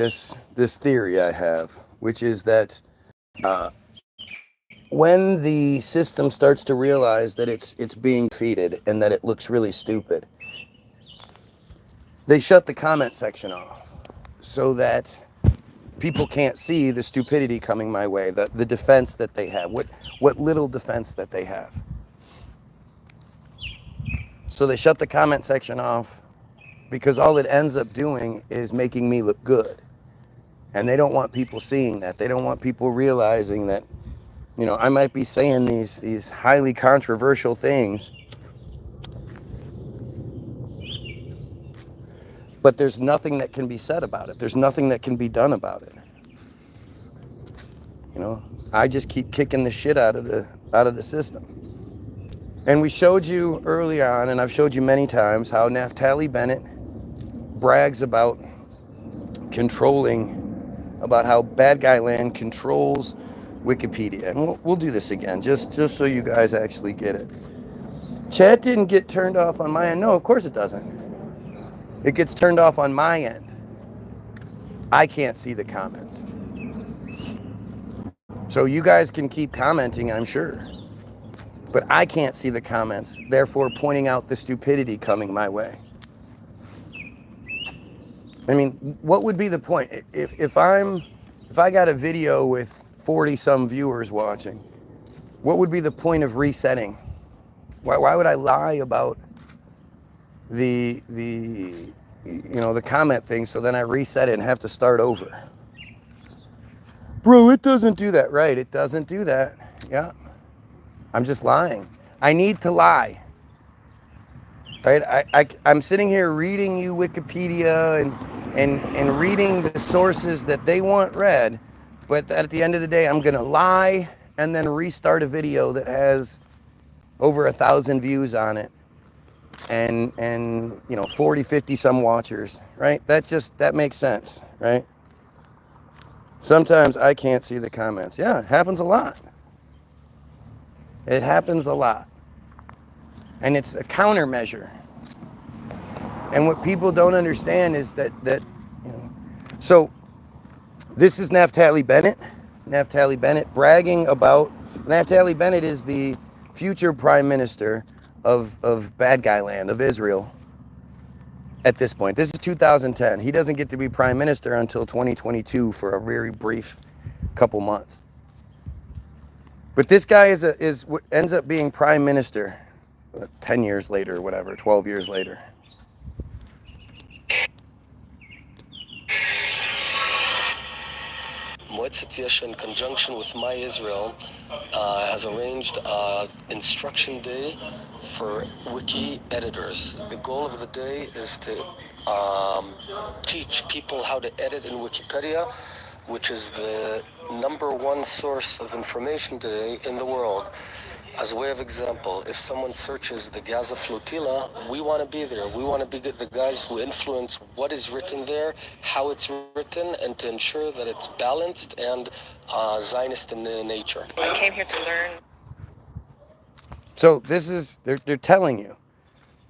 this theory I have, which is that when the system starts to realize that it's being defeated and that it looks really stupid, they shut the comment section off so that people can't see the stupidity coming my way, the defense that they have, what little defense that they have. So they shut the comment section off because all it ends up doing is making me look good. And they don't want people seeing that. They don't want people realizing that, you know, I might be saying these highly controversial things, but there's nothing that can be said about it. There's nothing that can be done about it. You know, I just keep kicking the shit out of the system. And we showed you early on, and I've showed you many times, how Naftali Bennett brags about about how Bad Guy Land controls Wikipedia. And we'll do this again, just so you guys actually get it. Chat didn't get turned off on my end. No, of course it doesn't. It gets turned off on my end. I can't see the comments. So you guys can keep commenting, I'm sure. But I can't see the comments, therefore pointing out the stupidity coming my way. I mean, what would be the point? If I got a video with 40 some viewers watching, what would be the point of resetting? Why would I lie about the comment thing so then I reset it and have to start over? Bro, it doesn't do that. Right, it doesn't do that. Yeah. I'm just lying. I need to lie. Right? I'm sitting here reading you Wikipedia and reading the sources that they want read, but at the end of the day, I'm gonna lie and then restart a video that has over 1,000 views on it and 40, 50 some watchers, right? That makes sense, right? Sometimes I can't see the comments. Yeah, it happens a lot. It happens a lot. And it's a countermeasure. And what people don't understand is that so this is Naftali Bennett. Naftali Bennett bragging about, Naftali Bennett is the future prime minister of Bad Guy Land, of Israel at this point. This is 2010. He doesn't get to be prime minister until 2022 for a very brief couple months. But this guy ends up being prime minister 10 years later, or whatever, 12 years later. Moetzet Yesh, in conjunction with My Israel, has arranged instruction day for wiki editors. The goal of the day is to teach people how to edit in Wikipedia, which is the #1 source of information today in the world. As a way of example, if someone searches the Gaza flotilla, we want to be there. We want to be the guys who influence what is written there, how it's written, and to ensure that it's balanced and Zionist in nature. I came here to learn. So this is, they're telling you,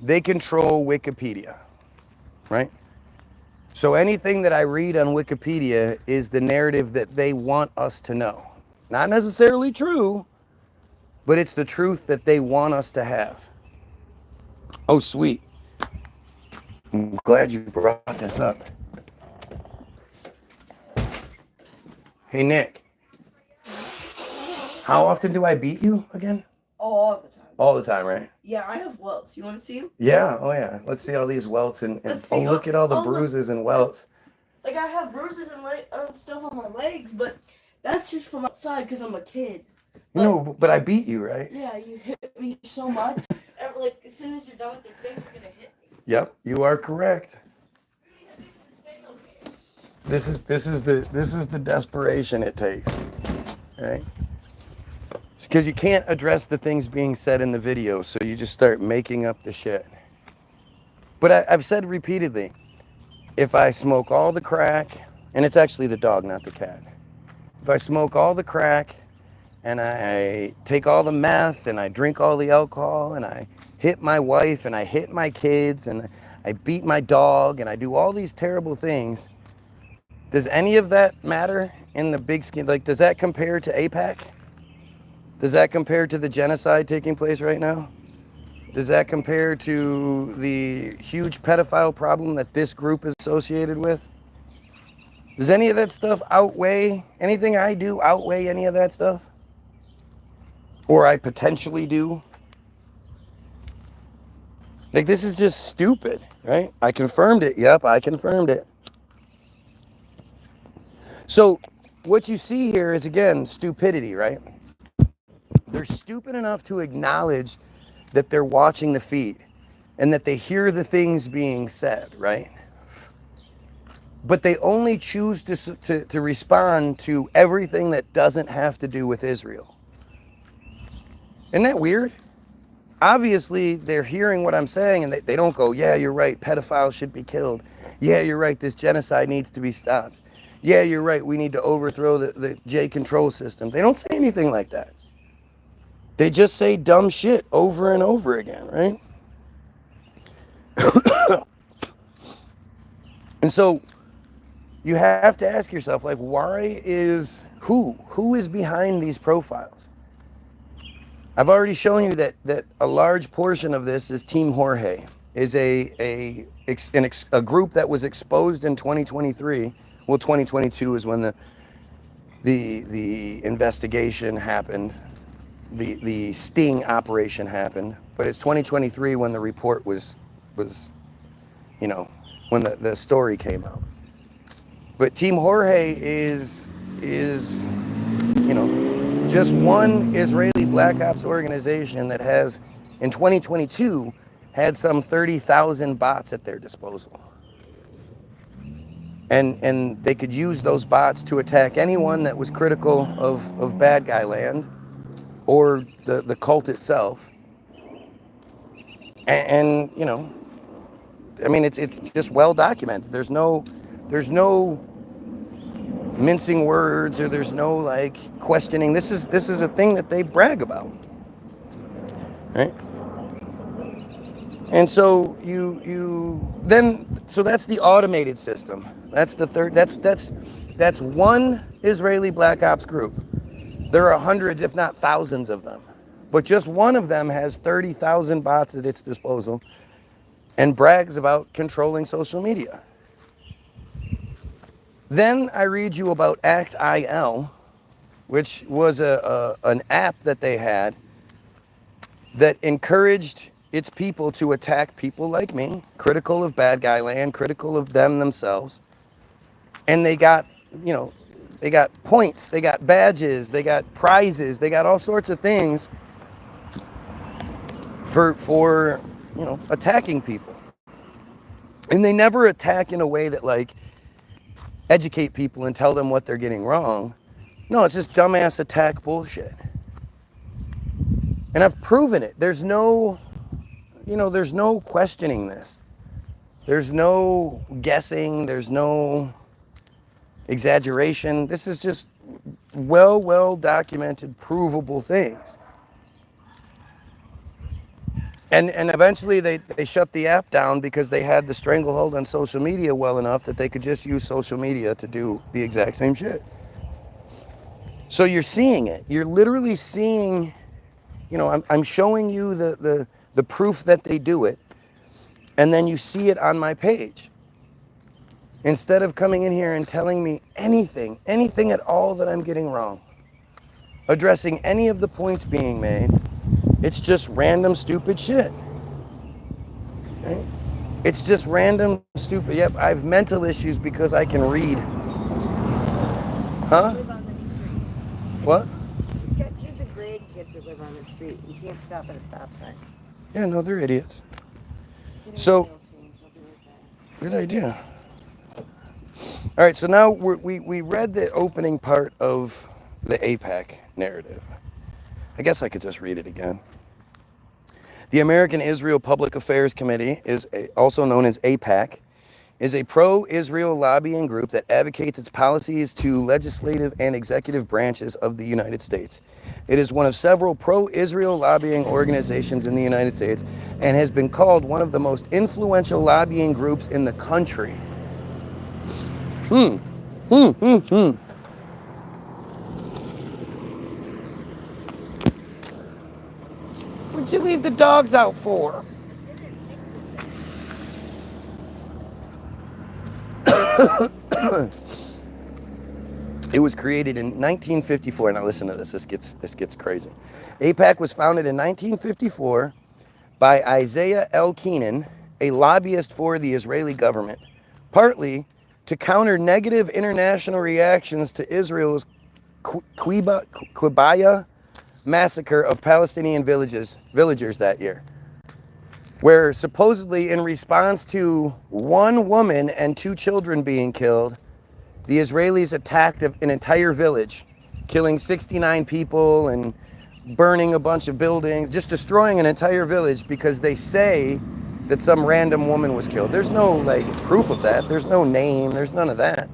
they control Wikipedia, right? So anything that I read on Wikipedia is the narrative that they want us to know. Not necessarily true, but it's the truth that they want us to have. Oh, sweet. I'm glad you brought this up. Hey, Nick. How often do I beat you again? All the time. All the time, right? Yeah, I have welts. You want to see them? Yeah, oh yeah. Let's see all these welts and look at all the bruises and welts. Like, I have bruises and stuff on my legs, but that's just from outside because I'm a kid. But I beat you, right? Yeah, you hit me so much. Like, as soon as you're done with your thing, you're gonna hit me. Yep, you are correct. This is the desperation it takes, right? Because you can't address the things being said in the video, so you just start making up the shit. But I've said repeatedly, if I smoke all the crack, and it's actually the dog, not the cat. If I smoke all the crack, and I take all the meth, and I drink all the alcohol, and I hit my wife, and I hit my kids, and I beat my dog, and I do all these terrible things, Does any of that matter in the big scheme? Like, does that compare to AIPAC? Does that compare to the genocide taking place right now? Does that compare to the huge pedophile problem that this group is associated with? Does any of that stuff outweigh, anything I do outweigh any of that stuff? Or I potentially do? Like, this is just stupid, right? I confirmed it. Yep, I confirmed it. So what you see here is, again, stupidity, right? They're stupid enough to acknowledge that they're watching the feed and that they hear the things being said, right? But they only choose to respond to everything that doesn't have to do with Israel. Isn't that weird? Obviously, they're hearing what I'm saying and they don't go, yeah, you're right, pedophiles should be killed. Yeah, you're right, this genocide needs to be stopped. Yeah, you're right, we need to overthrow the J control system. They don't say anything like that. They just say dumb shit over and over again, right? And so you have to ask yourself, like, why is, who is behind these profiles? I've already shown you that a large portion of this is Team Jorge, is a group that was exposed in 2023. Well, 2022 is when the investigation happened, the sting operation happened, but it's 2023 when the report was you know, when the story came out. But Team Jorge is you know, just one Israeli Black Ops organization that has, in 2022, had some 30,000 bots at their disposal. And they could use those bots to attack anyone that was critical of bad guy land or the cult itself. And you know, I mean, it's just well documented. There's no mincing words, or there's no like questioning. This is a thing that they brag about, right? And so so that's the automated system. That's the third. That's one Israeli Black Ops group. There are hundreds, if not thousands, of them, but just one of them has 30,000 bots at its disposal and brags about controlling social media. Then I read you about ACT-IL, which was an app that they had that encouraged its people to attack people like me, critical of bad guy land, critical of them themselves. And they got, you know, they got points, they got badges, they got prizes, they got all sorts of things for you know, attacking people. And they never attack in a way that like educate people and tell them what they're getting wrong. No, it's just dumbass attack bullshit. And I've proven it. There's no, you know, there's no questioning this. There's no guessing. There's no exaggeration. This is just well documented, provable things. And eventually they shut the app down because they had the stranglehold on social media well enough that they could just use social media to do the exact same shit. So you're seeing it. You're literally seeing, you know, I'm showing you the proof that they do it, and then you see it on my page. Instead of coming in here and telling me anything at all that I'm getting wrong, addressing any of the points being made, it's just random stupid shit. Right? It's just random stupid. Yep, I have mental issues because I can read. Huh? Live on this street. What? It's got kids and grandkids that live on the street. You can't stop at a stop sign. Yeah, no, they're idiots. So, good idea. All right, so now we read the opening part of the AIPAC narrative. I guess I could just read it again. The American Israel Public Affairs Committee, also known as AIPAC, is a pro-Israel lobbying group that advocates its policies to legislative and executive branches of the United States. It is one of several pro-Israel lobbying organizations in the United States and has been called one of the most influential lobbying groups in the country. What'd you leave the dogs out for? It was created in 1954. Now listen to this. This gets crazy. AIPAC was founded in 1954 by Isaiah L. Keenan, a lobbyist for the Israeli government, partly to counter negative international reactions to Israel's Quibaya massacre of Palestinian villagers that year, where supposedly in response to one woman and 2 children being killed, the Israelis attacked an entire village, killing 69 people and burning a bunch of buildings, just destroying an entire village because they say that some random woman was killed. There's no like proof of that. There's no name. There's none of that.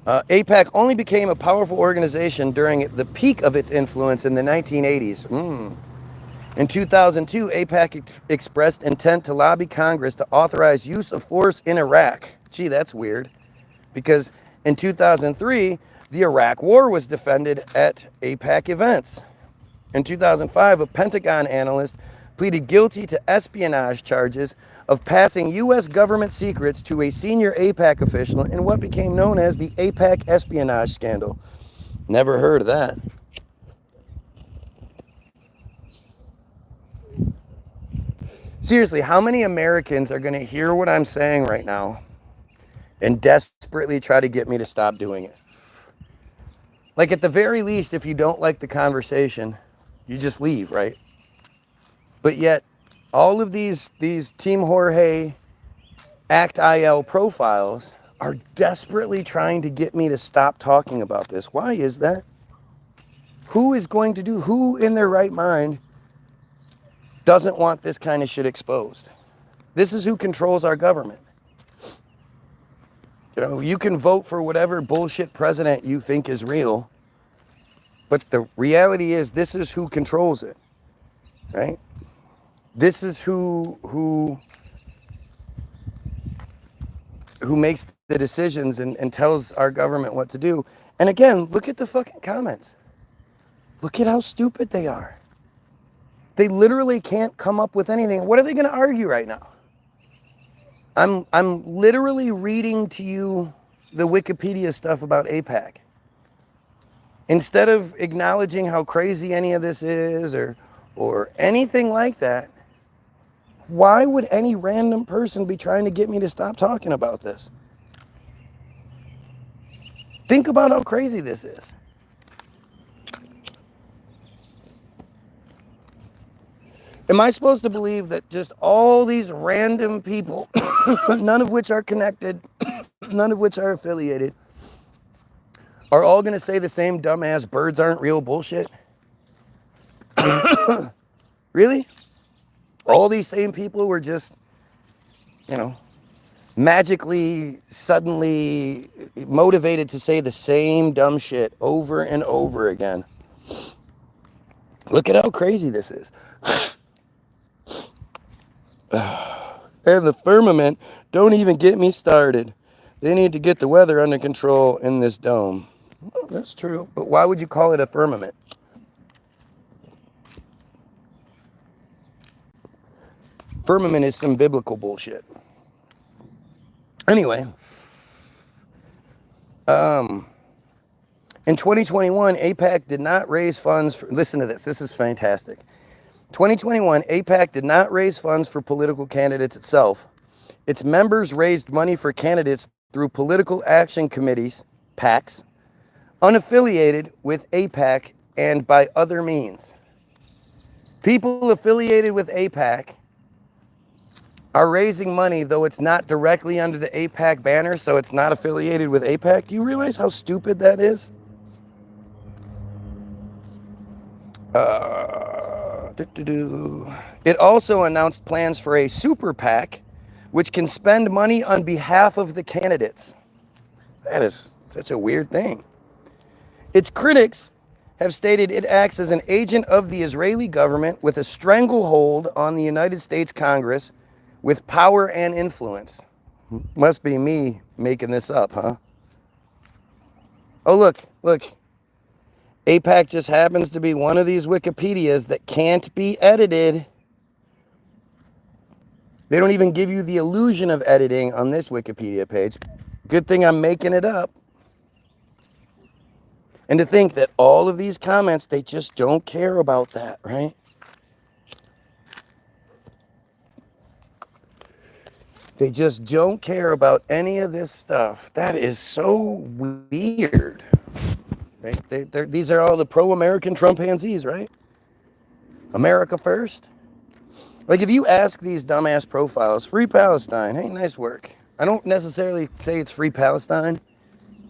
AIPAC only became a powerful organization during the peak of its influence in the 1980s. In 2002, AIPAC expressed intent to lobby Congress to authorize use of force in Iraq. Gee, that's weird, because in 2003, the Iraq War was defended at AIPAC events. In 2005, a Pentagon analyst pleaded guilty to espionage charges of passing U.S. government secrets to a senior AIPAC official in what became known as the AIPAC espionage scandal. Never heard of that. Seriously, how many Americans are going to hear what I'm saying right now and desperately try to get me to stop doing it? Like, at the very least, if you don't like the conversation, you just leave, right? But yet, all of these Team Jorge Act IL profiles are desperately trying to get me to stop talking about this. Why is that? Who in their right mind doesn't want this kind of shit exposed? This is who controls our government. You know, you can vote for whatever bullshit president you think is real, but the reality is this is who controls it, right? This is who makes the decisions and tells our government what to do. And again, look at the fucking comments. Look at how stupid they are. They literally can't come up with anything. What are they going to argue right now? I'm literally reading to you the Wikipedia stuff about AIPAC. Instead of acknowledging how crazy any of this is or anything like that, why would any random person be trying to get me to stop talking about this? Think about how crazy this is. Am I supposed to believe that just all these random people, none of which are connected, none of which are affiliated, are all going to say the same dumbass birds aren't real bullshit? Really? All these same people were just, magically, suddenly motivated to say the same dumb shit over and over again. Look at how crazy this is. And the firmament, don't even get me started. They need to get the weather under control in this dome. Well, that's true, but why would you call it a firmament? Firmament is some biblical bullshit. Anyway, in 2021, AIPAC did not raise funds for, listen to this, this is fantastic. 2021, AIPAC did not raise funds for political candidates itself. Its members raised money for candidates through political action committees, PACs, unaffiliated with AIPAC and by other means. People affiliated with AIPAC are raising money, though it's not directly under the AIPAC banner, so it's not affiliated with AIPAC. Do you realize how stupid that is? It also announced plans for a super PAC, which can spend money on behalf of the candidates. That is such a weird thing. Its critics have stated it acts as an agent of the Israeli government with a stranglehold on the United States Congress with power and influence. Must be me making this up, huh? Oh, look. AIPAC just happens to be one of these Wikipedias that can't be edited. They don't even give you the illusion of editing on this Wikipedia page. Good thing I'm making it up. And to think that all of these comments, they just don't care about that, right? They just don't care about any of this stuff. That is so weird. Right? These are all the pro-American Trumpanzees, right? America first. Like if you ask these dumbass profiles, free Palestine, hey, nice work. I don't necessarily say it's free Palestine,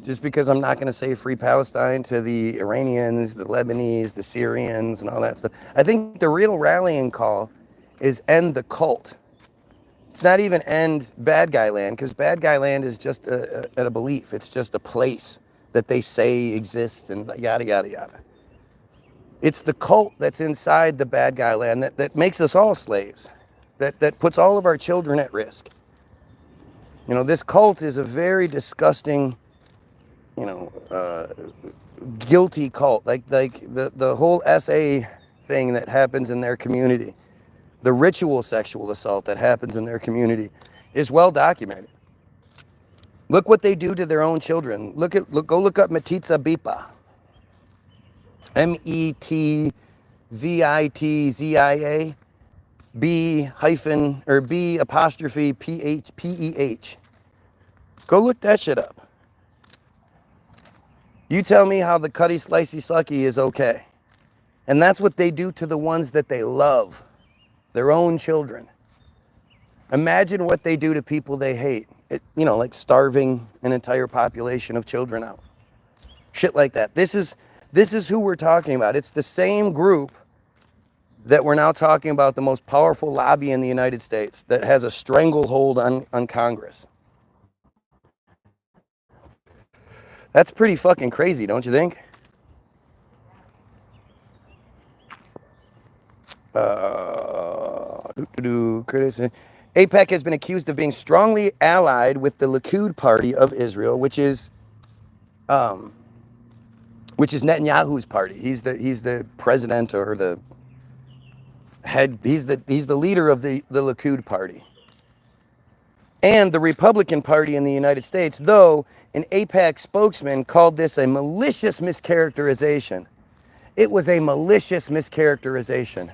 just because I'm not going to say free Palestine to the Iranians, the Lebanese, the Syrians, and all that stuff. I think the real rallying call is end the cult. It's not even end bad guy land, because bad guy land is just a belief. It's just a place that they say exists and yada, yada, yada. It's the cult that's inside the bad guy land that makes us all slaves, that puts all of our children at risk. You know, this cult is a very disgusting, guilty cult. Like the whole SA thing that happens in their community, the ritual sexual assault that happens in their community is well documented. Look what they do to their own children. Go look up Metitza Bipa. METZITZIA B_PEH. Go look that shit up. You tell me how the Cuddy Slicey Sucky is okay. And that's what they do to the ones that they love, their own children. Imagine what they do to people they hate. Like starving an entire population of children out. Shit like that. This is who we're talking about. It's the same group that we're now talking about, the most powerful lobby in the United States that has a stranglehold on Congress. That's pretty fucking crazy, don't you think? AIPAC has been accused of being strongly allied with the Likud party of Israel, which is Netanyahu's party. He's the president or the head. He's the leader of the Likud party. And the Republican Party in the United States, though an AIPAC spokesman called this a malicious mischaracterization. It was a malicious mischaracterization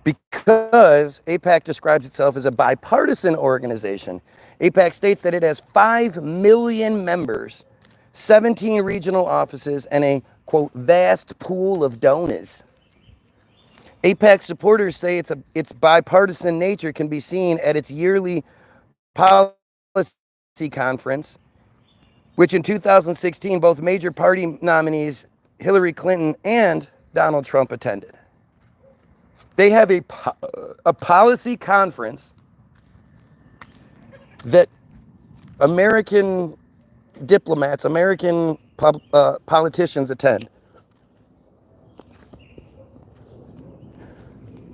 because AIPAC describes itself as a bipartisan organization. AIPAC states that it has 5 million members, 17 regional offices, and a, quote, vast pool of donors. AIPAC supporters say its bipartisan nature can be seen at its yearly policy conference, which in 2016, both major party nominees, Hillary Clinton and Donald Trump, attended. They have a policy conference that American diplomats, American politicians attend.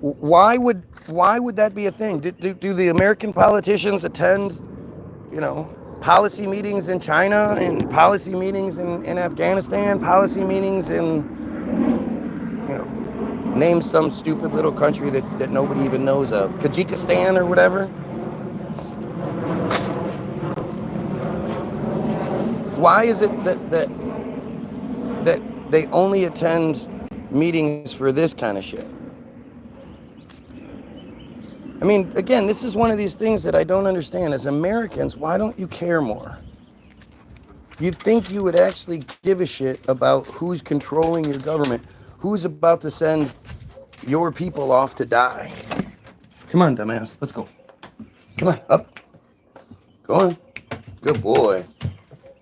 Why would that be a thing? Do the American politicians attend, policy meetings in China and policy meetings in Afghanistan, policy meetings in, name some stupid little country that nobody even knows of, Tajikistan or whatever? Why is it that they only attend meetings for this kind of shit? I mean, again, this is one of these things that I don't understand. As Americans, why don't you care more? You'd think you would actually give a shit about who's controlling your government, who's about to send your people off to die. Come on, dumbass, let's go. Come on, up. Go on. Good boy.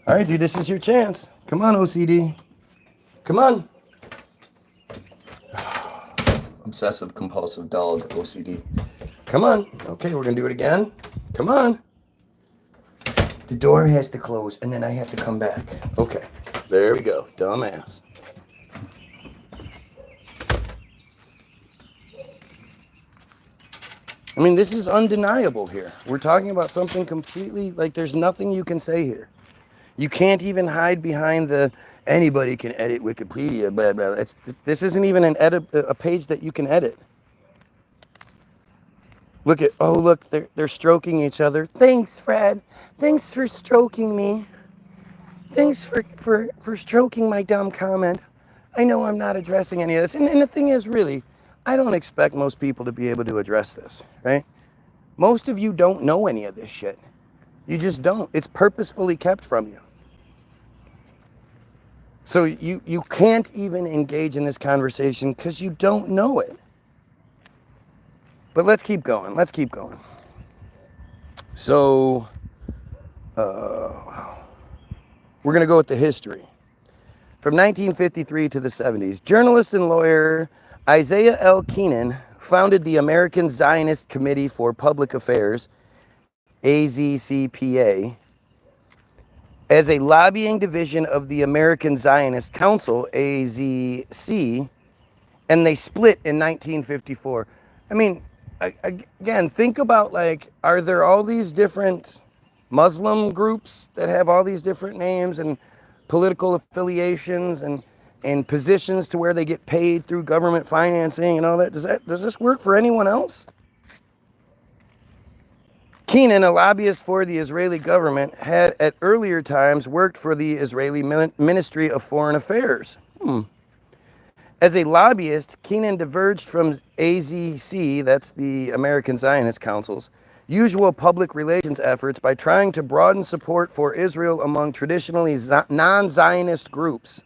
All right, dude, this is your chance. Come on, OCD. Come on. Obsessive compulsive dog, OCD. Come on. Okay, we're gonna do it again. Come on. The door has to close and then I have to come back. Okay, there we go, dumbass. I mean, this is undeniable here. We're talking about something completely, like, there's nothing you can say here. You can't even hide behind the anybody can edit Wikipedia, blah, blah. This isn't even a page that you can edit. Look at, oh, look, they're stroking each other. Thanks, Fred. Thanks for stroking me. Thanks for stroking my dumb comment. I know I'm not addressing any of this. And the thing is, really, I don't expect most people to be able to address this, right? Most of you don't know any of this shit. You just don't. It's purposefully kept from you. So you can't even engage in this conversation because you don't know it. But let's keep going. Let's keep going. So, we're going to go with the history. From 1953 to the 70s, journalist and lawyer Isaiah L. Keenan founded the American Zionist Committee for Public Affairs, AZCPA, as a lobbying division of the American Zionist Council, AZC, and they split in 1954. I mean, again, think about, like, are there all these different Muslim groups that have all these different names and political affiliations and positions to where they get paid through government financing and all that? Does this work for anyone else? Keenan, a lobbyist for the Israeli government, had at earlier times worked for the Israeli Ministry of Foreign Affairs. As a lobbyist, Keenan diverged from AZC, that's the American Zionist Council's, usual public relations efforts by trying to broaden support for Israel among traditionally non-Zionist groups.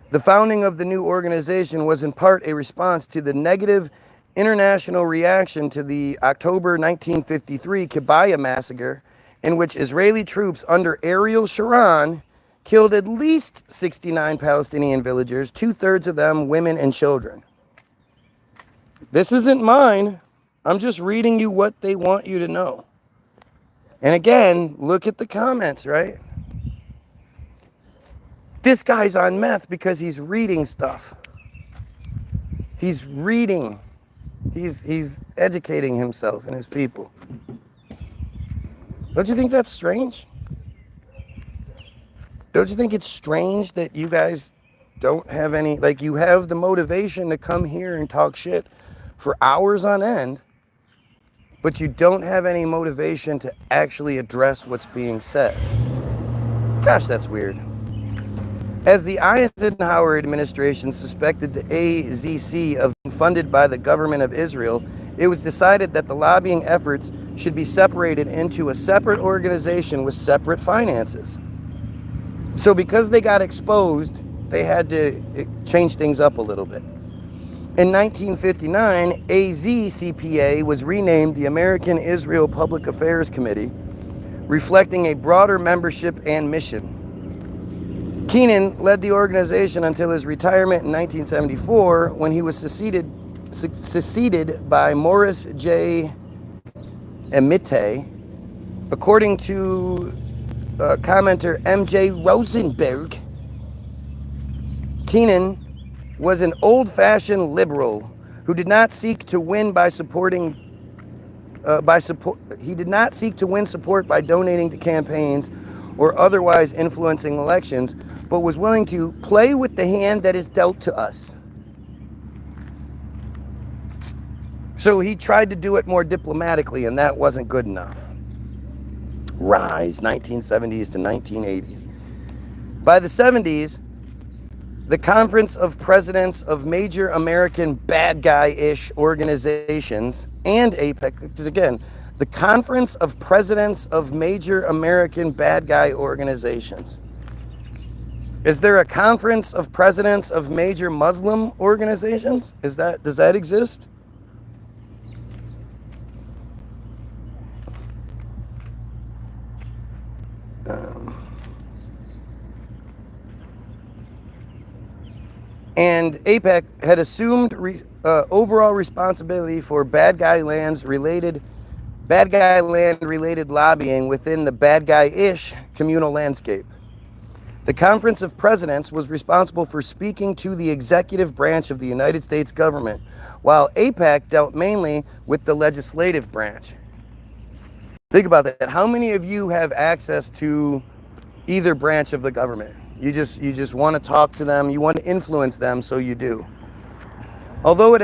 The founding of the new organization was in part a response to the negative international reaction to the October 1953 Kibaya massacre, in which Israeli troops under Ariel Sharon killed at least 69 Palestinian villagers, 2/3 of them women and children. This isn't mine. I'm just reading you what they want you to know. And again, look at the comments, right? This guy's on meth because he's reading stuff. He's reading. He's educating himself and his people. Don't you think that's strange? Don't you think it's strange that you guys don't have any, like, you have the motivation to come here and talk shit for hours on end, but you don't have any motivation to actually address what's being said? Gosh, that's weird. As the Eisenhower administration suspected the AZC of being funded by the government of Israel, it was decided that the lobbying efforts should be separated into a separate organization with separate finances. So because they got exposed, they had to change things up a little bit. In 1959, AZCPA was renamed the American Israel Public Affairs Committee, reflecting a broader membership and mission. Keenan led the organization until his retirement in 1974, when he was succeeded by Morris J. Emite. According to commenter M.J. Rosenberg, Keenan was an old-fashioned liberal who did not seek to win he did not seek to win support by donating to campaigns or otherwise influencing elections, but was willing to play with the hand that is dealt to us. So he tried to do it more diplomatically, and that wasn't good enough. Rise, 1970s to 1980s. By the 70s, the Conference of Presidents of Major American Bad Guy-ish Organizations and AIPAC, because again, the Conference of Presidents of Major American Bad Guy Organizations. Is there a Conference of Presidents of Major Muslim Organizations? Does that exist? And AIPAC had assumed overall responsibility for bad guy land related lobbying within the bad guy-ish communal landscape. The Conference of Presidents was responsible for speaking to the executive branch of the United States government, while AIPAC dealt mainly with the legislative branch. Think about that. How many of you have access to either branch of the government? You just want to talk to them, you want to influence them, so you do. Although it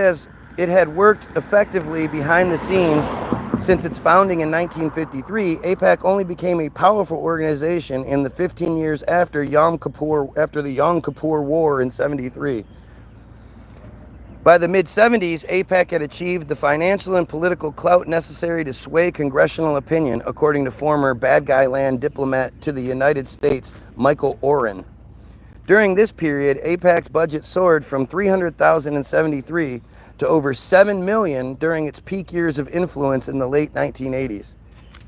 had worked effectively behind the scenes since its founding in 1953, AIPAC only became a powerful organization in the 15 years after the Yom Kippur War in 73. By the mid-70s, AIPAC had achieved the financial and political clout necessary to sway congressional opinion, according to former bad guy land diplomat to the United States, Michael Oren. During this period, AIPAC's budget soared from $300,000 in 73 to over $7 million during its peak years of influence in the late 1980s.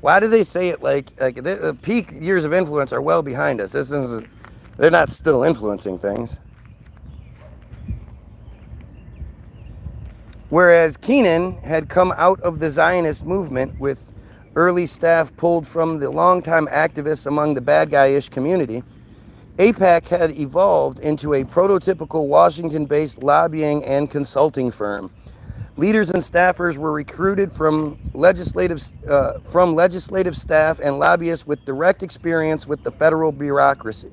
Why do they say it like the peak years of influence are well behind us? They're not still influencing things. Whereas Keenan had come out of the Zionist movement with early staff pulled from the longtime activists among the bad guy-ish community, AIPAC had evolved into a prototypical Washington-based lobbying and consulting firm. Leaders and staffers were recruited from legislative staff and lobbyists with direct experience with the federal bureaucracy.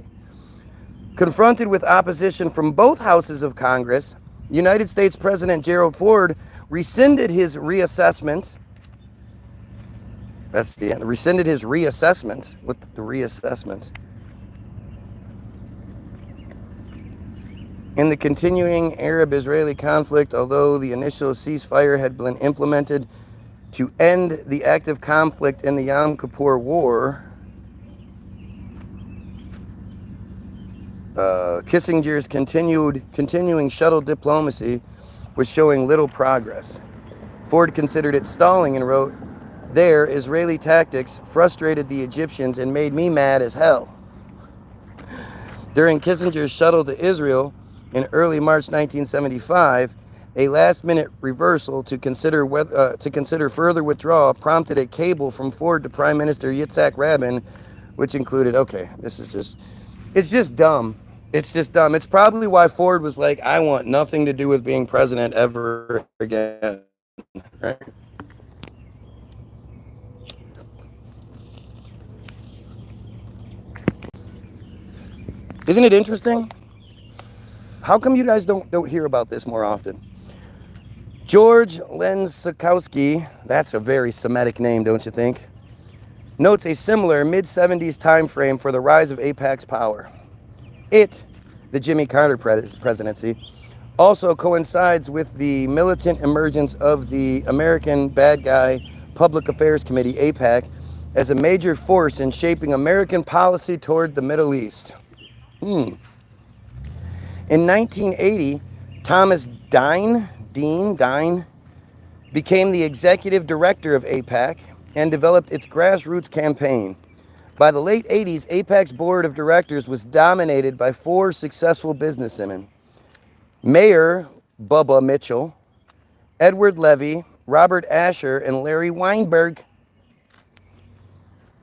Confronted with opposition from both houses of Congress, United States President Gerald Ford rescinded his reassessment. That's the end. Rescinded his reassessment. What's the reassessment? In the continuing Arab-Israeli conflict, although the initial ceasefire had been implemented to end the active conflict in the Yom Kippur War, Kissinger's continuing shuttle diplomacy was showing little progress. Ford considered it stalling and wrote, "Their Israeli tactics frustrated the Egyptians and made me mad as hell." During Kissinger's shuttle to Israel in early March 1975, a last-minute reversal to consider further withdrawal prompted a cable from Ford to Prime Minister Yitzhak Rabin, which included, it's just dumb. It's just dumb. It's probably why Ford was like, I want nothing to do with being president ever again, right? Isn't it interesting? How come you guys don't hear about this more often? George Lenskowski, that's a very Semitic name, don't you think? Notes a similar mid-70s time frame for the rise of AIPAC's power. The Jimmy Carter presidency, also coincides with the militant emergence of the American Bad Guy Public Affairs Committee, AIPAC, as a major force in shaping American policy toward the Middle East. In 1980, Thomas Dean became the executive director of AIPAC and developed its grassroots campaign. By the late 80s, AIPAC's board of directors was dominated by 4 successful businessmen: Mayor Bubba Mitchell, Edward Levy, Robert Asher, and Larry Weinberg.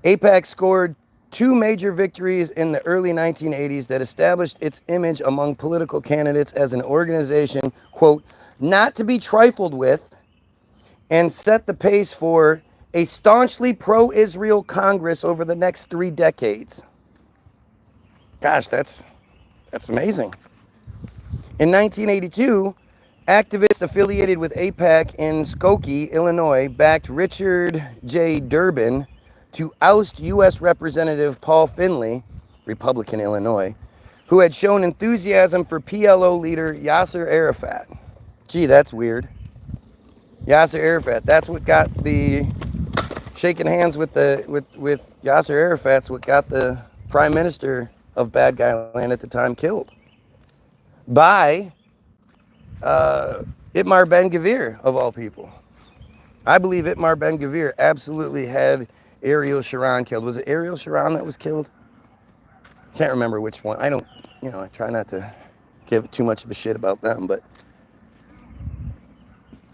AIPAC scored 2 major victories in the early 1980s that established its image among political candidates as an organization, quote, not to be trifled with, and set the pace for a staunchly pro-Israel Congress over the next 3 decades. Gosh, that's amazing. In 1982, activists affiliated with AIPAC in Skokie, Illinois, backed Richard J. Durbin to oust U.S. Representative Paul Finley, Republican Illinois, who had shown enthusiasm for PLO leader Yasser Arafat. Gee, that's weird. Yasser Arafat, that's what got the shaking hands with Yasser Arafat's what got the prime minister of bad guy land at the time killed by Itmar Ben-Gvir, of all people. I believe Itmar Ben-Gvir absolutely had Ariel Sharon killed. Was it Ariel Sharon that was killed? Can't remember which one. I try not to give too much of a shit about them, but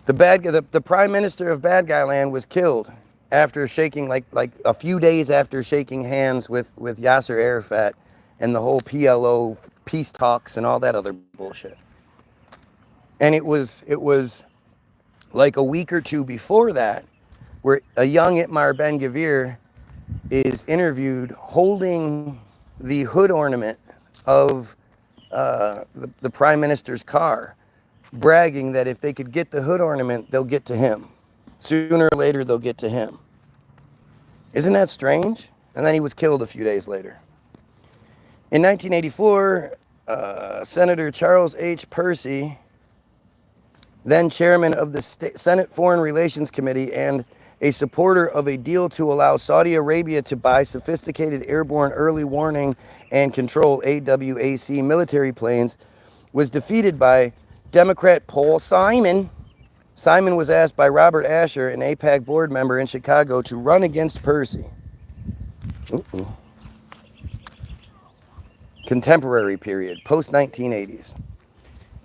the prime minister of bad guy land was killed after shaking like a few days after shaking hands with Yasser Arafat and the whole PLO peace talks and all that other bullshit. And it was like a week or two before that where a young Itmar Ben-Gvir is interviewed holding the hood ornament of the prime minister's car, bragging that if they could get the hood ornament, they'll get to him. Sooner or later, they'll get to him. Isn't that strange? And then he was killed a few days later. In 1984, Senator Charles H. Percy, then chairman of the Senate Foreign Relations Committee and a supporter of a deal to allow Saudi Arabia to buy sophisticated airborne early warning and control AWAC military planes, was defeated by Democrat Paul Simon. Simon was asked by Robert Asher, an AIPAC board member in Chicago, to run against Percy. Contemporary period, post-1980s.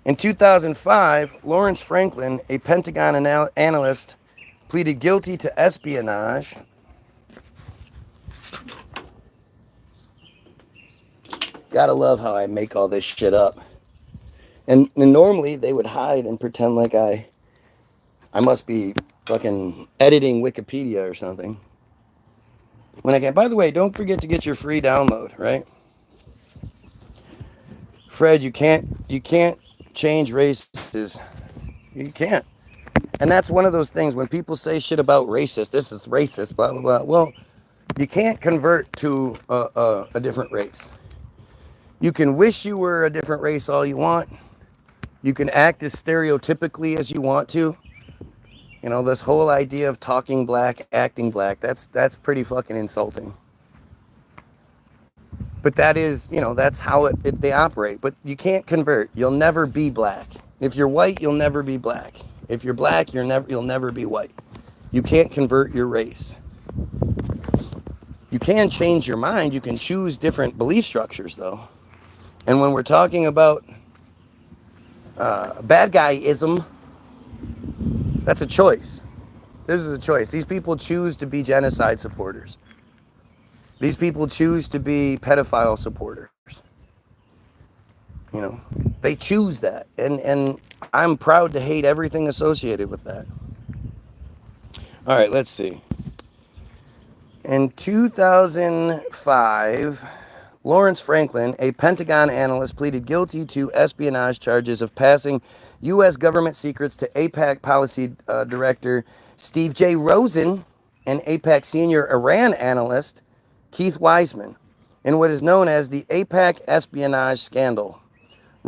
In 2005, Lawrence Franklin, a Pentagon analyst, pleaded guilty to espionage. Gotta love how I make all this shit up. And normally they would hide and pretend like I must be fucking editing Wikipedia or something. When I get, by the way, don't forget to get your free download, right? Fred, you can't change races. You can't. And that's one of those things when people say shit about racist, this is racist, blah, blah, blah. Well, you can't convert to a different race. You can wish you were a different race all you want. You can act as stereotypically as you want to. You know, this whole idea of talking black, acting black, that's pretty fucking insulting. But that is, you know, that's how they operate. But you can't convert. You'll never be black. If you're white, you'll never be black. If you're black, you'll never be white. You can't convert your race. You can change your mind. You can choose different belief structures, though. And when we're talking about bad guyism, that's a choice. This is a choice. These people choose to be genocide supporters. These people choose to be pedophile supporters. You know, they choose that. And I'm proud to hate everything associated with that. All right, let's see. In 2005, Lawrence Franklin, a Pentagon analyst, pleaded guilty to espionage charges of passing U.S. government secrets to AIPAC policy director Steve J. Rosen and AIPAC senior Iran analyst Keith Wiseman in what is known as the AIPAC espionage scandal.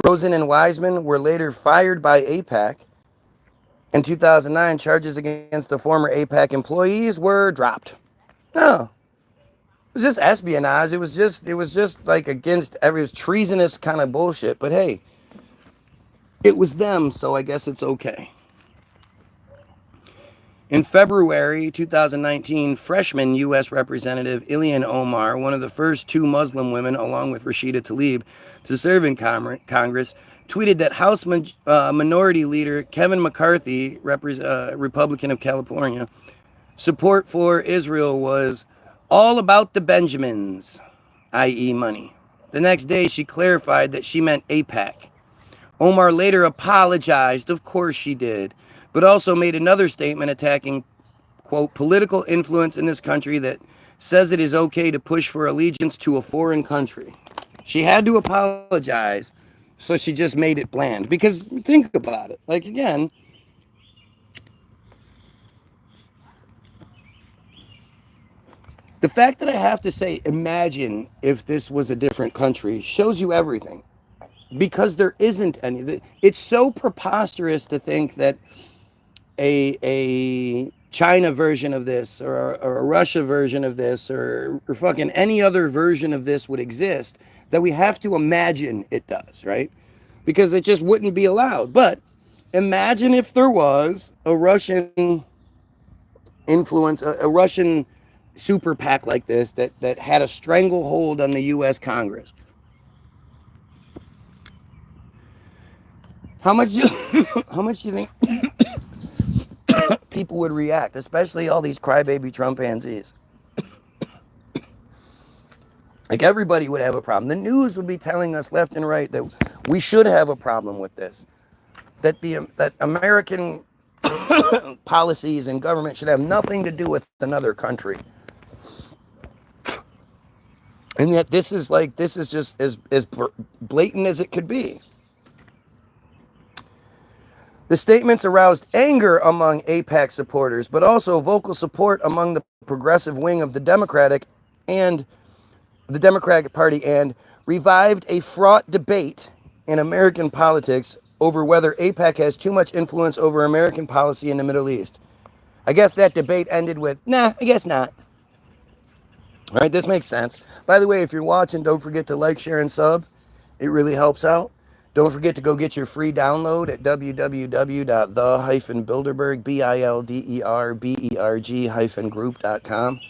Rosen and Wiseman were later fired by AIPAC. In 2009, charges against the former AIPAC employees were dropped. No. It was just espionage. It was just like against it was treasonous kind of bullshit. But hey, it was them, so I guess it's okay. In February 2019, freshman U.S. Representative Ilhan Omar, one of the first two Muslim women, along with Rashida Tlaib, to serve in Congress, tweeted that House Minority Leader Kevin McCarthy, Republican of California, support for Israel was all about the Benjamins, i.e. money. The next day, she clarified that she meant AIPAC. Omar later apologized, of course she did, but also made another statement attacking, quote, political influence in this country that says it is okay to push for allegiance to a foreign country. She had to apologize, so she just made it bland. Because think about it. Like, again, the fact that I have to say, imagine if this was a different country, shows you everything. Because there isn't any. It's so preposterous to think that a China version of this or a Russia version of this or fucking any other version of this would exist, that we have to imagine it does, right? Because it just wouldn't be allowed. But imagine if there was a Russian influence, a Russian super PAC like this that had a stranglehold on the U.S. Congress. How much do you think people would react, especially all these crybaby Trumpanzees? Like everybody would have a problem. The news would be telling us left and right that we should have a problem with this. That American policies and government should have nothing to do with another country. And yet this is just as blatant as it could be. The statements aroused anger among AIPAC supporters, but also vocal support among the progressive wing of the Democratic Party, and revived a fraught debate in American politics over whether AIPAC has too much influence over American policy in the Middle East. I guess that debate ended with, nah, I guess not. All right, this makes sense. By the way, if you're watching, don't forget to like, share, and sub. It really helps out. Don't forget to go get your free download at www.the-bilderberg, BILDERBERG-group.com.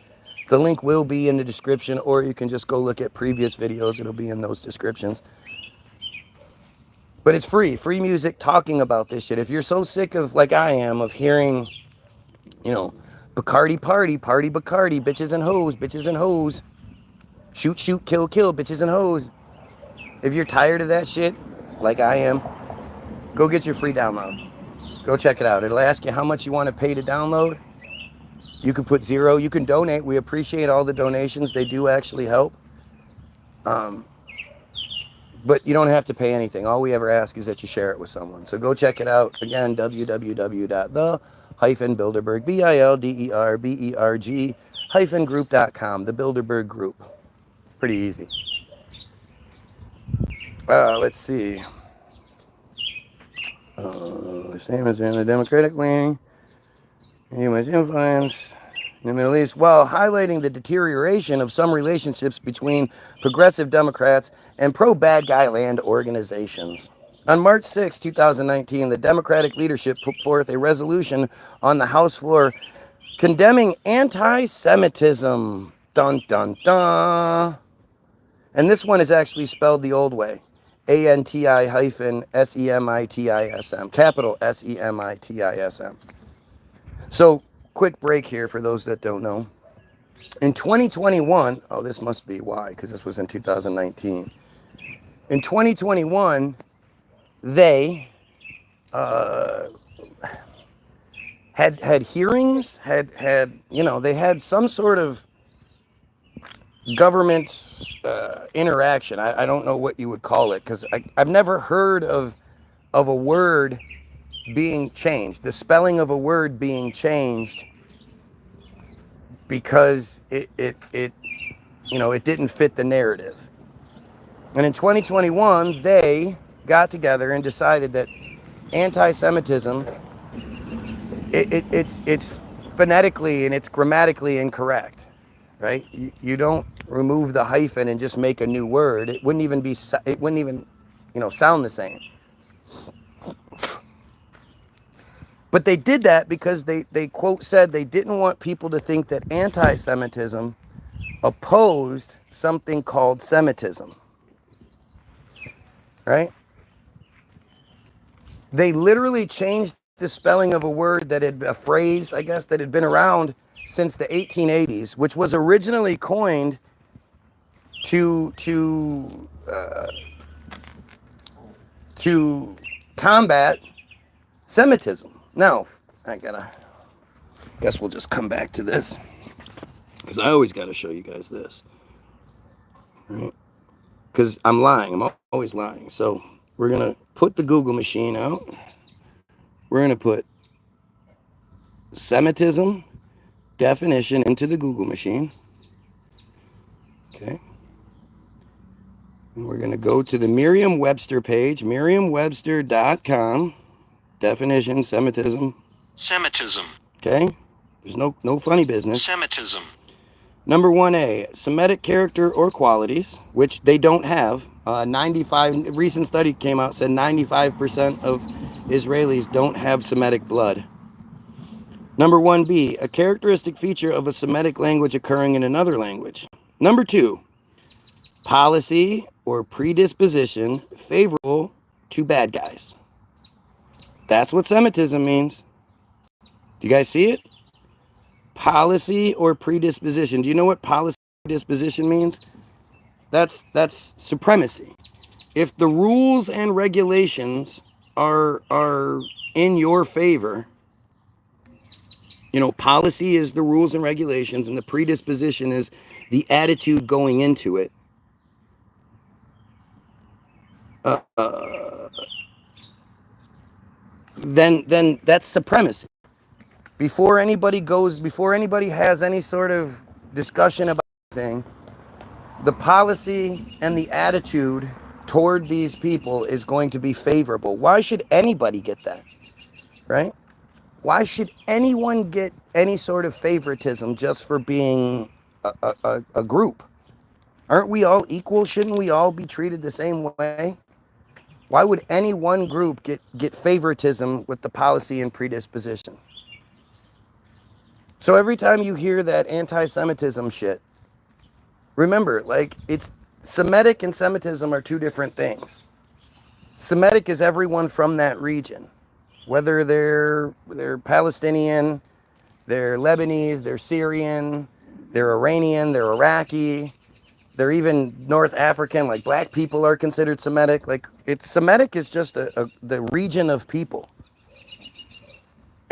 The link will be in the description, or you can just go look at previous videos. It'll be in those descriptions. But it's free music talking about this shit. If you're so sick of, like I am, of hearing, Bacardi party, Bacardi, bitches and hoes, shoot, kill, bitches and hoes. If you're tired of that shit, like I am, go get your free download. Go check it out. It'll ask you how much you want to pay to download. You can put 0. You can donate. We appreciate all the donations. They do actually help. But you don't have to pay anything. All we ever ask is that you share it with someone. So go check it out. Again, www.the-bilderberg, BILDERBERG-group.com. The Bilderberg Group. Pretty easy. Let's see. Same as in the Democratic wing. Human influence in the Middle East, while highlighting the deterioration of some relationships between progressive Democrats and pro-bad guy land organizations. On March 6, 2019, the Democratic leadership put forth a resolution on the House floor condemning anti-Semitism. Dun, dun, dun. And this one is actually spelled the old way. ANTI-SEMITISM. Capital SEMITISM. So, quick break here for those that don't know. In 2021, this must be why, because this was in 2019. In 2021, they had hearings, they had some sort of government interaction. I don't know what you would call it, because I've never heard of a word being changed, the spelling of a word being changed because it didn't fit the narrative. And in 2021, they got together and decided that anti-Semitism, it's phonetically and it's grammatically incorrect, right? You don't remove the hyphen and just make a new word. It wouldn't even sound the same. But they did that because they quote said they didn't want people to think that anti-Semitism opposed something called Semitism. Right? They literally changed the spelling of a phrase, I guess, that had been around since the 1880s, which was originally coined to combat Semitism. Now, guess we'll just come back to this, because I always got to show you guys this, right? Because I'm lying. I'm always lying. So we're going to put the Google machine out. We're going to put Semitism definition into the Google machine. Okay. And we're going to go to the Merriam-Webster page, merriam-webster.com. Definition, Semitism. Semitism. Okay? There's no funny business. Semitism. Number 1A, Semitic character or qualities, which they don't have. Recent study came out, said 95% of Israelis don't have Semitic blood. Number 1B, a characteristic feature of a Semitic language occurring in another language. Number 2, policy or predisposition favorable to bad guys. That's what Semitism means. Do you guys see it? Policy or predisposition. Do you know what policy or predisposition means? That's supremacy. If the rules and regulations are in your favor, policy is the rules and regulations, and the predisposition is the attitude going into it. Then that's supremacy. Before anybody has any sort of discussion about anything, the policy and the attitude toward these people is going to be favorable. Why should anybody get that, right? Why should anyone get any sort of favoritism just for being a group? Aren't we all equal? Shouldn't we all be treated the same way? Why would any one group get favoritism with the policy and predisposition? So every time you hear that anti-Semitism shit, remember, it's Semitic and Semitism are two different things. Semitic is everyone from that region, whether they're Palestinian, they're Lebanese, they're Syrian, they're Iranian, they're Iraqi, they're even North African, like black people are considered Semitic. Semitic is just the region of people.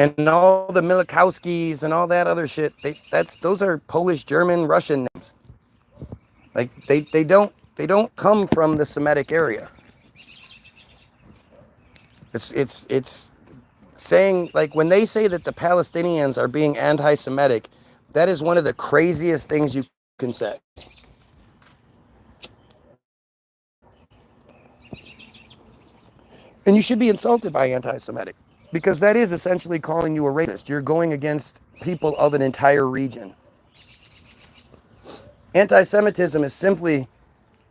And all the Milikowskis and all that other shit, those are Polish, German, Russian names. They don't come from the Semitic area. It's saying, when they say that the Palestinians are being anti-Semitic, that is one of the craziest things you can say. And you should be insulted by anti-Semitic, because that is essentially calling you a racist. You're going against people of an entire region. Anti-Semitism is simply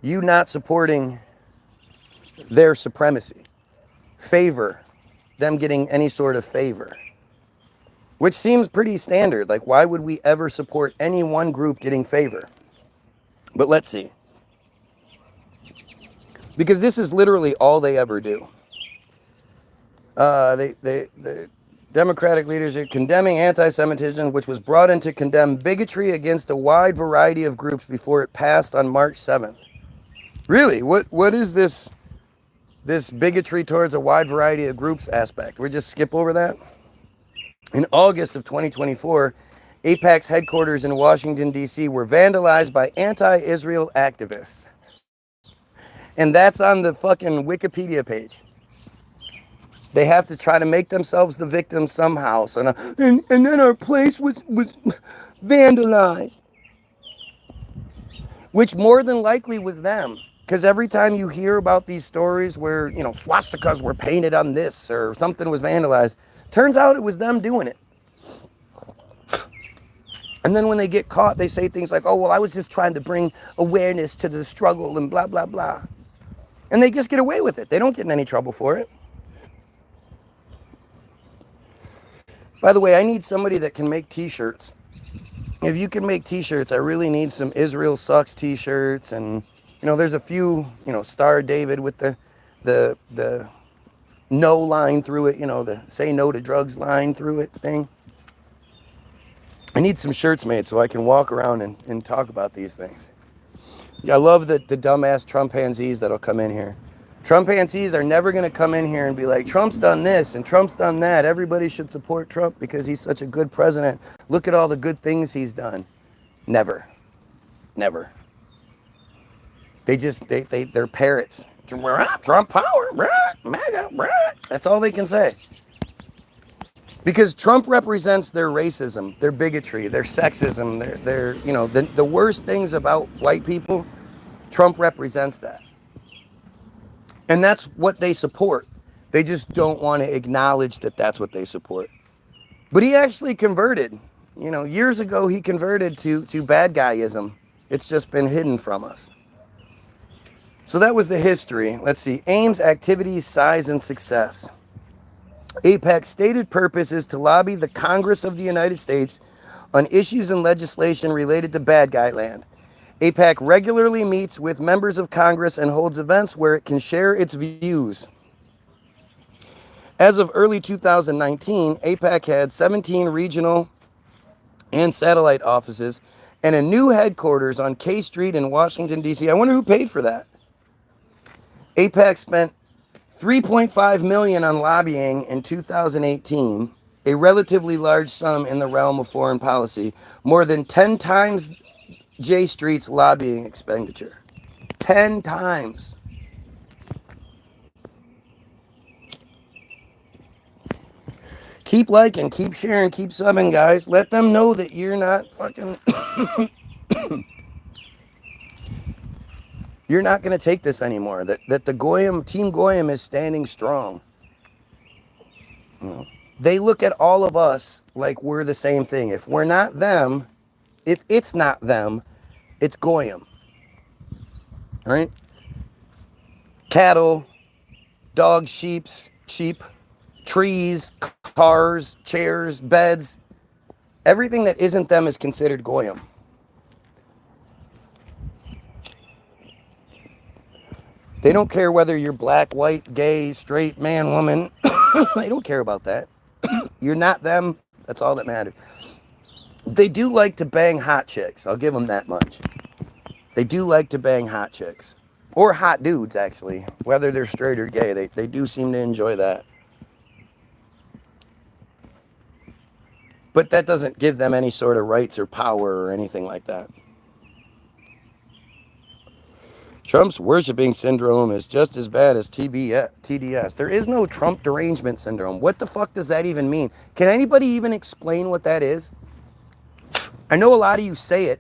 you not supporting their supremacy, them getting any sort of favor, which seems pretty standard. Why would we ever support any one group getting favor? But let's see. Because this is literally all they ever do. The Democratic leaders are condemning anti-Semitism, which was brought in to condemn bigotry against a wide variety of groups before it passed on March 7th. Really? What is this bigotry towards a wide variety of groups aspect? We just skip over that? In August of 2024, AIPAC's headquarters in Washington, D.C. were vandalized by anti-Israel activists. And that's on the fucking Wikipedia page. They have to try to make themselves the victim somehow. So and then our place was vandalized. Which more than likely was them. Because every time you hear about these stories where, swastikas were painted on this or something was vandalized, turns out it was them doing it. And then when they get caught, they say things like, oh, well, I was just trying to bring awareness to the struggle and blah, blah, blah. And they just get away with it. They don't get in any trouble for it. By the way, I need somebody that can make t-shirts. If you can make t-shirts, I really need some Israel Sucks t-shirts. And, there's a few, Star David with the no line through it, the say no to drugs line through it thing. I need some shirts made so I can walk around and talk about these things. Yeah, I love the dumbass Trumpanzees that'll come in here. Trumpanzees are never going to come in here and be like, Trump's done this and Trump's done that. Everybody should support Trump because he's such a good president. Look at all the good things he's done. Never. Never. They're parrots. Trump power. MAGA. That's all they can say. Because Trump represents their racism, their bigotry, their sexism, their the worst things about white people. Trump represents that. And that's what they support. They just don't want to acknowledge that that's what they support. But he actually converted. Years ago he converted to bad guyism. It's just been hidden from us. So that was the history. Let's see. Aims, activities, size, and success. AIPAC's stated purpose is to lobby the Congress of the United States on issues and legislation related to bad guy land. AIPAC regularly meets with members of Congress and holds events where it can share its views. As of early 2019, AIPAC had 17 regional and satellite offices and a new headquarters on K Street in Washington, D.C. I wonder who paid for that. AIPAC spent $3.5 million on lobbying in 2018, a relatively large sum in the realm of foreign policy, more than 10 times J Street's lobbying expenditure. 10 times. Keep liking, keep sharing, keep subbing, guys. Let them know that you're not fucking... You're not going to take this anymore. That the Goyim, Team Goyim is standing strong. You know, they look at all of us like we're the same thing. If we're not them, if it's not them, it's Goyim. Right? Cattle, dogs, sheep, trees, cars, chairs, beds. Everything that isn't them is considered Goyim. They don't care whether you're black, white, gay, straight, man, woman. They don't care about that. You're not them. That's all that matters. They do like to bang hot chicks. I'll give them that much. They do like to bang hot chicks. Or hot dudes, actually. Whether they're straight or gay. They do seem to enjoy that. But that doesn't give them any sort of rights or power or anything like that. Trump's worshiping syndrome is just as bad as TDS. There is no Trump derangement syndrome. What the fuck does that even mean? Can anybody even explain what that is? I know a lot of you say it,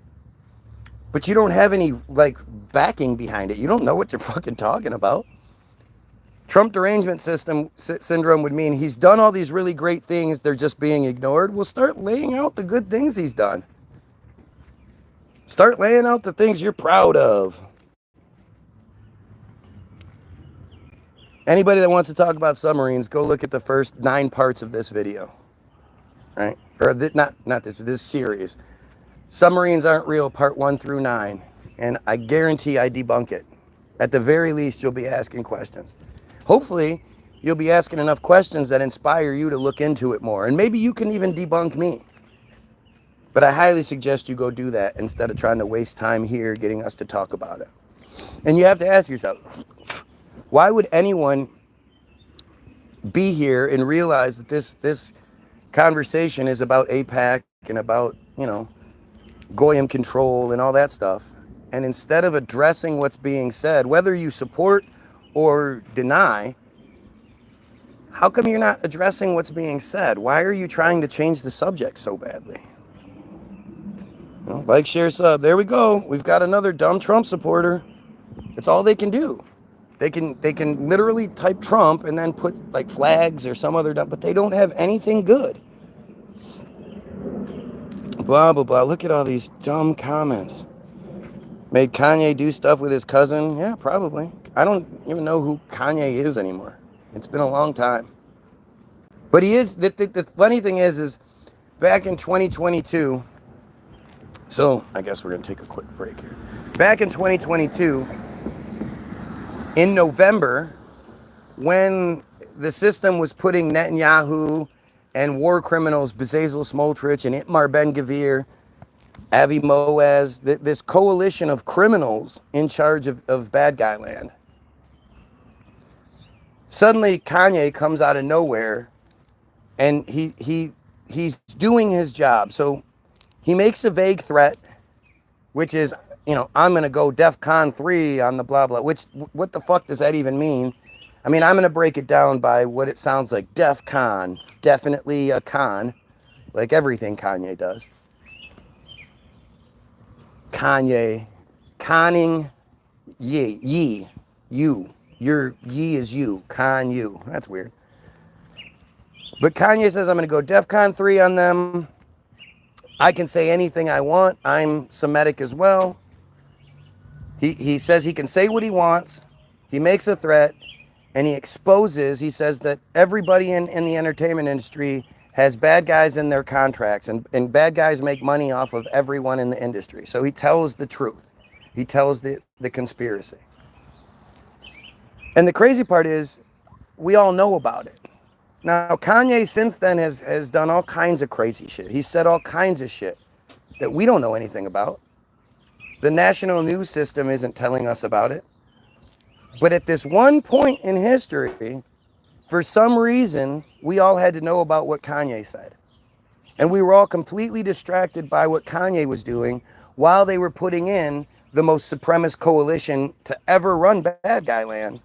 but you don't have any, like, backing behind it. You don't know what you're fucking talking about. Trump derangement syndrome would mean he's done all these really great things. They're just being ignored. Well, start laying out the good things he's done. Start laying out the things you're proud of. Anybody that wants to talk about submarines, go look at the first 9 parts of this video, right? Or not this series. Submarines aren't real, part 1 through 9, and I guarantee I debunk it. At the very least, you'll be asking questions. Hopefully, you'll be asking enough questions that inspire you to look into it more, and maybe you can even debunk me. But I highly suggest you go do that instead of trying to waste time here getting us to talk about it. And you have to ask yourself, why would anyone be here and realize that this conversation is about AIPAC and about, you know, Goyim control and all that stuff, and instead of addressing what's being said, whether you support or deny, how come you're not addressing what's being said? Why are you trying to change the subject so badly? You know, like, share, sub. There we go. We've got another dumb Trump supporter. It's all they can do. They can literally type Trump and then put like flags or some other dumb, but they don't have anything good. Blah, blah, blah. Look at all these dumb comments. Made Kanye do stuff with his cousin? Yeah, probably. I don't even know who Kanye is anymore. It's been a long time. But he is, the funny thing is back in 2022, so I guess we're going to take a quick break here. Back in 2022, in November, when the system was putting Netanyahu and war criminals Bezalel Smotrich and Itmar Ben-Gvir, Avi Moaz, this coalition of criminals in charge of bad guy land, suddenly Kanye comes out of nowhere and he's doing his job. So he makes a vague threat, which is, you know, I'm going to go DEFCON 3 on the blah, blah, which, what the fuck does that even mean? I mean, I'm going to break it down by what it sounds like. DEFCON, definitely a con, like everything Kanye does. Kanye, conning, ye, you, your ye is you, con you. That's weird. But Kanye says, I'm going to go DEFCON 3 on them. I can say anything I want. I'm Semitic as well. He says he can say what he wants. He makes a threat, and he exposes, he says that everybody in the entertainment industry has bad guys in their contracts, and bad guys make money off of everyone in the industry. So he tells the truth. He tells the conspiracy. And the crazy part is, we all know about it. Now, Kanye since then has done all kinds of crazy shit. He said all kinds of shit. that we don't know anything about. The national news system isn't telling us about it. But at this one point in history, for some reason, we all had to know about what Kanye said. And we were all completely distracted by what Kanye was doing while they were putting in the most supremacist coalition to ever run bad guy land.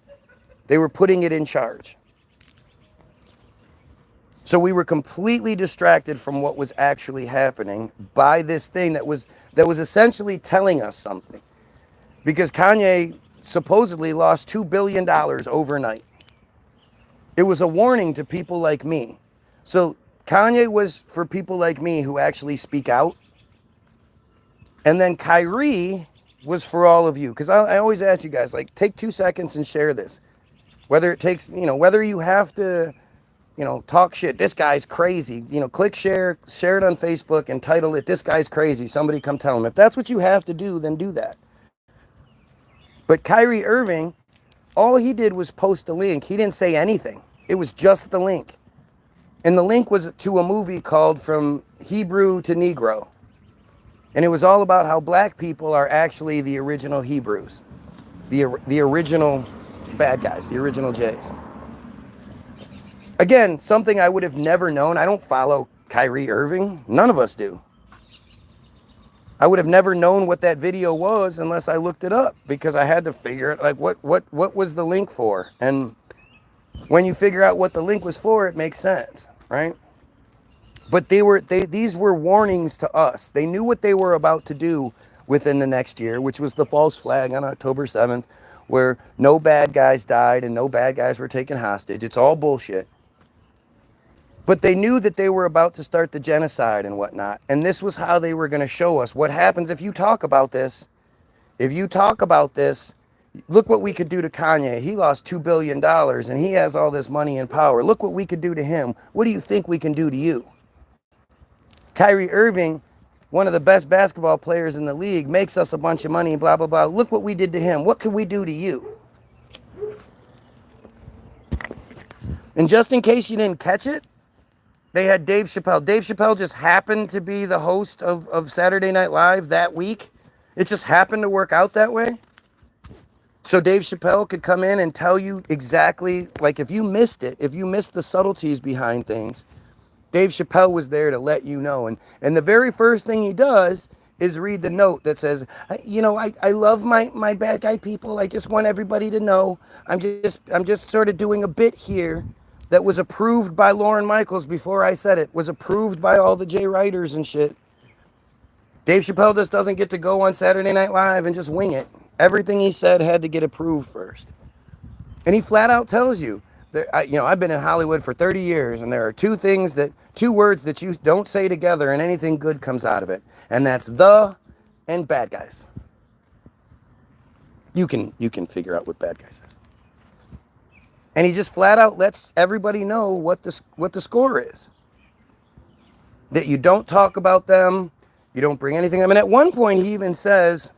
They were putting it in charge. So we were completely distracted from what was actually happening by this thing that was essentially telling us something. Because Kanye supposedly lost $2 billion overnight. It was a warning to people like me. So Kanye was for people like me who actually speak out. And then Kyrie was for all of you. Because I always ask you guys, like, take 2 seconds and share this. Whether it takes, whether you have to, talk shit, this guy's crazy. Click share, share it on Facebook and title it, this guy's crazy. Somebody come tell him. If that's what you have to do, then do that. But Kyrie Irving, all he did was post a link. He didn't say anything. It was just the link. And the link was to a movie called From Hebrew to Negro. And it was all about how black people are actually the original Hebrews. The original bad guys, the original Jays. Again, something I would have never known. I don't follow Kyrie Irving. None of us do. I would have never known what that video was unless I looked it up, because I had to figure it, like, what was the link for? And when you figure out what the link was for, it makes sense, right? But these were warnings to us. They knew what they were about to do within the next year, which was the false flag on October 7th, where no bad guys died and no bad guys were taken hostage. It's all bullshit. But they knew that they were about to start the genocide and whatnot. And this was how they were going to show us what happens if you talk about this. If you talk about this, look what we could do to Kanye. He lost $2 billion and he has all this money and power. Look what we could do to him. What do you think we can do to you? Kyrie Irving, one of the best basketball players in the league, makes us a bunch of money, blah, blah, blah. Look what we did to him. What could we do to you? And just in case you didn't catch it, they had Dave Chappelle. Dave Chappelle just happened to be the host of Saturday Night Live that week. It just happened to work out that way. So Dave Chappelle could come in and tell you exactly, like, if you missed it, if you missed the subtleties behind things, Dave Chappelle was there to let you know. And the very first thing he does is read the note that says, I love my bad guy people. I just want everybody to know I'm just sort of doing a bit here that was approved by Lorne Michaels before I said it, was approved by all the J writers and shit. Dave Chappelle just doesn't get to go on Saturday Night Live and just wing it. Everything he said had to get approved first. And he flat out tells you that, I've been in Hollywood for 30 years and there are two words that you don't say together and anything good comes out of it. And that's the and bad guys. You can figure out what bad guys is. And he just flat out lets everybody know what the score is. That you don't talk about them, you don't bring anything. I mean, at one point he even says,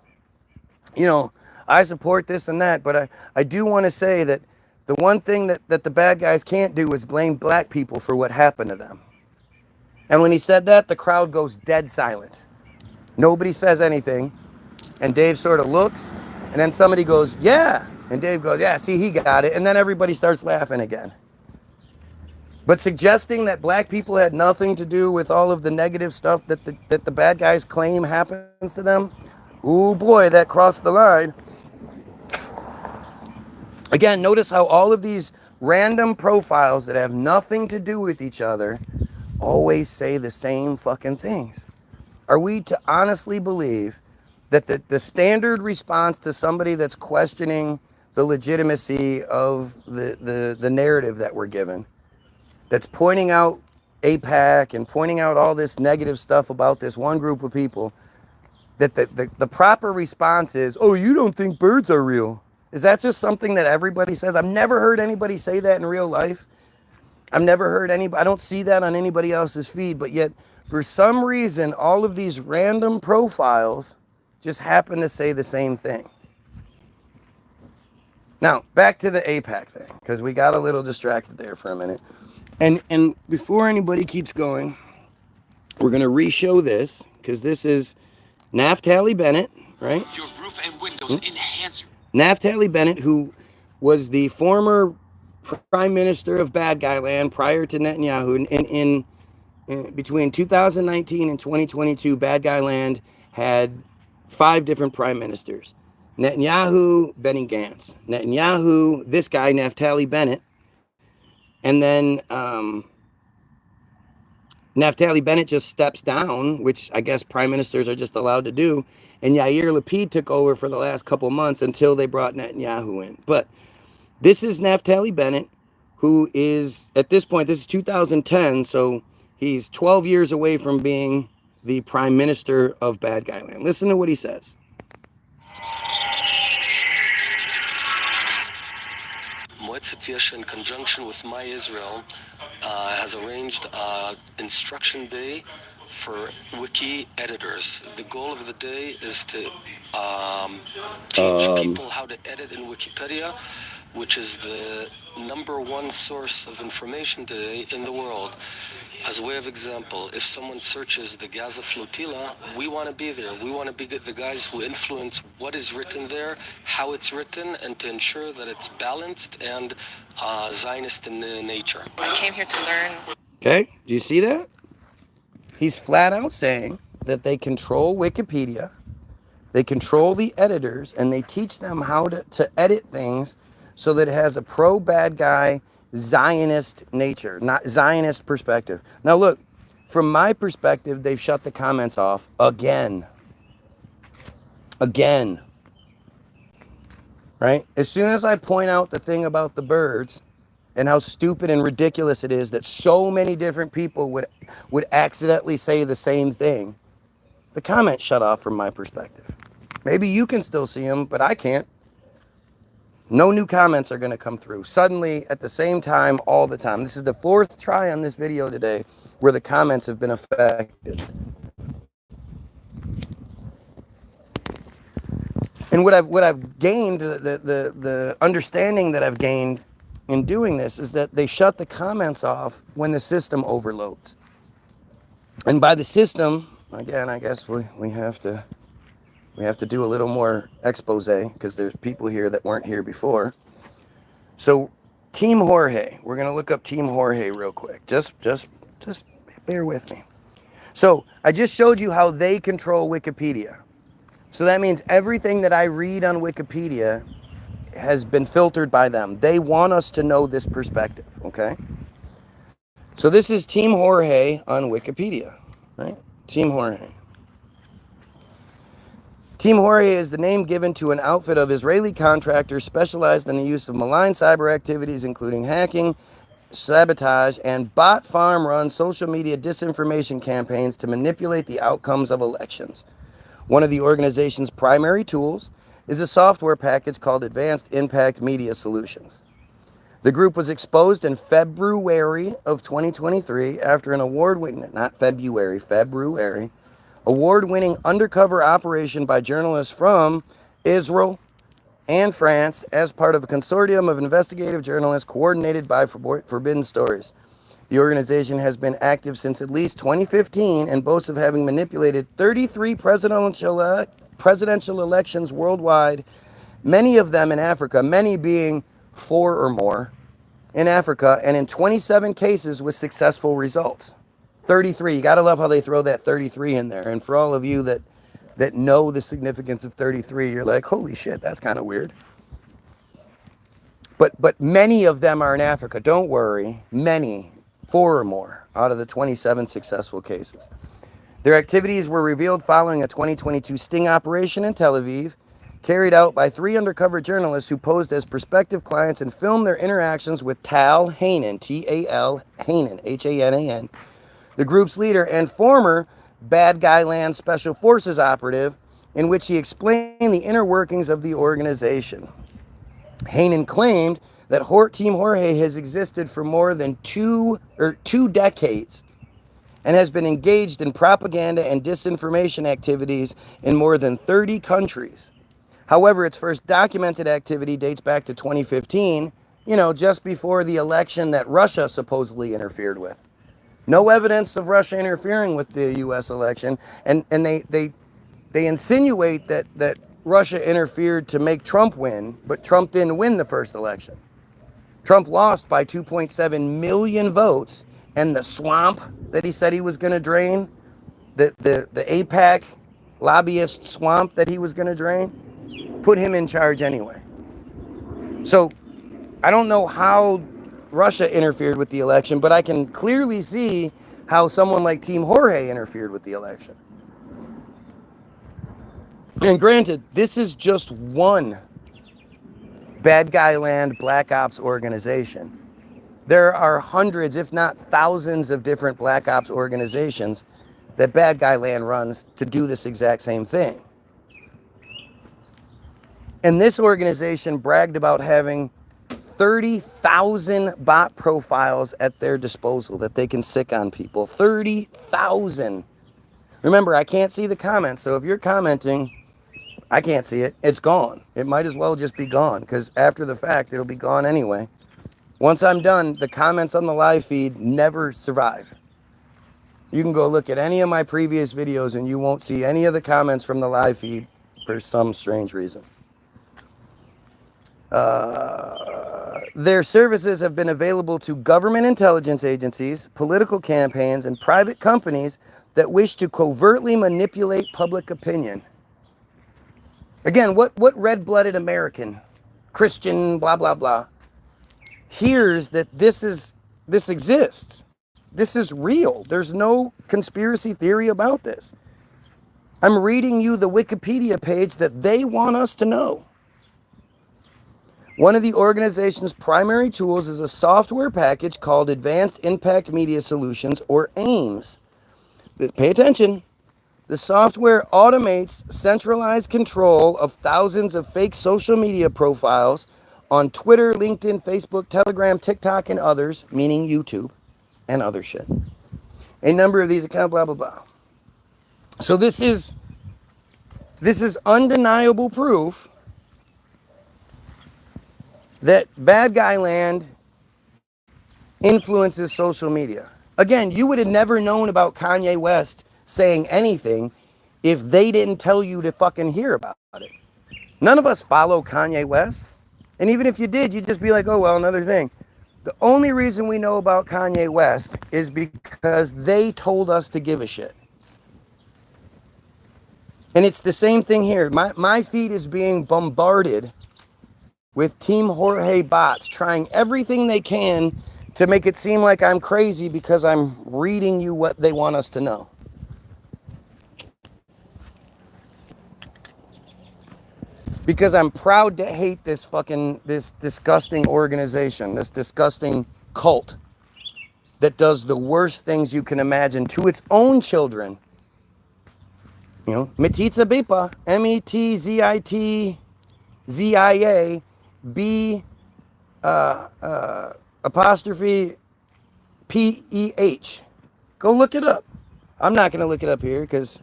I support this and that, but I do want to say that the one thing that the bad guys can't do is blame black people for what happened to them. And when he said that, the crowd goes dead silent. Nobody says anything. And Dave sort of looks, and then somebody goes, yeah. And Dave goes, yeah, see, he got it. And then everybody starts laughing again. But suggesting that black people had nothing to do with all of the negative stuff that the bad guys claim happens to them, ooh boy, that crossed the line. Again, notice how all of these random profiles that have nothing to do with each other always say the same fucking things. Are we to honestly believe that the standard response to somebody that's questioning the legitimacy of the narrative that we're given, that's pointing out AIPAC and pointing out all this negative stuff about this one group of people, that the proper response is, oh, you don't think birds are real? Is that just something that everybody says? I've never heard anybody say that in real life. I've never heard anybody, I don't see that on anybody else's feed, but yet for some reason, all of these random profiles just happen to say the same thing. Now, back to the AIPAC thing, because we got a little distracted there for a minute. And before anybody keeps going, we're going to re-show this, because this is Naftali Bennett, right? Your roof and windows enhancer. Naftali Bennett, who was the former prime minister of bad guy land prior to Netanyahu. In between 2019 and 2022, bad guy land had 5 different prime ministers. Netanyahu, Benny Gantz. Netanyahu, this guy, Naftali Bennett. And then Naftali Bennett just steps down, which I guess prime ministers are just allowed to do. And Yair Lapid took over for the last couple months until they brought Netanyahu in. But this is Naftali Bennett, who is, at this point, this is 2010, so he's 12 years away from being the prime minister of bad guy land. Listen to what he says. Moetzet Yesh, in conjunction with My Israel, has arranged instruction day for wiki editors. The goal of the day is to teach people how to edit in Wikipedia, which is the #1 source of information today in the world. As a way of example, if someone searches the Gaza flotilla, we want to be there. We want to be the guys who influence what is written there, how it's written, and to ensure that it's balanced and Zionist in nature. I came here to learn. Okay, do you see that? He's flat out saying that they control Wikipedia, they control the editors, and they teach them how to edit things so that it has a pro-bad guy Zionist nature, not Zionist perspective. Now look, from my perspective, they've shut the comments off again. Again. Right? As soon as I point out the thing about the birds and how stupid and ridiculous it is that so many different people would accidentally say the same thing, the comments shut off from my perspective. Maybe you can still see them, but I can't. No new comments are going to come through suddenly at the same time all the time. This is the 4th try on this video today where the comments have been affected. And what I've gained, the understanding that I've gained in doing this is that they shut the comments off when the system overloads. And by the system, again, I guess we have to do a little more expose because there's people here that weren't here before. So Team Jorge, we're going to look up Team Jorge real quick. Just bear with me. So I just showed you how they control Wikipedia. So that means everything that I read on Wikipedia has been filtered by them. They want us to know this perspective, okay? So this is Team Jorge on Wikipedia, right? Team Jorge. Team Jorge is the name given to an outfit of Israeli contractors specialized in the use of malign cyber activities, including hacking, sabotage, and bot farm-run social media disinformation campaigns to manipulate the outcomes of elections. One of the organization's primary tools is a software package called Advanced Impact Media Solutions. The group was exposed in February of 2023 after an award-winning, not February, February, award-winning undercover operation by journalists from Israel and France as part of a consortium of investigative journalists coordinated by Forbidden Stories. The organization has been active since at least 2015 and boasts of having manipulated 33 presidential elections worldwide, many of them in Africa, many being 4 or more in Africa, and in 27 cases with successful results. 33, you gotta love how they throw that 33 in there. And for all of you that know the significance of 33, you're like, holy shit, that's kind of weird. But many of them are in Africa, don't worry, many, 4 or more out of the 27 successful cases. Their activities were revealed following a 2022 sting operation in Tel Aviv, carried out by 3 undercover journalists who posed as prospective clients and filmed their interactions with Tal Hanan, T-A-L, Hanan, H-A-N-A-N, the group's leader and former Bad Guy Land Special Forces operative, in which he explained the inner workings of the organization. Hanan claimed that Team Jorge has existed for more than two decades and has been engaged in propaganda and disinformation activities in more than 30 countries. However, its first documented activity dates back to 2015, just before the election that Russia supposedly interfered with. No evidence of Russia interfering with the U.S. election, and they insinuate that Russia interfered to make Trump win, but Trump didn't win the first election. Trump lost by 2.7 million votes, and the swamp that he said he was going to drain, the AIPAC lobbyist swamp that he was going to drain, put him in charge anyway. So I don't know how Russia interfered with the election, but I can clearly see how someone like Team Jorge interfered with the election. And granted, this is just one bad guy land black ops organization. There are hundreds, if not thousands, of different black ops organizations that bad guy land runs to do this exact same thing. And this organization bragged about having 30,000 bot profiles at their disposal that they can sick on people. 30,000. Remember, I can't see the comments, so if you're commenting, I can't see it. It's gone. It might as well just be gone, because after the fact, it'll be gone anyway. Once I'm done, the comments on the live feed never survive. You can go look at any of my previous videos and you won't see any of the comments from the live feed for some strange reason. Their services have been available to government intelligence agencies, political campaigns, and private companies that wish to covertly manipulate public opinion. Again, what red-blooded American, Christian, blah, blah, blah, hears that this exists? This is real. There's no conspiracy theory about this. I'm reading you the Wikipedia page that they want us to know. One of the organization's primary tools is a software package called Advanced Impact Media Solutions, or AIMS. Pay attention. The software automates centralized control of thousands of fake social media profiles on Twitter, LinkedIn, Facebook, Telegram, TikTok, and others, meaning YouTube and other shit. A number of these accounts, blah, blah, blah. So this is undeniable proof that bad guy land influences social media. Again, you would have never known about Kanye West saying anything if they didn't tell you to fucking hear about it. None of us follow Kanye West. And even if you did, you'd just be like, oh, well, another thing. The only reason we know about Kanye West is because they told us to give a shit. And it's the same thing here. My feed is being bombarded with Team Jorge bots trying everything they can to make it seem like I'm crazy because I'm reading you what they want us to know. Because I'm proud to hate this disgusting organization, this disgusting cult that does the worst things you can imagine to its own children. You know, Metitza Bipa, METZITZIA, B apostrophe PEH. Go look it up. I'm not going to look it up here because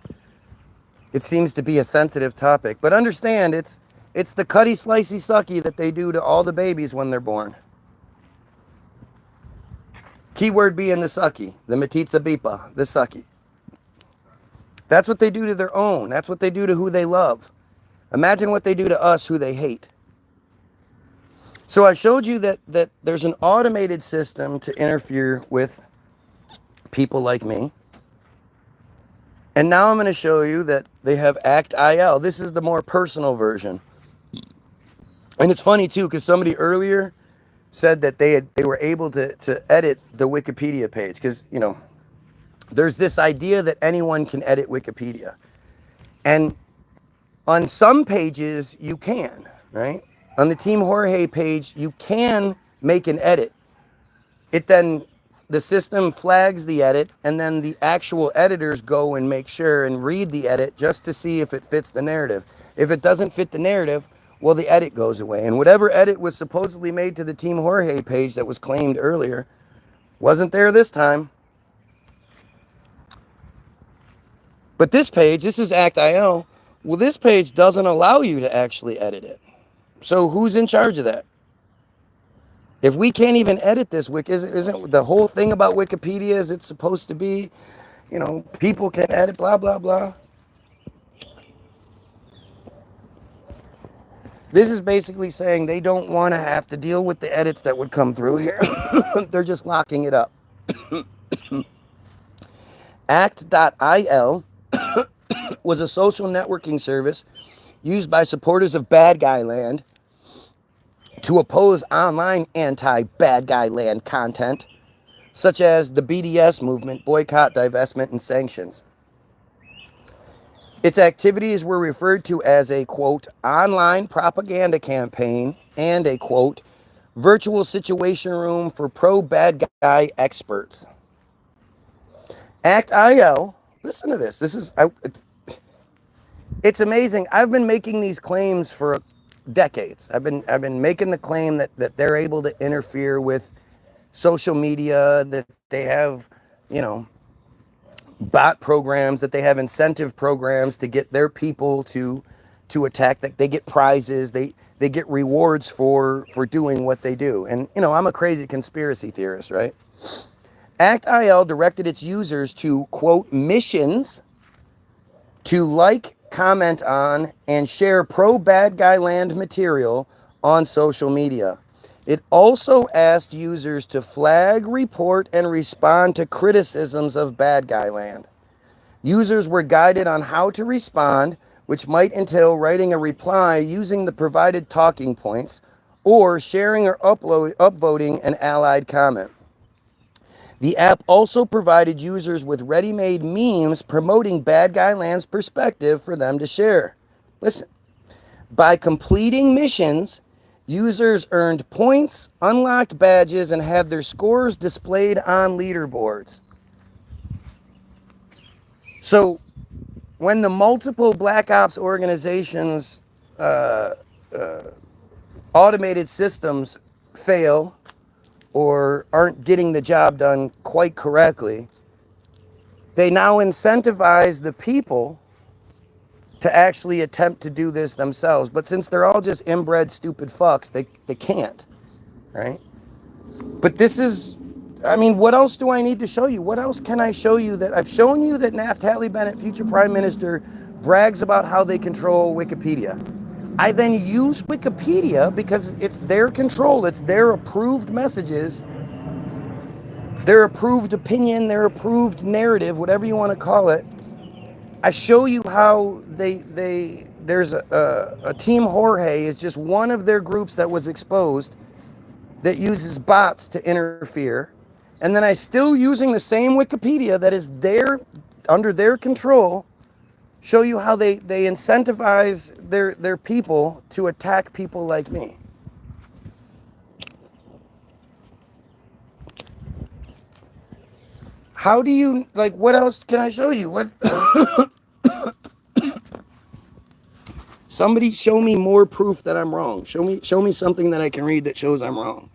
it seems to be a sensitive topic. But understand, it's the cutty slicey sucky that they do to all the babies when they're born. Keyword being the sucky, the Metitza Bipa, the sucky. That's what they do to their own. That's what they do to who they love. Imagine what they do to us who they hate. So I showed you that there's an automated system to interfere with people like me. And now I'm going to show you that they have ACT-IL. This is the more personal version. And it's funny too, because somebody earlier said that they were able to edit the Wikipedia page. Because, you know, there's this idea that anyone can edit Wikipedia. And on some pages, you can, right? On the Team Jorge page, you can make an edit. The system flags the edit, and then the actual editors go and make sure and read the edit just to see if it fits the narrative. If it doesn't fit the narrative, well, the edit goes away. And whatever edit was supposedly made to the Team Jorge page that was claimed earlier wasn't there this time. But this page, this is ACT-IL. Well, this page doesn't allow you to actually edit it. So who's in charge of that? If we can't even edit this, isn't the whole thing about Wikipedia is it's supposed to be, you know, people can edit, blah, blah, blah. This is basically saying they don't want to have to deal with the edits that would come through here. They're just locking it up. Act.il was a social networking service used by supporters of Bad Guy Land to oppose online anti-Bad Guy Land content, such as the BDS movement, boycott, divestment, and sanctions. Its activities were referred to as a, quote, online propaganda campaign and a, quote, virtual situation room for pro-bad guy experts. Act.il, listen to this. It's amazing. I've been making these claims for decades. I've been making the claim that they're able to interfere with social media, that they have, you know, bot programs, that they have incentive programs to get their people to attack, that they get prizes, they get rewards for doing what they do. And, you know, I'm a crazy conspiracy theorist, right? Act.il directed its users to, quote, missions to like, comment on, and share pro-Bad Guy Land material on social media. It also asked users to flag, report, and respond to criticisms of Bad Guy Land. Users were guided on how to respond, which might entail writing a reply using the provided talking points or sharing or upvoting an allied comment. The app also provided users with ready-made memes promoting Bad Guy Land's perspective for them to share. Listen, by completing missions, users earned points, unlocked badges, and had their scores displayed on leaderboards. So, when the multiple Black Ops organizations' automated systems fail or aren't getting the job done quite correctly, they now incentivize the people to actually attempt to do this themselves. But since they're all just inbred, stupid fucks, they can't, right? But this is, I mean, what else do I need to show you? What else can I show you? That I've shown you that Naftali Bennett, future prime minister, brags about how they control Wikipedia. I then use Wikipedia because it's their control, it's their approved messages, their approved opinion, their approved narrative, whatever you want to call it. I show you how there's a Team Jorge is just one of their groups that was exposed that uses bots to interfere. And then I still, using the same Wikipedia that is under their control, show you how they incentivize their people to attack people like me. How do you, like, what else can I show you? What? Somebody show me more proof that I'm wrong. Show me something that I can read that shows I'm wrong.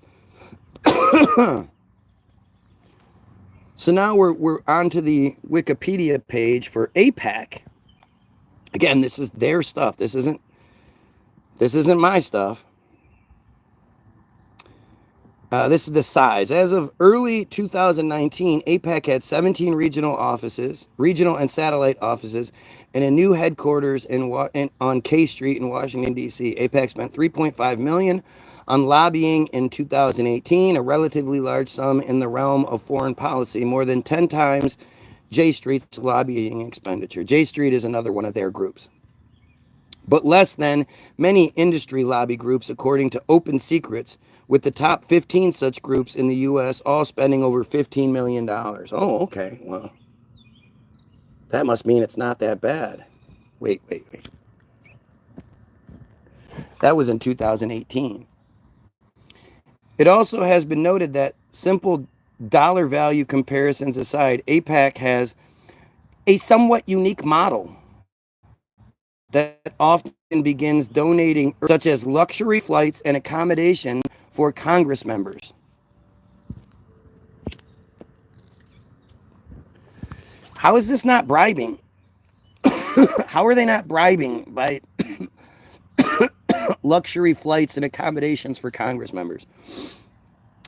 So now we're onto the Wikipedia page for AIPAC. Again, this is their stuff. This isn't my stuff. This is the size. As of early 2019, AIPAC had 17 regional and satellite offices, and a new headquarters on K Street in Washington, D.C. AIPAC spent $3.5 million on lobbying in 2018, a relatively large sum in the realm of foreign policy, more than 10 times J Street's lobbying expenditure. J Street is another one of their groups, but less than many industry lobby groups, according to Open Secrets, with the top 15 such groups in the U.S. all spending over $15 million. Oh, okay. Well, that must mean it's not that bad. Wait. That was in 2018. It also has been noted that, simple dollar value comparisons aside, AIPAC has a somewhat unique model that often begins donating, such as luxury flights and accommodation for Congress members. How is this not bribing? How are they not bribing by luxury flights and accommodations for Congress members?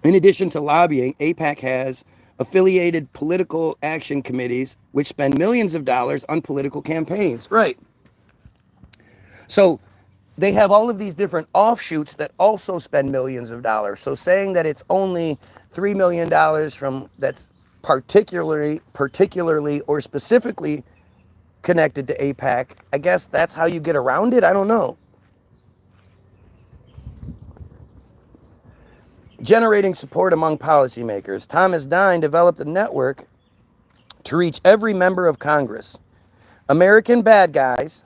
In addition to lobbying, AIPAC has affiliated political action committees which spend millions of dollars on political campaigns. Right. So they have all of these different offshoots that also spend millions of dollars. So saying that it's only $3 million from that's particularly or specifically connected to AIPAC, I guess that's how you get around it. I don't know. Generating support among policymakers. Thomas Dine developed a network to reach every member of Congress. American bad guys,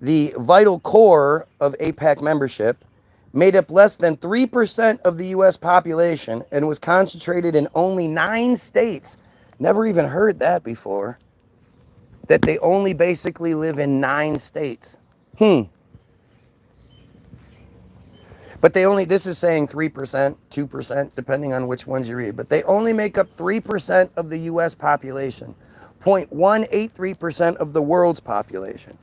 the vital core of AIPAC membership, made up less than 3% of the U.S. population and was concentrated in only 9 states. Never even heard that before. That they only basically live in 9 states. But they only, this is saying 3%, 2%, depending on which ones you read. But they only make up 3% of the U.S. population. 0.183% of the world's population.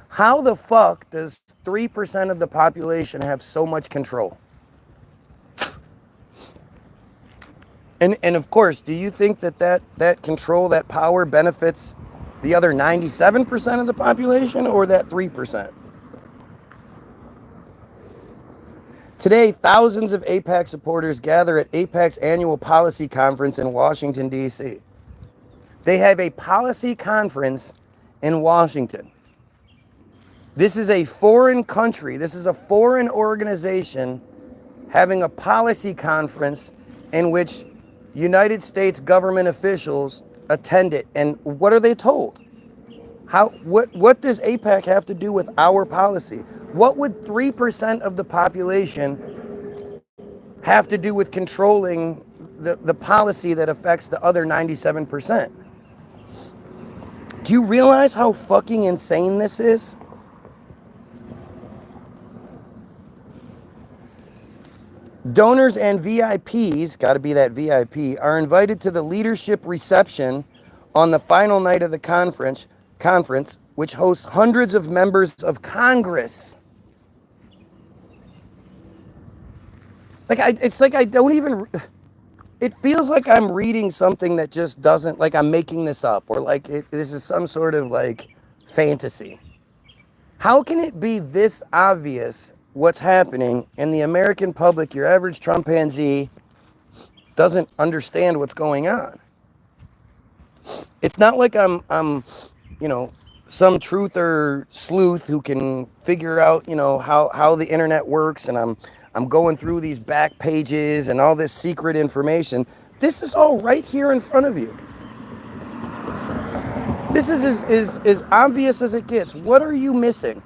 How the fuck does 3% of the population have so much control? And of course, do you think that control, that power benefits the other 97% of the population or that 3%? Today, thousands of AIPAC supporters gather at AIPAC's annual policy conference in Washington, D.C. They have a policy conference in Washington. This is a foreign country. This is a foreign organization having a policy conference in which United States government officials attend it. And what are they told? What does AIPAC have to do with our policy? What would 3% of the population have to do with controlling the policy that affects the other 97%? Do you realize how fucking insane this is? Donors and VIPs, got to be that VIP, are invited to the leadership reception on the final night of the conference, which hosts hundreds of members of Congress. It's like I don't even, it feels like I'm reading something that just doesn't, like I'm making this up, or like this is some sort of like fantasy. How can it be this obvious what's happening and the American public, your average Trumpanzee, doesn't understand what's going on? It's not like I'm some truther sleuth who can figure out, how the internet works, and I'm going through these back pages and all this secret information. This is all right here in front of you. This is as obvious as it gets. What are you missing?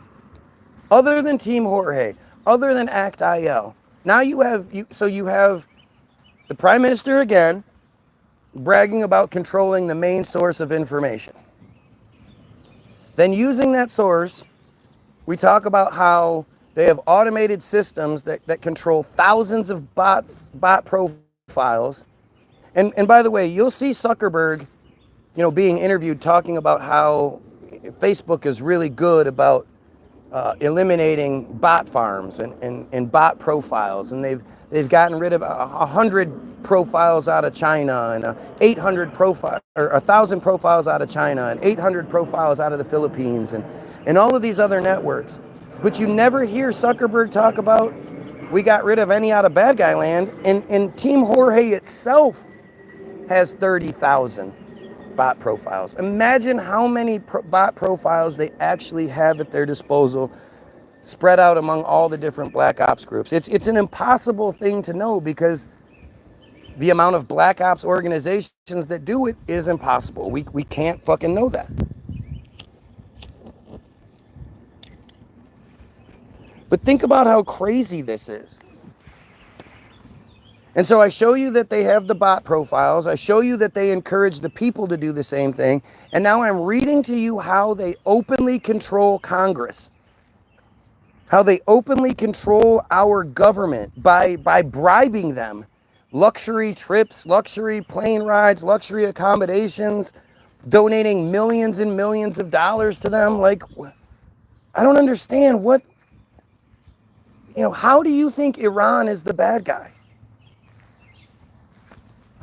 Other than Team Jorge, other than ACT-IL. Now you have the Prime Minister again bragging about controlling the main source of information. Then using that source, we talk about how they have automated systems that control thousands of bot profiles. And by the way, you'll see Zuckerberg, being interviewed talking about how Facebook is really good about eliminating bot farms and bot profiles, and they've gotten rid of 100 profiles out of China, and 800 profile or 1,000 profiles out of China, and 800 profiles out of the Philippines, and all of these other networks. But you never hear Zuckerberg talk about we got rid of any out of bad guy land, and Team Jorge itself has 30,000 bot profiles. Imagine how many bot profiles they actually have at their disposal, spread out among all the different black ops groups. It's an impossible thing to know because the amount of black ops organizations that do it is impossible. We can't fucking know that. But think about how crazy this is. And so I show you that they have the bot profiles. I show you that they encourage the people to do the same thing. And now I'm reading to you how they openly control Congress. How they openly control our government by bribing them. Luxury trips, luxury plane rides, luxury accommodations, donating millions and millions of dollars to them. Like, I don't understand how do you think Iran is the bad guy?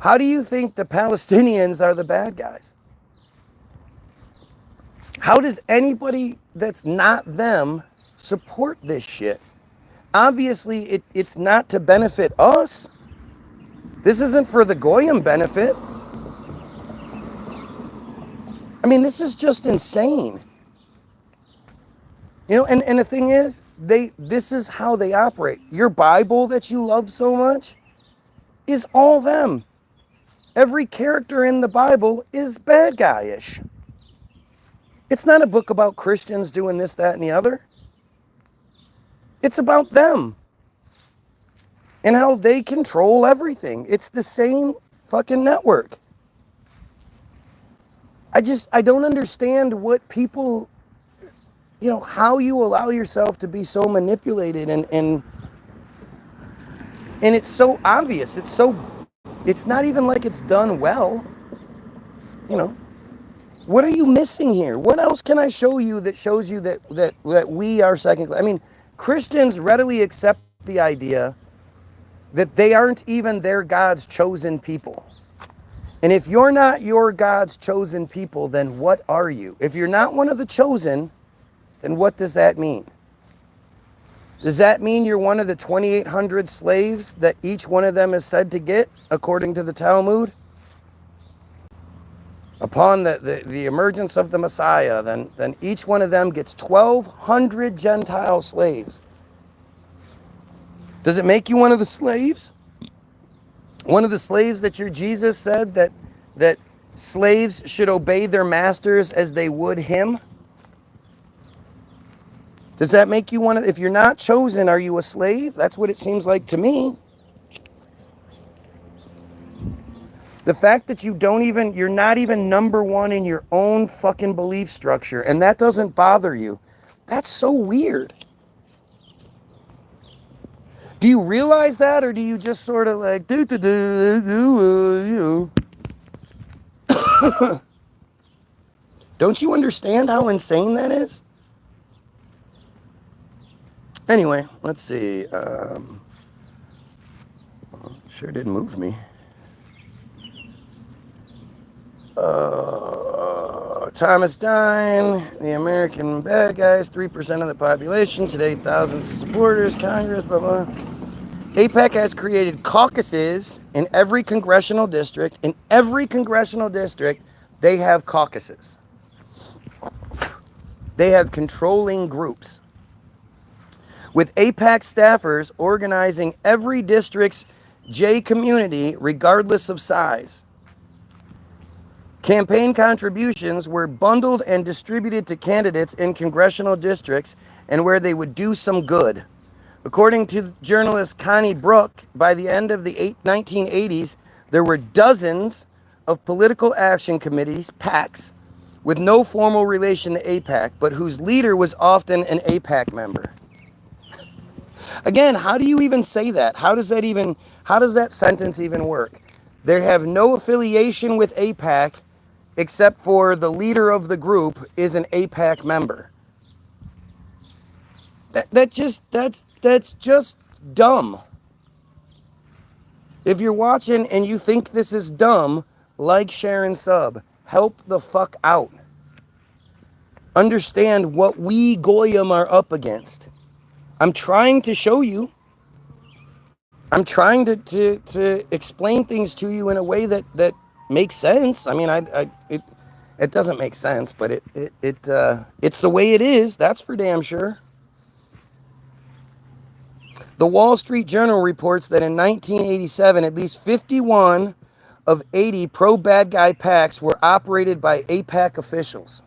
How do you think the Palestinians are the bad guys? How does anybody that's not them support this shit? Obviously, it's not to benefit us. This isn't for the Goyim benefit. I mean, this is just insane. You know, and the thing is, this is how they operate. Your Bible that you love so much is all them. Every character in the Bible is bad guy-ish. It's not a book about Christians doing this, that, and the other. It's about them and how they control everything. It's the same fucking network. I don't understand what people, you know, how you allow yourself to be so manipulated and it's so obvious. It's not even like it's done well. You know, what are you missing here? What else can I show you that shows you that we are second class? I mean, Christians readily accept the idea that they aren't even their God's chosen people. And if you're not your God's chosen people, then what are you? If you're not one of the chosen, then what does that mean? Does that mean you're one of the 2,800 slaves that each one of them is said to get, according to the Talmud? Upon the emergence of the Messiah, then each one of them gets 1,200 Gentile slaves. Does it make you one of the slaves? One of the slaves that your Jesus said that slaves should obey their masters as they would him? Does that make you one of, if you're not chosen, are you a slave? That's what it seems like to me. The fact that you're not even number one in your own fucking belief structure, and that doesn't bother you. That's so weird. Do you realize that, or do you just sort of like, you know? Don't you understand how insane that is? Anyway, let's see. Sure did move me. Thomas Dine, the American bad guys, 3% of the population, today thousands of supporters, Congress, blah, blah. AIPAC has created caucuses in every congressional district. In every congressional district, they have caucuses. They have controlling groups, with AIPAC staffers organizing every district's J community regardless of size. Campaign contributions were bundled and distributed to candidates in congressional districts and where they would do some good. According to journalist Connie Brook, by the end of the 1980s, there were dozens of political action committees, PACs, with no formal relation to AIPAC, but whose leader was often an AIPAC member. Again, how do you even say that? How does that sentence even work? They have no affiliation with AIPAC, except for the leader of the group is an AIPAC member. That's just dumb. If you're watching and you think this is dumb, like, share, and sub. Help the fuck out. Understand what we Goyim are up against. I'm trying to show you. I'm trying to explain things to you in a way that makes sense. I mean, it doesn't make sense, but it's the way it is. That's for damn sure. The Wall Street Journal reports that in 1987, at least 51 of 80 pro-bad guy PACs were operated by AIPAC officials.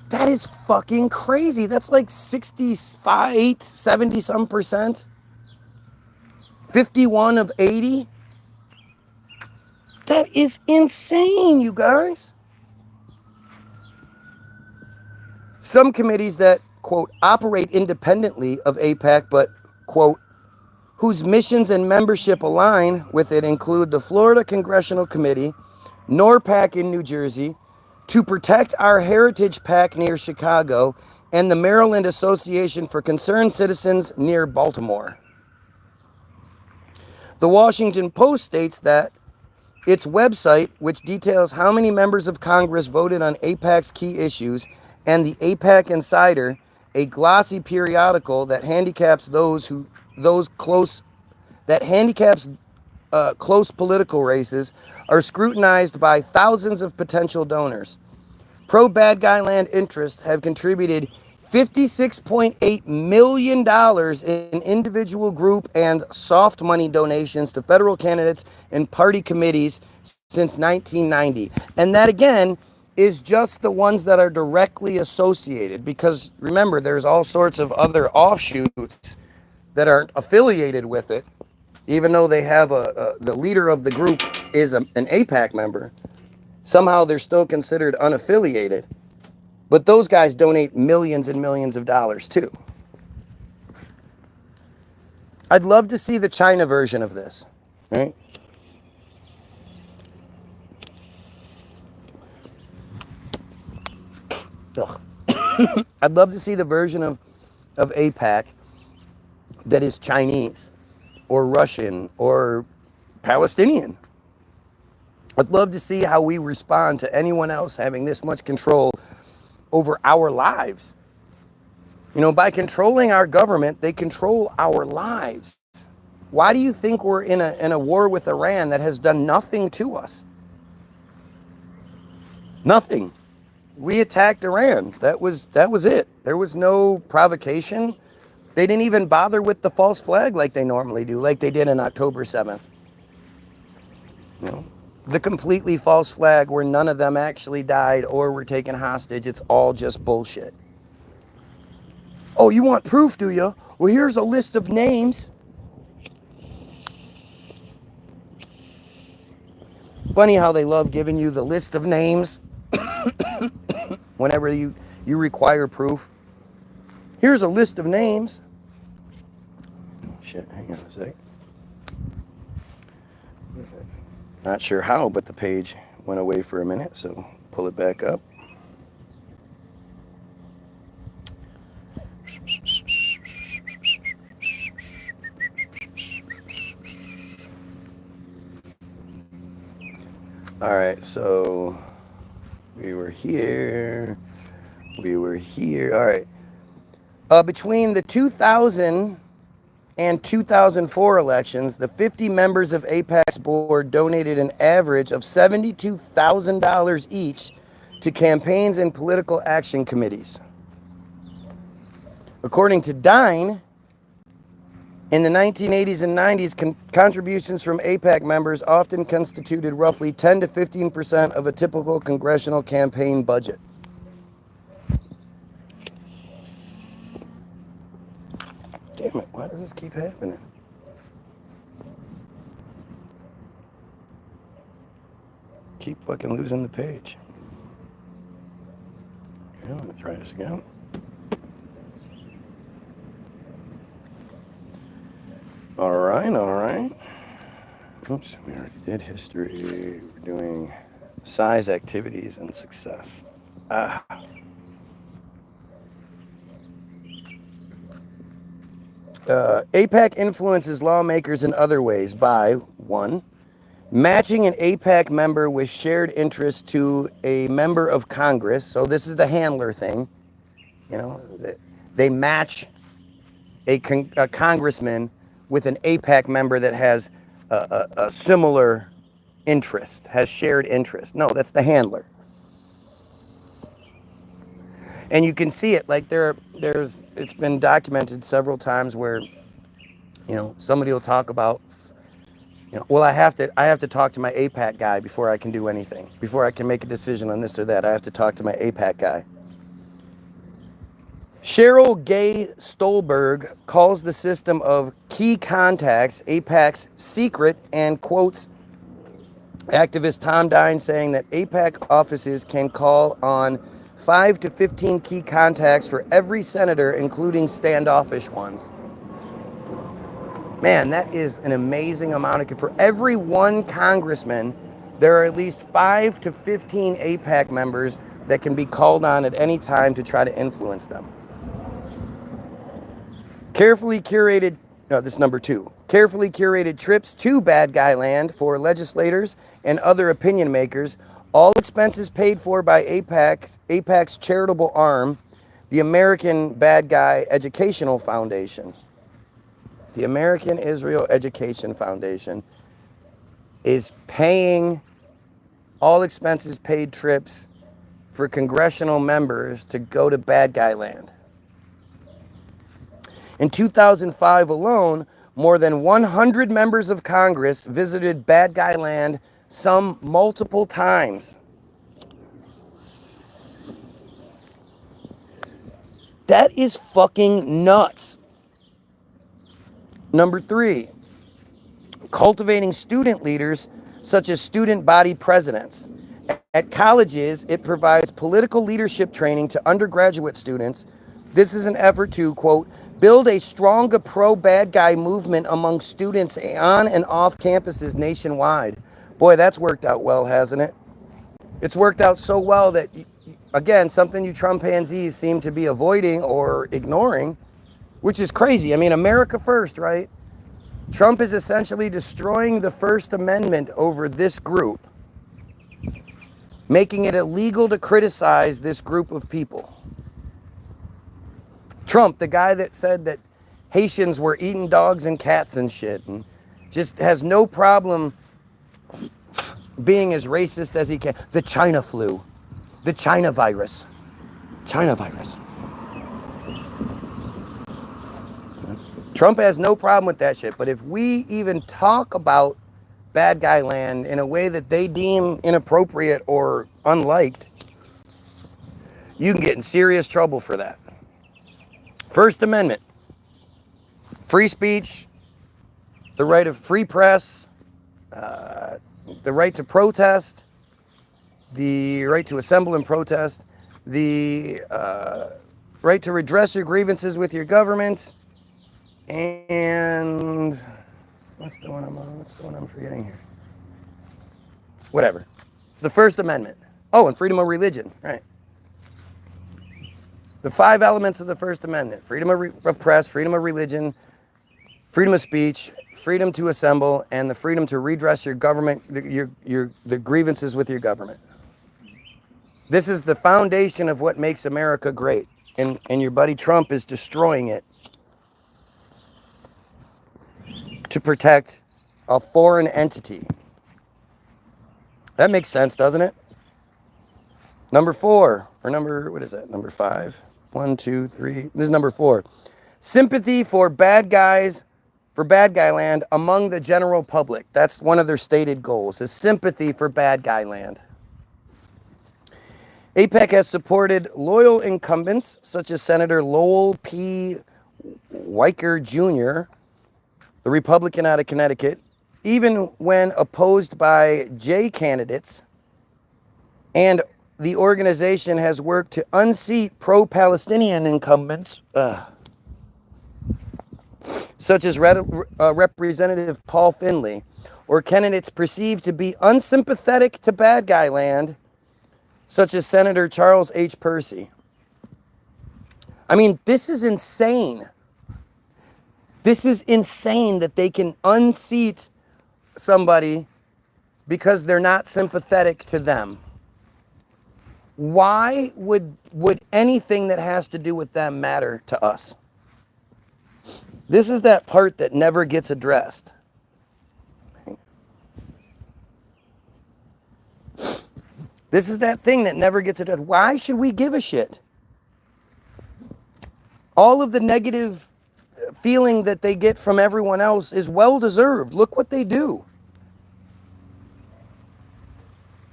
That is fucking crazy. That's like 65, 70 some percent. 51 of 80. That is insane, you guys. Some committees that, quote, operate independently of AIPAC, but, quote, whose missions and membership align with it include the Florida Congressional Committee, NORPAC in New Jersey, To Protect Our Heritage PAC near Chicago, and the Maryland Association for Concerned Citizens near Baltimore. The Washington Post states that its website, which details how many members of Congress voted on AIPAC's key issues, and the AIPAC Insider, a glossy periodical that handicaps close political races, are scrutinized by thousands of potential donors. Pro-bad guy land interests have contributed $56.8 million in individual group and soft money donations to federal candidates and party committees since 1990. And that, again, is just the ones that are directly associated, because remember, there's all sorts of other offshoots that aren't affiliated with it, even though they have the leader of the group is an AIPAC member. Somehow they're still considered unaffiliated. But those guys donate millions and millions of dollars too. I'd love to see the China version of this, right? Ugh. I'd love to see the version of AIPAC that is Chinese or Russian or Palestinian. I'd love to see how we respond to anyone else having this much control over our lives. You know, by controlling our government, they control our lives. Why do you think we're in a war with Iran that has done nothing to us? Nothing. We attacked Iran. That was it. There was no provocation. They didn't even bother with the false flag like they normally do, like they did on October 7th. You know, the completely false flag where none of them actually died or were taken hostage. It's all just bullshit. Oh, you want proof, do you? Well, here's a list of names. Funny how they love giving you the list of names whenever you require proof. Here's a list of names. Shit, hang on a sec. Not sure how, but the page went away for a minute, so pull it back up. All right, so we were here. All right. Between the 2000 and 2004 elections, the 50 members of AIPAC's board donated an average of $72,000 each to campaigns and political action committees. According to Dine, in the 1980s and 90s, contributions from AIPAC members often constituted roughly 10 to 15% of a typical congressional campaign budget. Damn it, why does this keep happening? Keep fucking losing the page. Okay, I'm gonna try this again. All right. Oops, we already did history. We're doing size, activities, and success. AIPAC influences lawmakers in other ways by, 1, matching an AIPAC member with shared interests to a member of Congress. So this is the handler thing. You know, they match a congressman with an AIPAC member that has a similar interest, has shared interest. No, that's the handler. And you can see it, like it's been documented several times where, you know, somebody will talk about, you know, well, I have to talk to my AIPAC guy before I can do anything. Before I can make a decision on this or that, I have to talk to my AIPAC guy. Cheryl Gay Stolberg calls the system of key contacts AIPAC's secret and quotes activist Tom Dine saying that AIPAC offices can call on 5 to 15 key contacts for every senator, including standoffish ones. Man, that is an amazing amount of... For every one congressman, there are at least 5 to 15 AIPAC members that can be called on at any time to try to influence them. Carefully curated... No, this is number 2. carefully curated trips to bad guy land for legislators and other opinion makers, all expenses paid for by AIPAC's charitable arm, the American Bad Guy Educational Foundation. The American Israel Education Foundation is paying all expenses paid trips for congressional members to go to bad guy land. In 2005 alone, more than 100 members of Congress visited bad guy land, some multiple times. That is fucking nuts. Number 3, cultivating student leaders such as student body presidents. At colleges, it provides political leadership training to undergraduate students. This is an effort to, quote, build a stronger pro-bad guy movement among students on and off campuses nationwide. Boy, that's worked out well, hasn't it? It's worked out so well that, again, something you Trumpanzees seem to be avoiding or ignoring, which is crazy. I mean, America first, right? Trump is essentially destroying the First Amendment over this group, making it illegal to criticize this group of people. Trump, the guy that said that Haitians were eating dogs and cats and shit, and just has no problem being as racist as he can. The China flu, the China virus. Trump has no problem with that shit, but if we even talk about bad guy land in a way that they deem inappropriate or unliked, you can get in serious trouble for that. First Amendment, free speech, the right of free press, the right to protest, the right to assemble and protest, the right to redress your grievances with your government, and what's the one I'm forgetting here? Whatever. It's the First Amendment. Oh, and freedom of religion, right. The 5 elements of the First Amendment: freedom of press, freedom of religion, freedom of speech, freedom to assemble, and the freedom to redress your government, the grievances with your government. This is the foundation of what makes America great, and your buddy Trump is destroying it to protect a foreign entity. That makes sense, doesn't it? Number 4, or number 5? 1, 2, 3. This is number 4. Sympathy for bad guy land among the general public. That's one of their stated goals, is sympathy for bad guy land. AIPAC has supported loyal incumbents such as Senator Lowell P. Weicker Jr., the Republican out of Connecticut, even when opposed by J candidates, and the organization has worked to unseat pro-Palestinian incumbents, such as Representative Paul Finley, or candidates perceived to be unsympathetic to bad guy land, such as Senator Charles H. Percy. I mean, this is insane. This is insane that they can unseat somebody because they're not sympathetic to them. Why would anything that has to do with them matter to us? This is that part that never gets addressed. This is that thing that never gets addressed. Why should we give a shit? All of the negative feeling that they get from everyone else is well deserved. Look what they do.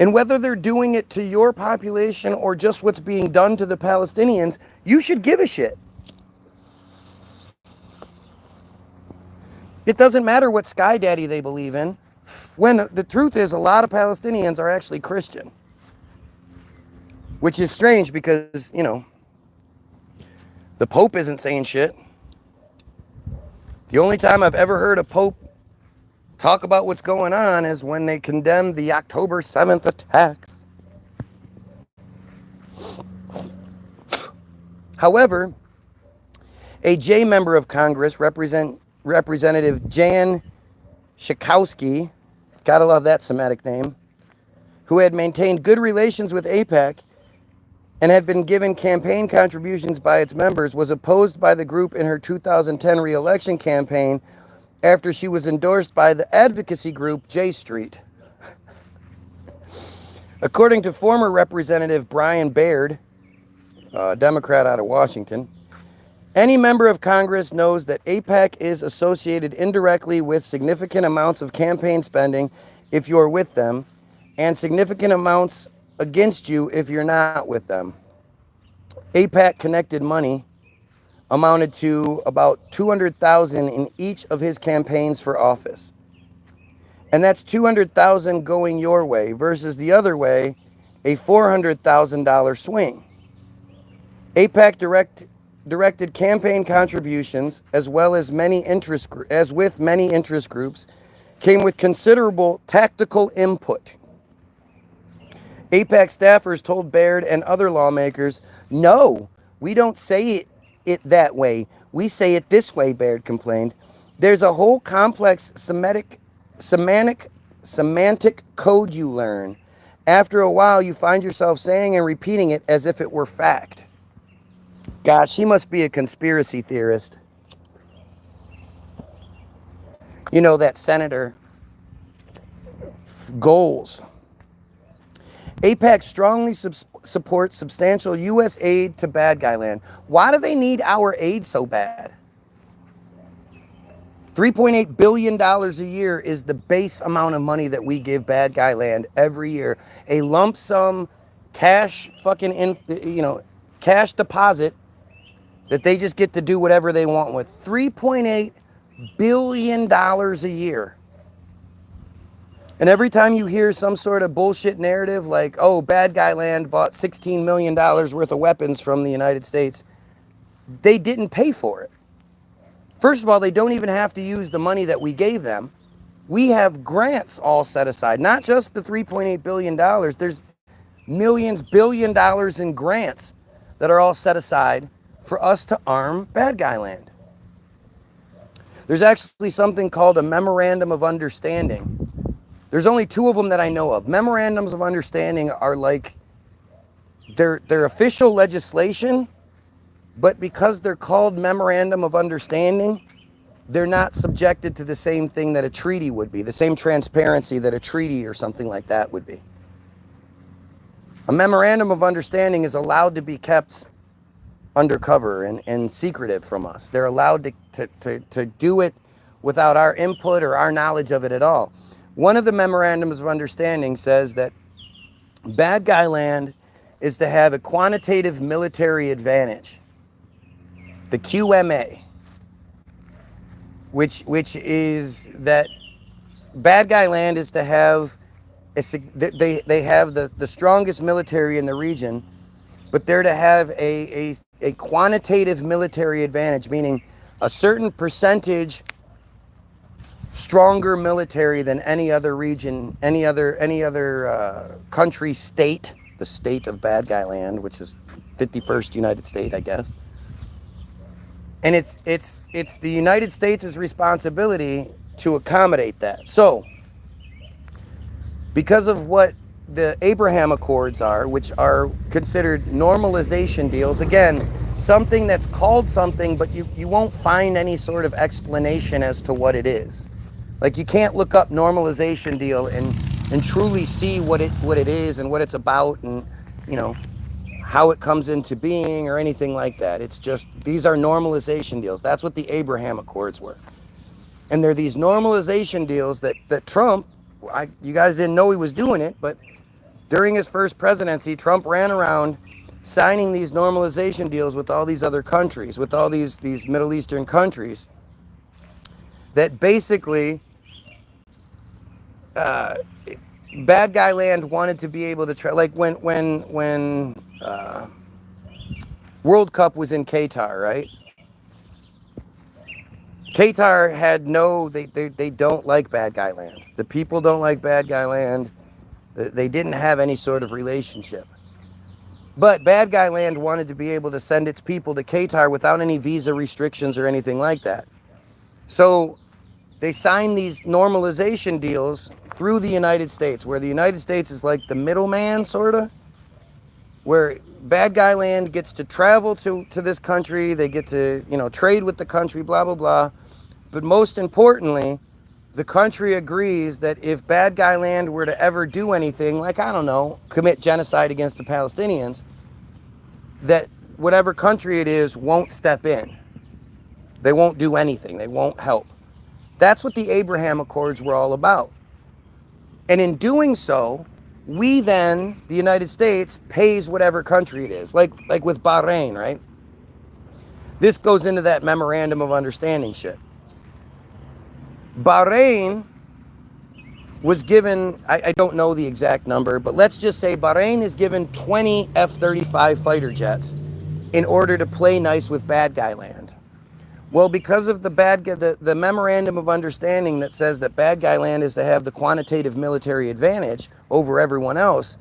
And whether they're doing it to your population or just what's being done to the Palestinians, you should give a shit. It doesn't matter what Sky Daddy they believe in, when the truth is a lot of Palestinians are actually Christian. Which is strange because, you know, the Pope isn't saying shit. The only time I've ever heard a Pope talk about what's going on is when they condemned the October 7th attacks. However, a J member of Congress, Representative Representative Jan Schakowsky, gotta love that Semitic name, who had maintained good relations with AIPAC and had been given campaign contributions by its members, was opposed by the group in her 2010 re-election campaign after she was endorsed by the advocacy group J Street. According to former Representative Brian Baird, a Democrat out of Washington, any member of Congress knows that AIPAC is associated indirectly with significant amounts of campaign spending if you're with them, and significant amounts against you if you're not with them. AIPAC connected money amounted to about $200,000 in each of his campaigns for office. And that's $200,000 going your way versus the other way, a $400,000 swing. AIPAC directed campaign contributions as well as many interest groups came with considerable tactical input. AIPAC staffers told Baird and other lawmakers, "No, we don't say it that way. We say it this way," Baird complained. "There's a whole complex semantic code you learn. After a while, you find yourself saying and repeating it as if it were fact." Gosh, he must be a conspiracy theorist. You know, that Senator Goals. AIPAC strongly supports substantial U.S. aid to bad guy land. Why do they need our aid so bad? $3.8 billion a year is the base amount of money that we give bad guy land every year. A lump sum cash cash deposit that they just get to do whatever they want with. $3.8 billion a year. And every time you hear some sort of bullshit narrative like, oh, bad guy land bought $16 million worth of weapons from the United States, they didn't pay for it. First of all, they don't even have to use the money that we gave them. We have grants all set aside, not just the $3.8 billion. There's millions, billion dollars in grants that are all set aside for us to arm bad guy land. There's actually something called a memorandum of understanding. There's only two of them that I know of. Memorandums of understanding are like, they're official legislation, but because they're called memorandum of understanding, they're not subjected to the same thing that a treaty would be, the same transparency that a treaty or something like that would be. A memorandum of understanding is allowed to be kept undercover and secretive from us. They're allowed to do it without our input or our knowledge of it at all. One of the memorandums of understanding says that bad guy land is to have a quantitative military advantage, the QMA, which is that bad guy land is to have they have the strongest military in the region, but they're to have a quantitative military advantage, meaning a certain percentage stronger military than any other region, any other country, state, the state of bad guy land, which is 51st United States, I guess. And it's the United States' responsibility to accommodate that. So, because of what the Abraham Accords are, which are considered normalization deals, again, something that's called something, but you won't find any sort of explanation as to what it is. Like, you can't look up normalization deal and truly see what it is and what it's about and, you know, how it comes into being or anything like that. It's just, these are normalization deals. That's what the Abraham Accords were. And they're these normalization deals that Trump, you guys didn't know he was doing it, but during his first presidency, Trump ran around signing these normalization deals with all these other countries, with all these Middle Eastern countries that basically bad guy land wanted to be able to try, like when World Cup was in Qatar, right? Qatar had they don't like bad guy land. The people don't like bad guy land. They didn't have any sort of relationship. But bad guy land wanted to be able to send its people to Qatar without any visa restrictions or anything like that. So they sign these normalization deals through the United States, where the United States is like the middleman, sort of, where bad guy land gets to travel to this country. They get to, trade with the country, blah, blah, blah. But most importantly, the country agrees that if bad guy land were to ever do anything, like, I don't know, commit genocide against the Palestinians, that whatever country it is won't step in. They won't do anything. They won't help. That's what the Abraham Accords were all about. And in doing so, we then, the United States, pays whatever country it is. Like with Bahrain, right? This goes into that memorandum of understanding shit. Bahrain was given, I don't know the exact number, but let's just say Bahrain is given 20 F-35 fighter jets in order to play nice with bad guy land. Well, because of the memorandum of understanding that says that bad guy land is to have the quantitative military advantage over everyone else,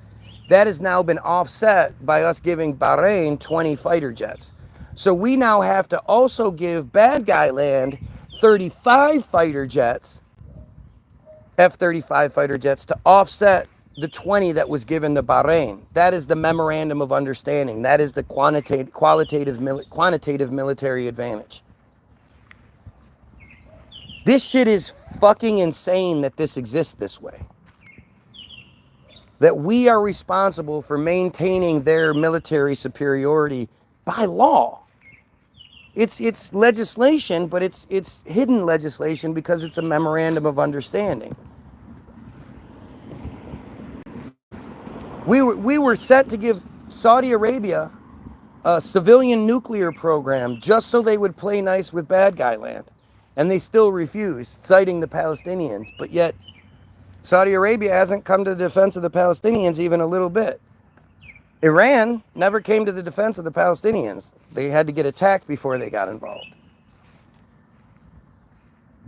that has now been offset by us giving Bahrain 20 fighter jets. So we now have to also give bad guy land 35 fighter jets, F-35 fighter jets, to offset the 20 that was given to Bahrain. That is the memorandum of understanding. That is the quantitative military advantage. This shit is fucking insane that this exists this way. That we are responsible for maintaining their military superiority by law. It's legislation, but it's hidden legislation because it's a memorandum of understanding. We were set to give Saudi Arabia a civilian nuclear program just so they would play nice with bad guy land. And they still refused, citing the Palestinians. But yet, Saudi Arabia hasn't come to the defense of the Palestinians even a little bit. Iran never came to the defense of the Palestinians. They had to get attacked before they got involved.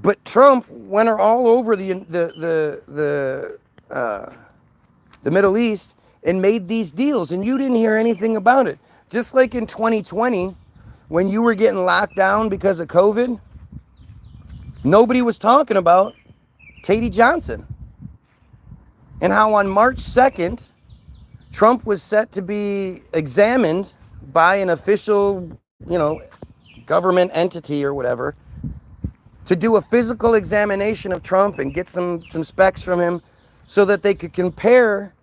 But Trump went all over the Middle East and made these deals, and you didn't hear anything about it. Just like in 2020, when you were getting locked down because of COVID, nobody was talking about Katie Johnson and how on March 2nd, Trump was set to be examined by an official, government entity or whatever to do a physical examination of Trump and get some specs from him so that they could compare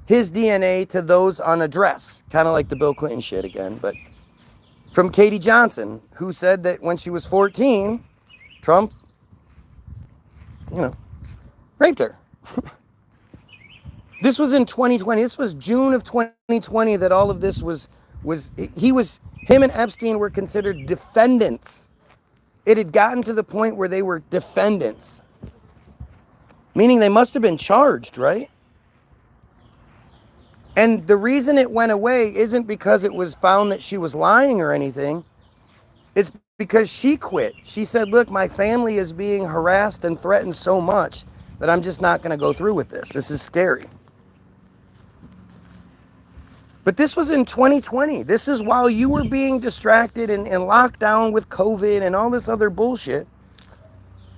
his DNA to those on a dress. Kind of like the Bill Clinton shit again, but from Katie Johnson, who said that when she was 14, Trump, raped her. This was in 2020. This was June of 2020 that all of this him and Epstein were considered defendants. It had gotten to the point where they were defendants. Meaning they must have been charged, right? And the reason it went away isn't because it was found that she was lying or anything. It's because she quit. She said, look, my family is being harassed and threatened so much that I'm just not going to go through with this. This is scary. But this was in 2020. This is while you were being distracted and locked down with COVID and all this other bullshit.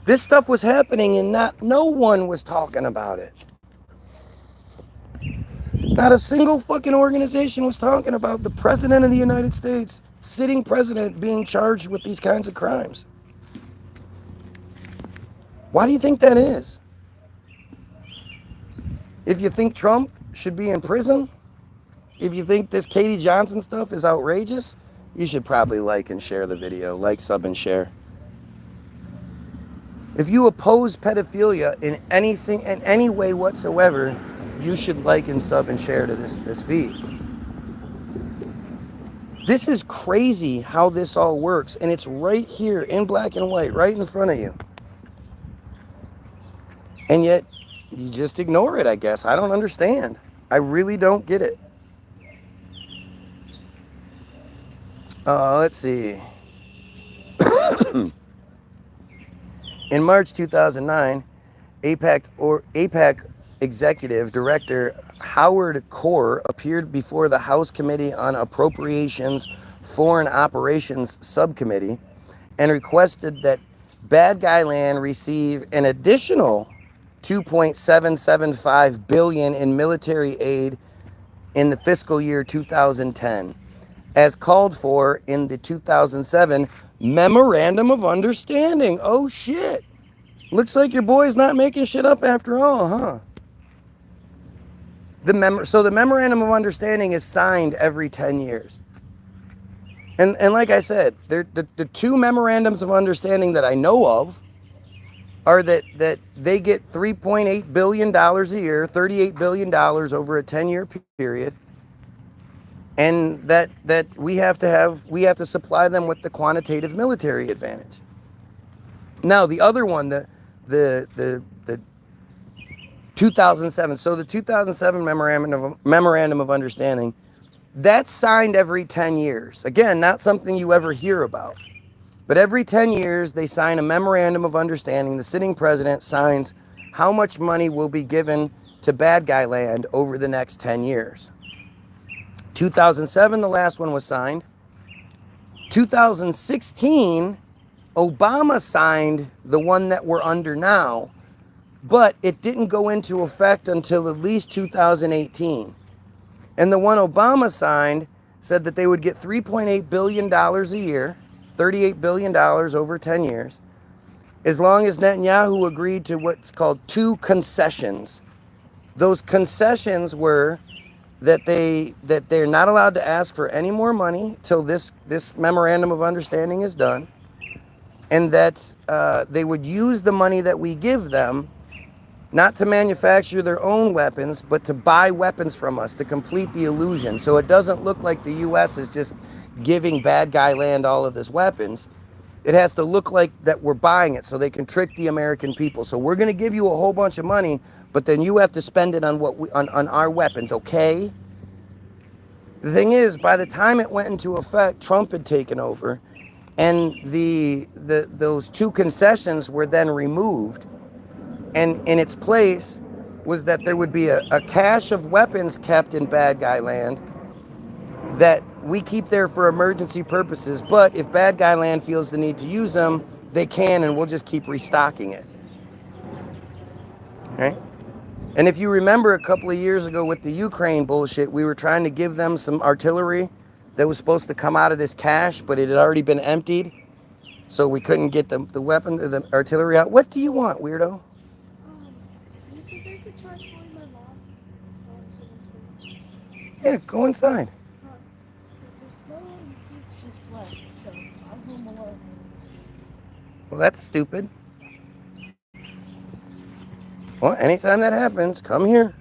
This stuff was happening and no one was talking about it. Not a single fucking organization was talking about the president of the United States, sitting president, being charged with these kinds of crimes. Why do you think that is? If you think Trump should be in prison, if you think this Katie Johnson stuff is outrageous, you should probably like and share the video. Like, sub, and share. If you oppose pedophilia in any way whatsoever, you should like and sub and share to this feed. This is crazy how this all works, and it's right here in black and white, right in front of you. And yet, you just ignore it, I guess. I don't understand. I really don't get it. Let's see. In March 2009, AIPAC Executive Director Howard Corr appeared before the House Committee on Appropriations Foreign Operations Subcommittee and requested that bad guy land receive an additional 2.775 billion in military aid in the fiscal year 2010, as called for in the 2007 Memorandum of Understanding. Oh shit. Looks like your boy's not making shit up after all, huh? So the Memorandum of Understanding is signed every 10 years. And like I said, the two memorandums of understanding that I know of are that they get $3.8 billion a year, $38 billion over a 10-year period, and that we have to supply them with the quantitative military advantage. Now the other one, the 2007. So the 2007 memorandum of understanding, that's signed every 10 years. Again, not something you ever hear about. But every 10 years, they sign a memorandum of understanding. The sitting president signs how much money will be given to bad guy land over the next 10 years. 2007, the last one was signed. 2016, Obama signed the one that we're under now, but it didn't go into effect until at least 2018. And the one Obama signed said that they would get $3.8 billion a year, $38 billion over 10 years, as long as Netanyahu agreed to what's called two concessions. Those concessions were that they're not allowed to ask for any more money till this memorandum of understanding is done, and that they would use the money that we give them not to manufacture their own weapons, but to buy weapons from us to complete the illusion. So it doesn't look like the U.S. is just giving bad guy land all of this weapons. It has to look like that we're buying it so they can trick the American people. So we're going to give you a whole bunch of money, but then you have to spend it on on our weapons, okay? The thing is, by the time it went into effect, Trump had taken over, and those two concessions were then removed. And in its place was that there would be a cache of weapons kept in bad guy land that we keep there for emergency purposes. But if bad guy land feels the need to use them, they can, and we'll just keep restocking it. Right? And if you remember a couple of years ago with the Ukraine bullshit, we were trying to give them some artillery that was supposed to come out of this cache, but it had already been emptied. So we couldn't get the artillery out. What do you want, weirdo? You think I could try calling my mom? Yeah, go inside. No one just left, so I'm home alone. Well, that's stupid. Well, anytime that happens, come here.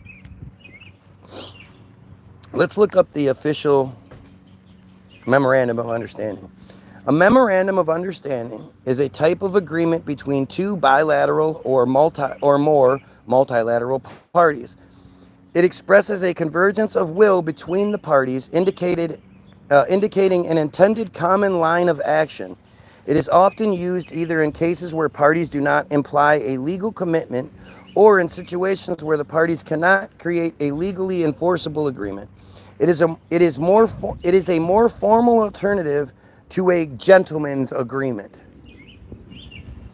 Let's look up the official Memorandum of Understanding. A Memorandum of Understanding is a type of agreement between two bilateral or more multilateral parties. It expresses a convergence of will between the parties, indicating an intended common line of action. It is often used either in cases where parties do not imply a legal commitment or in situations where the parties cannot create a legally enforceable agreement. It is a more formal alternative to a gentleman's agreement.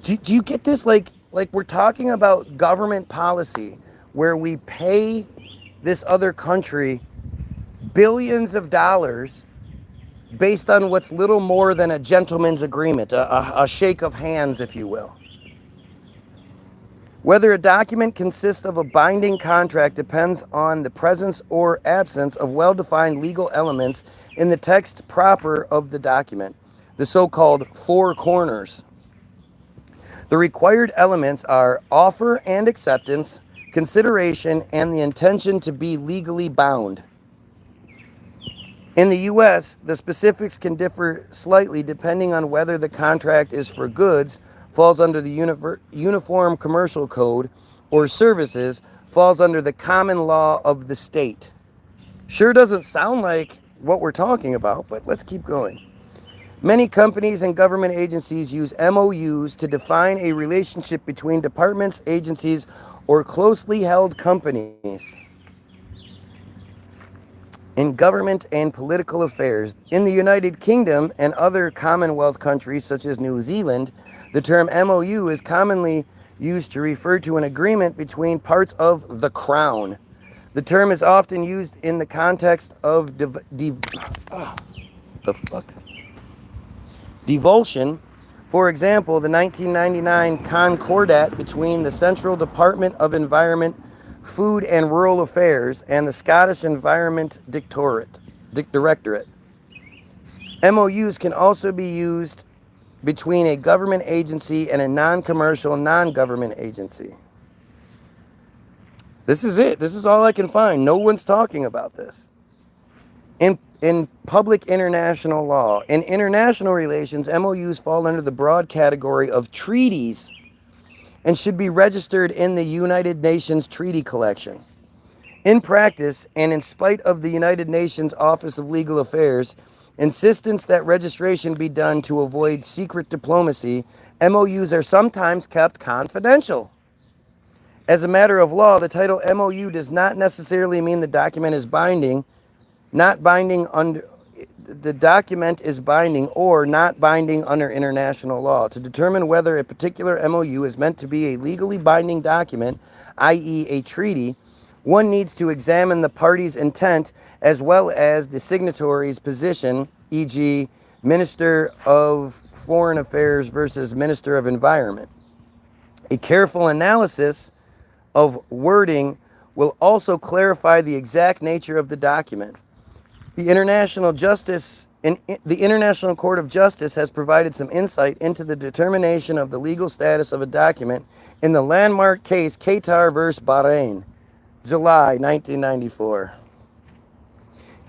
Do you get this? Like we're talking about government policy where we pay this other country billions of dollars based on what's little more than a gentleman's agreement, a shake of hands, if you will. Whether a document consists of a binding contract depends on the presence or absence of well-defined legal elements in the text proper of the document, the so-called four corners. The required elements are offer and acceptance, consideration, and the intention to be legally bound. In the U.S., the specifics can differ slightly depending on whether the contract is for goods, falls under the Uniform Commercial Code, or services, falls under the common law of the state. Sure doesn't sound like what we're talking about, but let's keep going. Many companies and government agencies use MOUs to define a relationship between departments, agencies, or closely held companies. In government and political affairs, in the United Kingdom and other Commonwealth countries such as New Zealand, The term MOU is commonly used to refer to an agreement between parts of the Crown. The term is often used in the context of devolution. For example, the 1999 Concordat between the Central Department of Environment, Food and Rural Affairs and the Scottish Environment Directorate. MOUs can also be used between a government agency and a non-commercial non-government agency. This is it. This is all I can find. No one's talking about this. In public international law, in international relations, MOUs fall under the broad category of treaties and should be registered in the United Nations Treaty Collection. In practice, and in spite of the United Nations Office of Legal Affairs' insistence that registration be done to avoid secret diplomacy, MOUs are sometimes kept confidential. As a matter of law, the title MOU does not necessarily mean the document is binding, the document is binding or not binding under international law. To determine whether a particular MOU is meant to be a legally binding document, i.e. a treaty, one needs to examine the party's intent as well as the signatory's position, e.g. Minister of Foreign Affairs versus Minister of Environment. A careful analysis of wording will also clarify the exact nature of the document. The International Court of Justice has provided some insight into the determination of the legal status of a document in the landmark case Qatar vs. Bahrain, July 1994.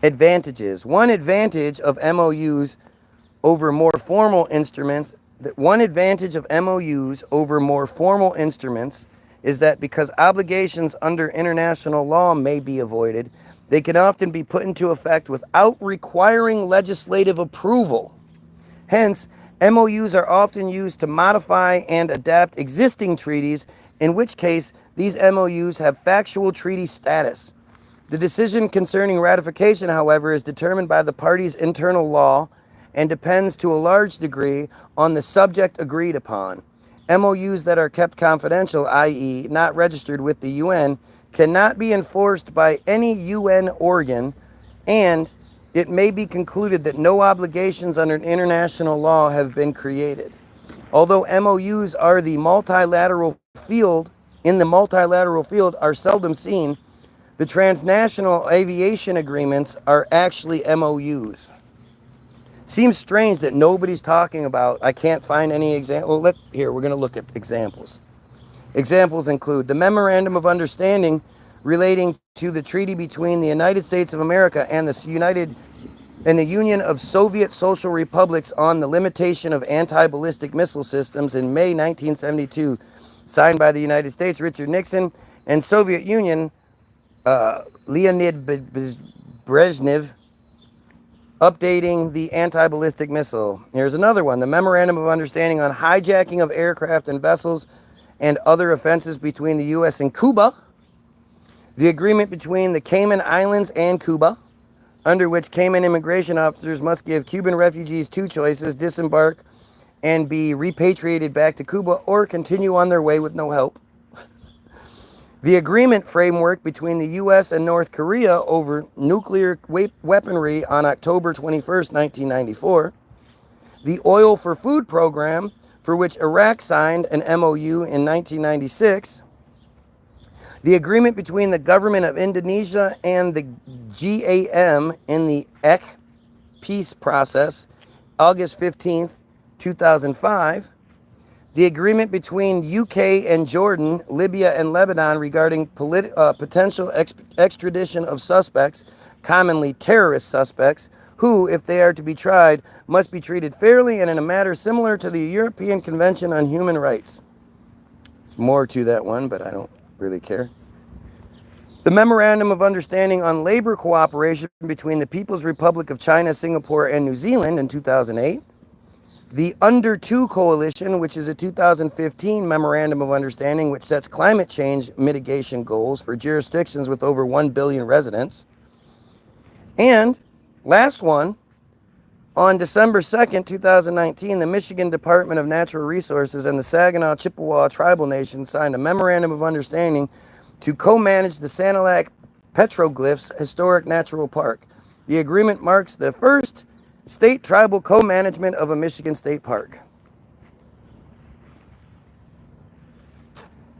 Advantages. One advantage of MOUs over more formal instruments is that because obligations under international law may be avoided, they can often be put into effect without requiring legislative approval. Hence, MOUs are often used to modify and adapt existing treaties, in which case these MOUs have factual treaty status. The decision concerning ratification, however, is determined by the party's internal law and depends to a large degree on the subject agreed upon. MOUs that are kept confidential, i.e. not registered with the UN, cannot be enforced by any UN organ, and it may be concluded that no obligations under international law have been created. Although MOUs are in the multilateral field are seldom seen, the transnational aviation agreements are actually MOUs. Seems strange that nobody's talking about, I can't find any example. Here, we're going to look at examples. Examples include the Memorandum of Understanding relating to the treaty between the United States of America and the Union of Soviet Social Republics on the limitation of anti-ballistic missile systems in May 1972, signed by the United States, Richard Nixon, and Soviet Union, Leonid Brezhnev, updating the anti-ballistic missile. Here's another one, the Memorandum of Understanding on hijacking of aircraft and vessels and other offenses between the U.S. and Cuba. The agreement between the Cayman Islands and Cuba, under which Cayman immigration officers must give Cuban refugees two choices: disembark and be repatriated back to Cuba or continue on their way with no help. The agreement framework between the U.S. and North Korea over nuclear weaponry on October 21st, 1994. The Oil for Food program, for which Iraq signed an MOU in 1996. The agreement between the government of Indonesia and the GAM in the EC peace process, August 15th, 2005. The agreement between UK and Jordan, Libya and Lebanon regarding potential extradition of suspects, commonly terrorist suspects, who, if they are to be tried, must be treated fairly and in a manner similar to the European Convention on Human Rights. There's more to that one, but I don't really care. The Memorandum of Understanding on Labor Cooperation between the People's Republic of China, Singapore, and New Zealand in 2008. The Under 2 Coalition, which is a 2015 Memorandum of Understanding which sets climate change mitigation goals for jurisdictions with over 1 billion residents. And last one, On December 2nd, 2019, the Michigan Department of Natural Resources and the Saginaw Chippewa Tribal Nation signed a memorandum of understanding to co-manage the Sanilac Petroglyphs Historic Natural Park. The agreement marks the first state tribal co-management of a Michigan state park.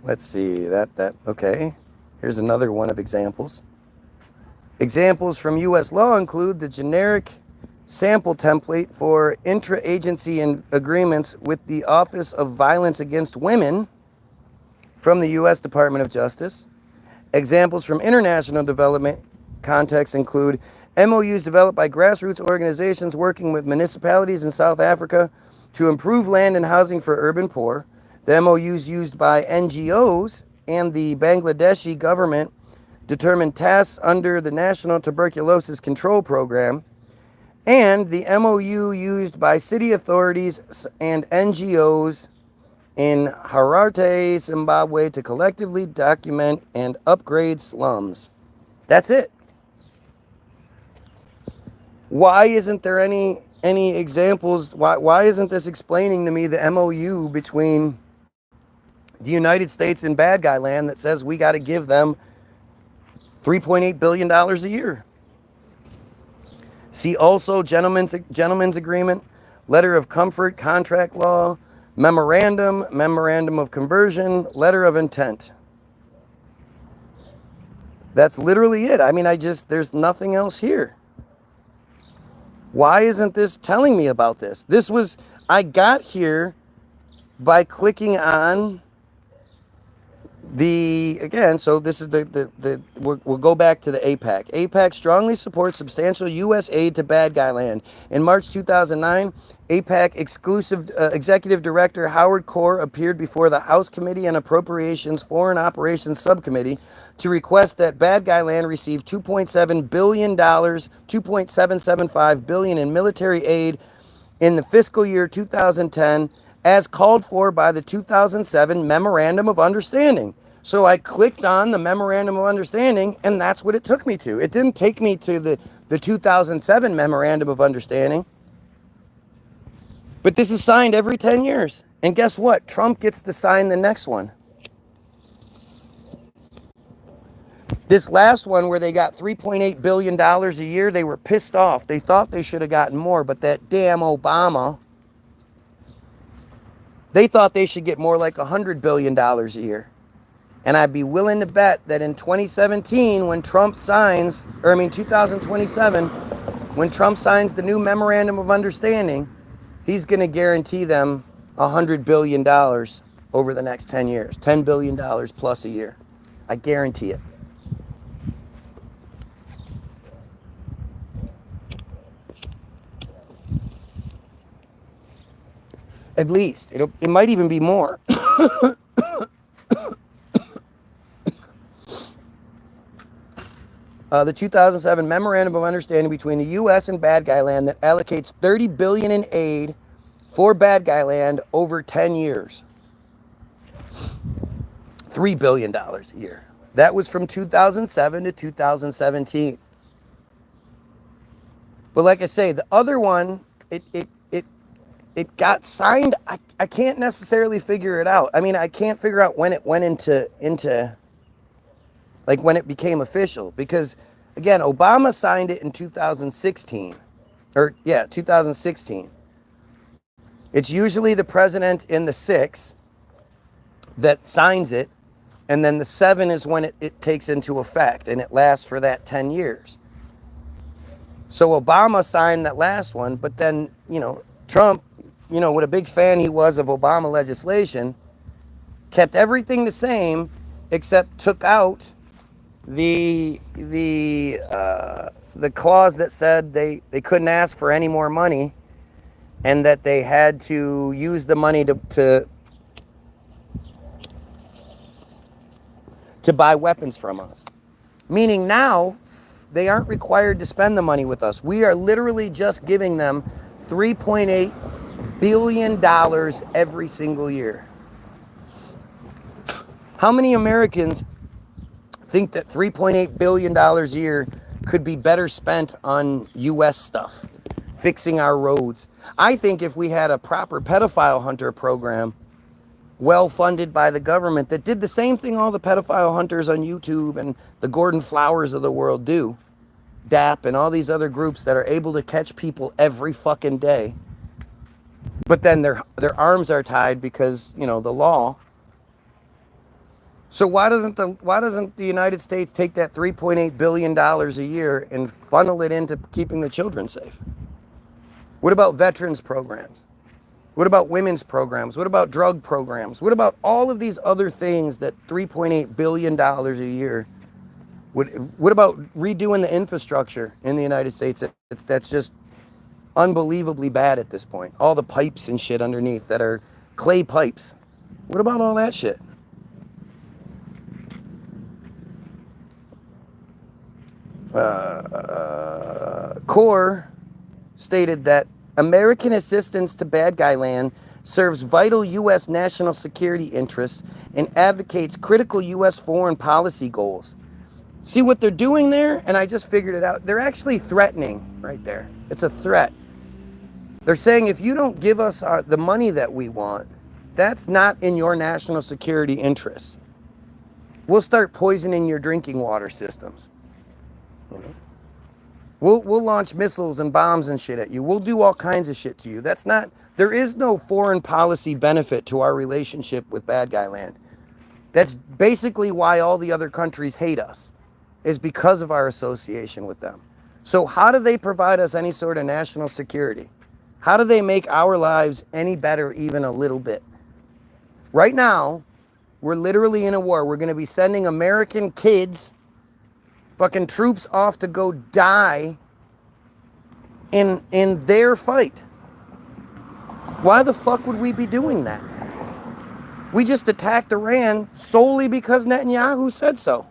Let's see, okay. Here's another one of examples. Examples from U.S. law include the generic sample template for intra-agency agreements with the Office of Violence Against Women from the U.S. Department of Justice. Examples from international development contexts include MOUs developed by grassroots organizations working with municipalities in South Africa to improve land and housing for urban poor. The MOUs used by NGOs and the Bangladeshi government determine tasks under the National Tuberculosis Control Program, and the MOU used by city authorities and NGOs in Harare, Zimbabwe to collectively document and upgrade slums. That's it. Why isn't there any examples? Why isn't this explaining to me the MOU between the United States and bad guy land that says we got to give them $3.8 billion a year? See also gentleman's agreement, letter of comfort, contract law, memorandum of conversion, letter of intent. That's literally it. I mean, there's nothing else here. Why isn't this telling me about this? I got here by clicking on so this is we'll go back to the AIPAC. AIPAC strongly supports substantial U.S. aid to bad guy land. In March 2009, AIPAC Executive Director Howard Core appeared before the House Committee on Appropriations Foreign Operations Subcommittee to request that bad guy land receive $2.7 billion, $2.775 billion in military aid in the fiscal year 2010, as called for by the 2007 Memorandum of Understanding. So I clicked on the Memorandum of Understanding, and that's what it took me to. It didn't take me to the 2007 Memorandum of Understanding. But this is signed every 10 years. And guess what? Trump gets to sign the next one. This last one where they got $3.8 billion a year, they were pissed off. They thought they should have gotten more, but that damn Obama, they thought they should get more like $100 billion a year. And I'd be willing to bet that in 2027, when Trump signs the new Memorandum of Understanding, he's going to guarantee them $100 billion over the next 10 years. $10 billion plus a year. I guarantee it. At least. It might even be more. The 2007 Memorandum of Understanding between the U.S. and bad guy land that allocates $30 billion in aid for bad guy land over 10 years. $3 billion a year. That was from 2007 to 2017. But like I say, the other one, it got signed. I can't necessarily figure it out. I mean, I can't figure out when it went into like when it became official. Because, again, Obama signed it in 2016. 2016. It's usually the president in the 6 that signs it. And then the 7 is when it takes into effect. And it lasts for that 10 years. So Obama signed that last one. But then, Trump, what a big fan he was of Obama legislation, kept everything the same except took out the clause that said they couldn't ask for any more money and that they had to use the money to buy weapons from us. Meaning now they aren't required to spend the money with us. We are literally just giving them $3.8 billion every single year. How many Americans think that $3.8 billion a year could be better spent on U.S. stuff? fixing our roads. I think if we had a proper pedophile hunter program, well funded by the government, that did the same thing all the pedophile hunters on YouTube and the Gordon Flowers of the world do, DAP and all these other groups that are able to catch people every fucking day, but then their arms are tied because, you know, the law. So why doesn't the United States take that $3.8 billion a year and funnel it into keeping the children safe? What about veterans programs? What about women's programs? What about drug programs? What about all of these other things that $3.8 billion a year what about redoing the infrastructure in the United States that's just unbelievably bad at this point? All the pipes and shit underneath that are clay pipes. What about all that shit? CORE stated that American assistance to bad guy land serves vital U.S. national security interests and advocates critical U.S. foreign policy goals. See what they're doing there? And I just figured it out. They're actually threatening right there. It's a threat. They're saying if you don't give us the money that we want, that's not in your national security interests. We'll start poisoning your drinking water systems. You know? We'll launch missiles and bombs and shit at you. We'll do all kinds of shit to you. There is no foreign policy benefit to our relationship with bad guy land. That's basically why all the other countries hate us, is because of our association with them. So how do they provide us any sort of national security? How do they make our lives any better even a little bit? Right now, we're literally in a war. We're going to be sending American kids, fucking troops off to go die in their fight. Why the fuck would we be doing that? We just attacked Iran solely because Netanyahu said so.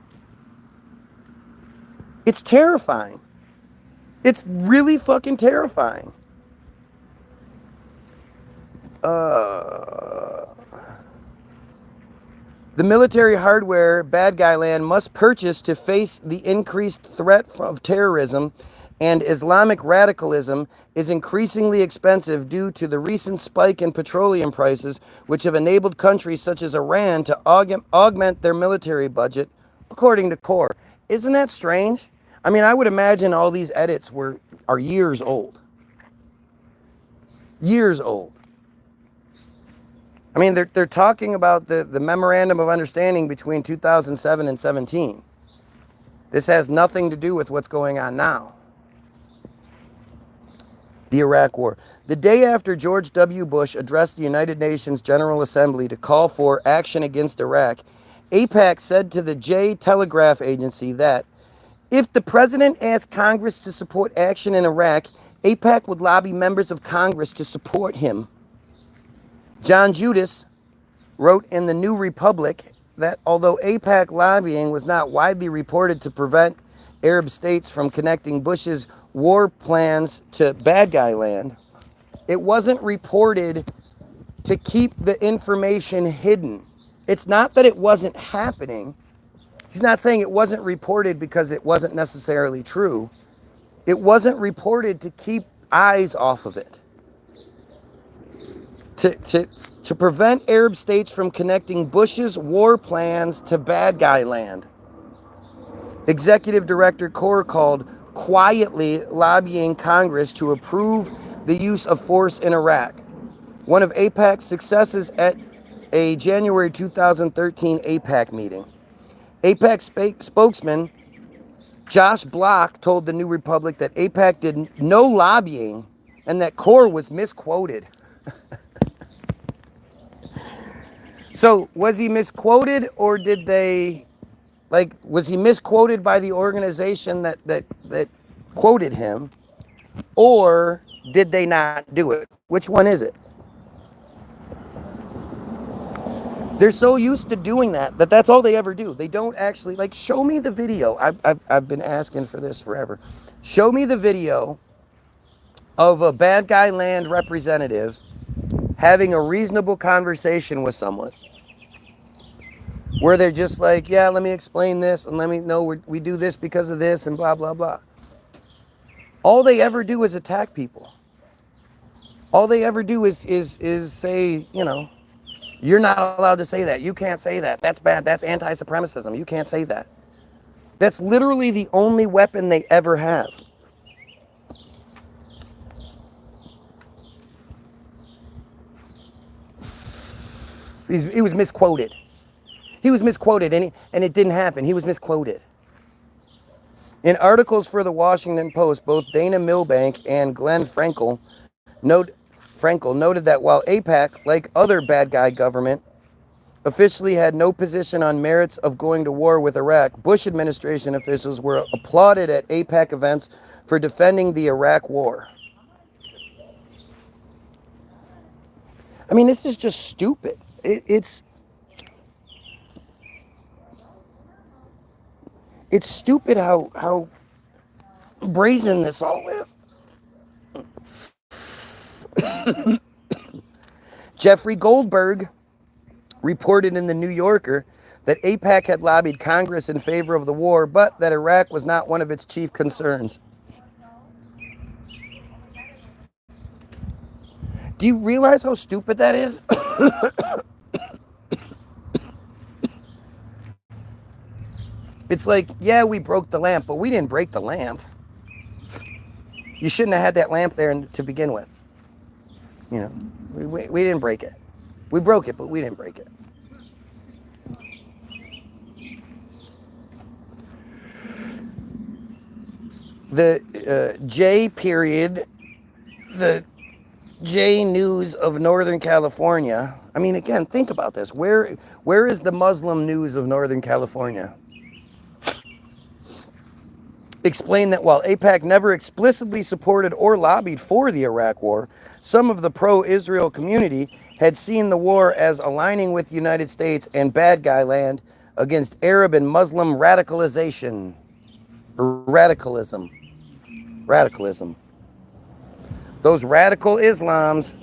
It's terrifying. It's really fucking terrifying. The military hardware bad guy land must purchase to face the increased threat of terrorism and Islamic radicalism is increasingly expensive due to the recent spike in petroleum prices, which have enabled countries such as Iran to augment their military budget, according to CORE. Isn't that strange? I mean, I would imagine all these edits are years old. Years old. I mean, they're talking about the Memorandum of Understanding between 2007 and 17. This has nothing to do with what's going on now. The Iraq War. The day after George W. Bush addressed the United Nations General Assembly to call for action against Iraq, AIPAC said to the J Telegraph Agency that if the president asked Congress to support action in Iraq, AIPAC would lobby members of Congress to support him. John Judas wrote in the New Republic that although AIPAC lobbying was not widely reported to prevent Arab states from connecting Bush's war plans to bad guy land, it wasn't reported to keep the information hidden. It's not that it wasn't happening. He's not saying it wasn't reported because it wasn't necessarily true. It wasn't reported to keep eyes off of it. To prevent Arab states from connecting Bush's war plans to bad guy land. Executive Director CORE called quietly lobbying Congress to approve the use of force in Iraq. One of AIPAC's successes at a January 2013 AIPAC meeting. AIPAC spokesman Josh Block told the New Republic that AIPAC did no lobbying and that CORE was misquoted. So was he misquoted, or did they, was he misquoted by the organization that quoted him, or did they not do it? Which one is it? They're so used to doing that's all they ever do. They don't actually, show me the video. I've been asking for this forever. Show me the video of a bad guy land representative having a reasonable conversation with someone where they're just like, yeah, let me explain this and let me know we do this because of this and blah, blah, blah. All they ever do is attack people. All they ever do is say, you know, you're not allowed to say that. You can't say that. That's bad. That's anti-Supremacism. You can't say that. That's literally the only weapon they ever have. He was misquoted. He was misquoted, and it didn't happen. He was misquoted. In articles for the Washington Post, both Dana Milbank and Glenn Frankel noted that while AIPAC, like other bad guy government, officially had no position on merits of going to war with Iraq, Bush administration officials were applauded at AIPAC events for defending the Iraq war. I mean, this is just stupid. It's stupid how brazen this all is. Jeffrey Goldberg reported in the New Yorker that AIPAC had lobbied Congress in favor of the war, but that Iraq was not one of its chief concerns. Do you realize how stupid that is? It's like, yeah, we broke the lamp, but we didn't break the lamp. You shouldn't have had that lamp there to begin with. You know, we didn't break it. We broke it, but we didn't break it. The J period, the J News of Northern California. I mean, again, think about this. Where is the Muslim News of Northern California? Explained that while AIPAC never explicitly supported or lobbied for the Iraq war, some of the pro-Israel community had seen the war as aligning with the United States and bad guy land against Arab and Muslim radicalization. Radicalism. Those radical Islams,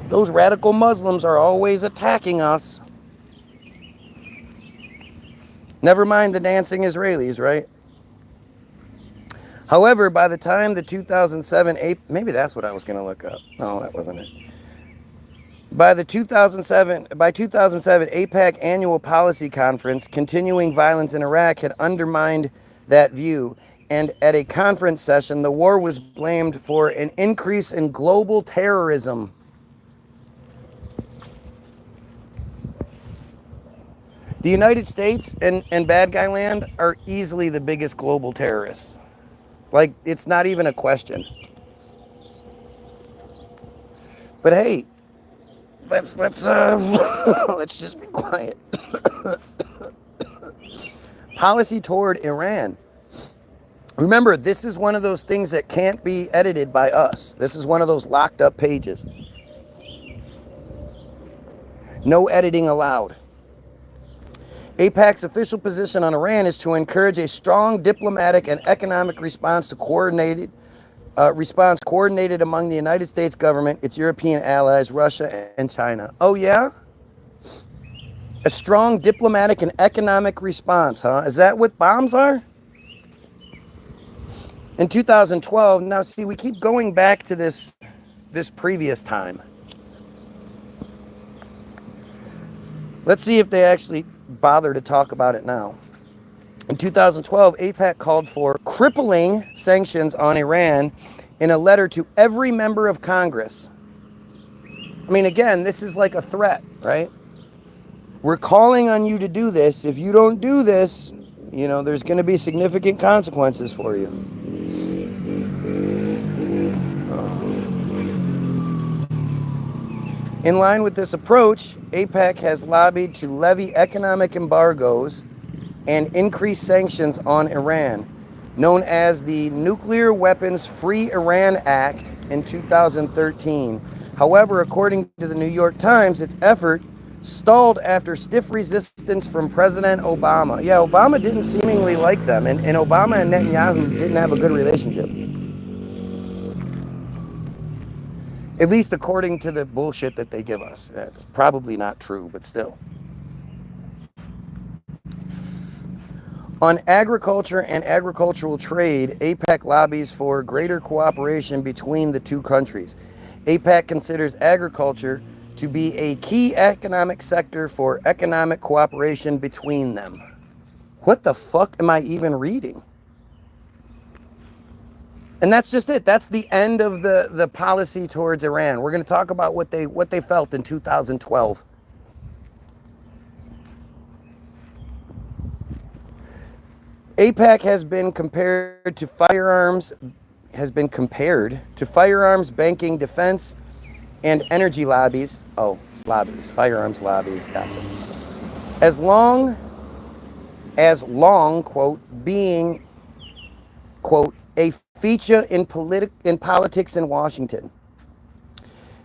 those radical Muslims are always attacking us. Never mind the dancing Israelis, right? However, by the time the 2007, maybe that's what I was going to look up. No, that wasn't it. By 2007, AIPAC annual policy conference, continuing violence in Iraq had undermined that view. And at a conference session, the war was blamed for an increase in global terrorism. The United States and bad guy land are easily the biggest global terrorists. Like, it's not even a question. But hey, let's let's just be quiet. Policy toward Iran. Remember, this is one of those things that can't be edited by us. This is one of those locked up pages. No editing allowed. AIPAC's official position on Iran is to encourage a strong diplomatic and economic response coordinated among the United States government, its European allies, Russia, and China. Oh, yeah? A strong diplomatic and economic response, huh? Is that what bombs are? In 2012, now see, we keep going back to this previous time. Let's see if they actually bother to talk about it now. In 2012, AIPAC called for crippling sanctions on Iran in a letter to every member of Congress. I mean, again, this is like a threat, right? We're calling on you to do this. If you don't do this, you know, there's going to be significant consequences for you. In line with this approach, AIPAC has lobbied to levy economic embargoes and increase sanctions on Iran, known as the Nuclear Weapons Free Iran Act in 2013. However, according to the New York Times, its effort stalled after stiff resistance from President Obama. Yeah, Obama didn't seemingly like them, and Obama and Netanyahu didn't have a good relationship. At least according to the bullshit that they give us. That's probably not true, but still. On agriculture and agricultural trade, AIPAC lobbies for greater cooperation between the two countries. AIPAC considers agriculture to be a key economic sector for economic cooperation between them. What the fuck am I even reading? And that's just it. That's the end of the policy towards Iran. We're going to talk about what they felt in 2012. AIPAC has been compared to firearms, banking, defense, and energy lobbies. Oh, lobbies, firearms lobbies, gotcha. As long, quote, being, quote, a feature in politics in Washington.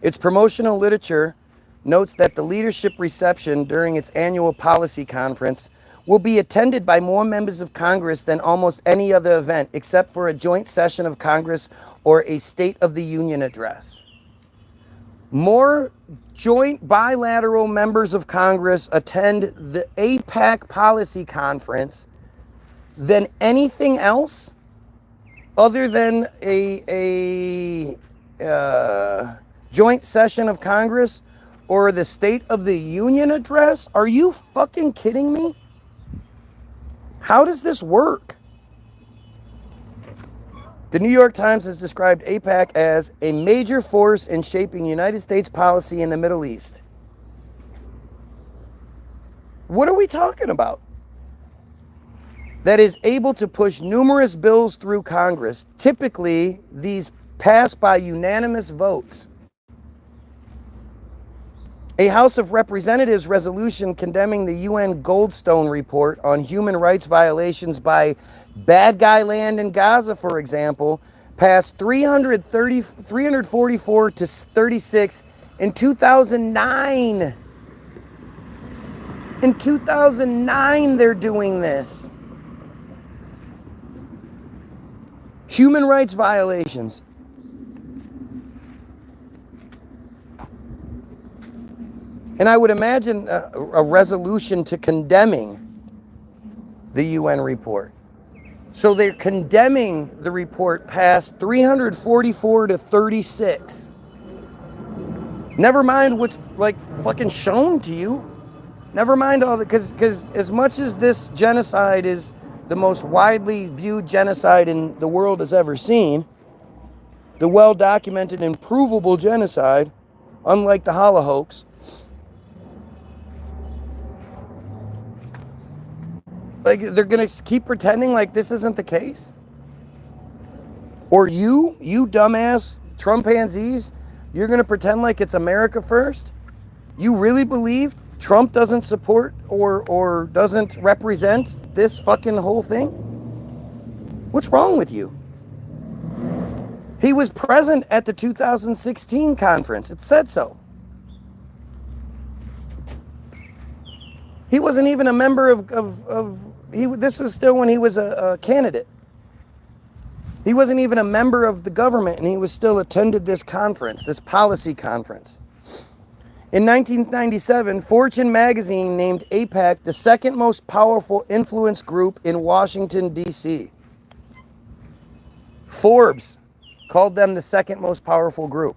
Its promotional literature notes that the leadership reception during its annual policy conference will be attended by more members of Congress than almost any other event, except for a joint session of Congress or a State of the Union address. More joint bilateral members of Congress attend the AIPAC policy conference than anything else other than a joint session of Congress or the State of the Union address? Are you fucking kidding me? How does this work? The New York Times has described AIPAC as a major force in shaping United States policy in the Middle East. What are we talking about? That is able to push numerous bills through Congress. Typically, these pass by unanimous votes. A House of Representatives resolution condemning the UN Goldstone report on human rights violations by bad guy land in Gaza, for example, passed 344 to 36 in 2009. In 2009, they're doing this. Human rights violations. And I would imagine a resolution to condemning the UN report. So they're condemning the report past 344 to 36. Never mind what's like fucking shown to you. Never mind all the, because as much as this genocide is the most widely viewed genocide in the world has ever seen, the well-documented and provable genocide, unlike the Holocaust, like they're gonna keep pretending like this isn't the case? Or you dumbass Trumpanzees, you're gonna pretend like it's America first? You really believe Trump doesn't support or doesn't represent this fucking whole thing? What's wrong with you? He was present at the 2016 conference. It said so. He wasn't even a member this was still when he was a candidate. He wasn't even a member of the government, and he was still attended this conference, this policy conference. In 1997, Fortune magazine named AIPAC the second most powerful influence group in Washington, D.C. Forbes called them the second most powerful group.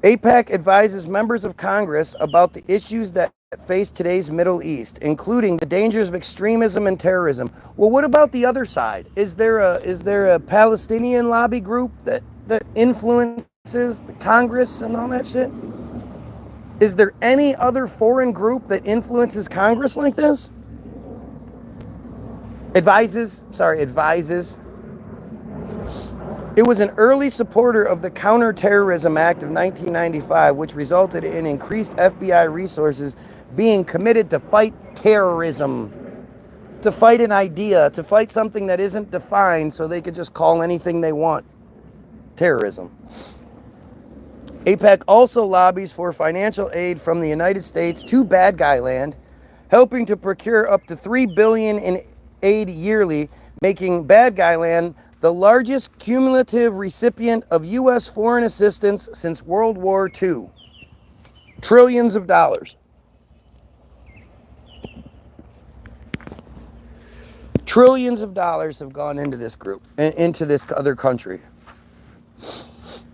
AIPAC advises members of Congress about the issues that face today's Middle East, including the dangers of extremism and terrorism. Well, what about the other side? Is there a Palestinian lobby group that influences the Congress and all that shit? Is there any other foreign group that influences Congress like this? Advises. It was an early supporter of the Counterterrorism Act of 1995, which resulted in increased FBI resources being committed to fight terrorism, to fight an idea, to fight something that isn't defined so they could just call anything they want terrorism. AIPAC also lobbies for financial aid from the United States to bad guy land, helping to procure up to $3 billion in aid yearly, making bad guy land the largest cumulative recipient of U.S. foreign assistance since World War II. Trillions of dollars. Trillions of dollars have gone into this group, into this other country.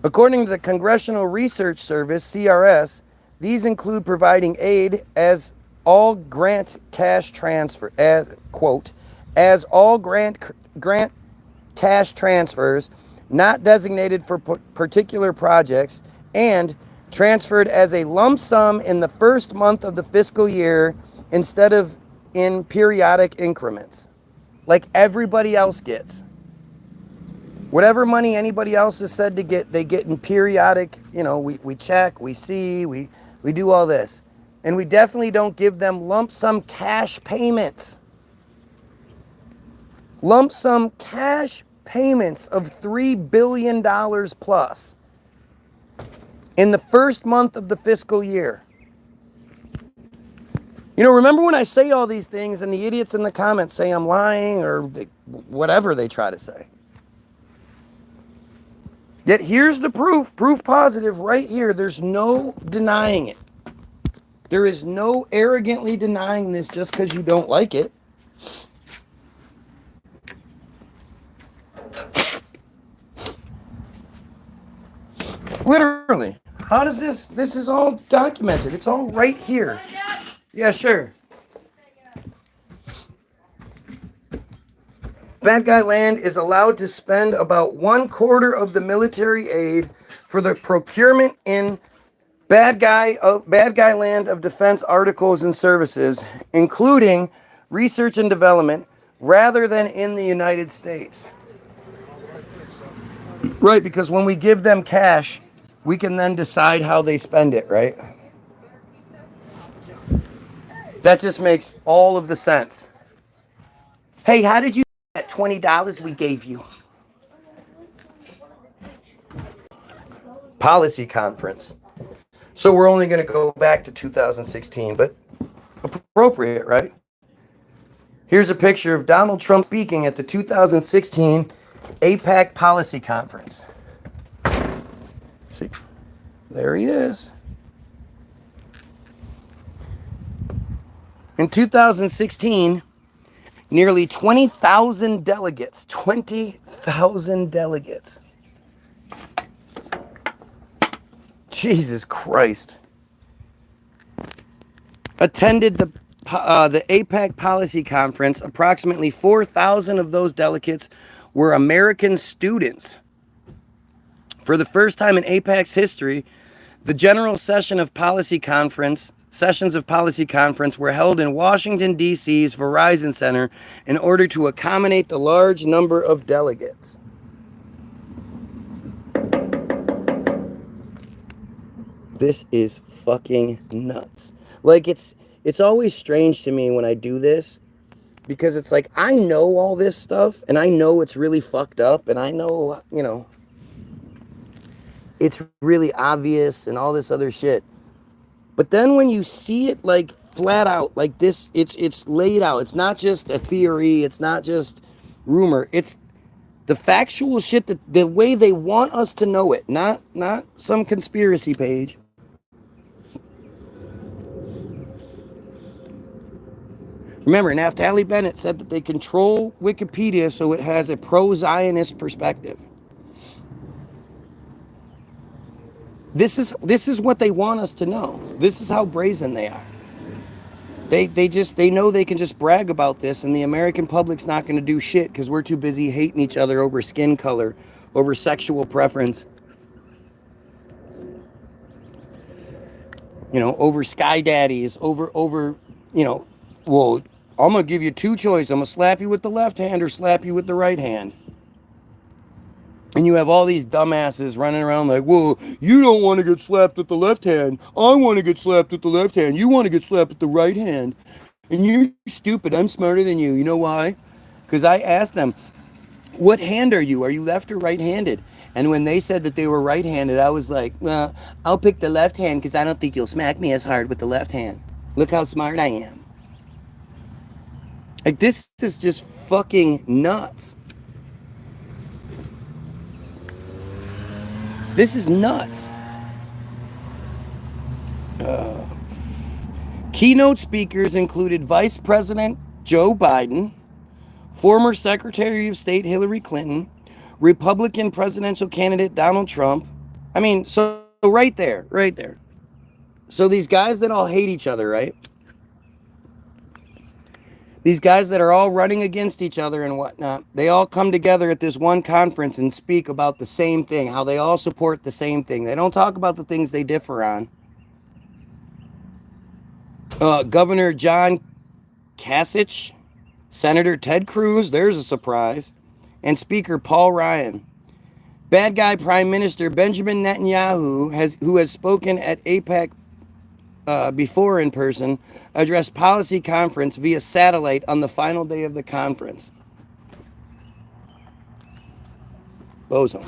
According to the Congressional Research Service, CRS, these include providing aid as all grant cash transfer, as quote, as all grant cash transfers not designated for particular projects and transferred as a lump sum in the first month of the fiscal year instead of in periodic increments, like everybody else gets. Whatever money anybody else is said to get, they get in periodic, you know, we check, we see, we do all this. And we definitely don't give them lump sum cash payments. Lump sum cash payments of $3 billion plus in the first month of the fiscal year. You know, remember when I say all these things and the idiots in the comments say I'm lying or whatever they try to say. Yet here's the proof positive right here. There's no denying it. There is no arrogantly denying this just because you don't like it. Literally. How does this is all documented. It's all right here. Yeah, sure. Bad guy land is allowed to spend about 1/4 of the military aid for the procurement in bad guy land of defense articles and services, including research and development, rather than in the United States. Right, because when we give them cash, we can then decide how they spend it, right? That just makes all of the sense. Hey, how did you get that $20 we gave you? Policy conference. So we're only going to go back to 2016, but appropriate, right? Here's a picture of Donald Trump speaking at the 2016 AIPAC policy conference. See, there he is. In 2016, nearly 20,000 delegates, 20,000 delegates. Jesus Christ. Attended the AIPAC policy conference. Approximately 4,000 of those delegates were American students. For the first time in AIPAC's history, the general sessions of policy conference were held in Washington, D.C.'s Verizon Center in order to accommodate the large number of delegates. This is fucking nuts. Like, it's always strange to me when I do this, because it's like, I know all this stuff, and I know it's really fucked up, and I know, you know, it's really obvious and all this other shit. But then when you see it like flat out, like this, it's laid out. It's not just a theory. It's not just rumor. It's the factual shit, that the way they want us to know it, not some conspiracy page. Remember, Naftali Bennett said that they control Wikipedia so it has a pro-Zionist perspective. This is what they want us to know. This is how brazen they are. They know they can just brag about this, and the American public's not going to do shit because we're too busy hating each other over skin color, over sexual preference, you know, over sky daddies, over you know, well, I'm going to give you two choices. I'm going to slap you with the left hand or slap you with the right hand. And you have all these dumbasses running around like, well, you don't want to get slapped with the left hand. I want to get slapped with the left hand. You want to get slapped with the right hand. And you're stupid. I'm smarter than you. You know why? Because I asked them, what hand are you? Are you left or right-handed? And when they said that they were right-handed, I was like, well, I'll pick the left hand because I don't think you'll smack me as hard with the left hand. Look how smart I am. Like, this is just fucking nuts. This is nuts. Keynote speakers included Vice President Joe Biden, former Secretary of State Hillary Clinton, Republican presidential candidate Donald Trump. I mean, so right there, right there. So these guys that all hate each other, right? These guys that are all running against each other and whatnot, they all come together at this one conference and speak about the same thing, how they all support the same thing. They don't talk about the things they differ on. Governor John Kasich, Senator Ted Cruz, there's a surprise, and Speaker Paul Ryan. Bad guy Prime Minister Benjamin Netanyahu, who has spoken at AIPAC before in person, addressed policy conference via satellite on the final day of the conference. Bozo.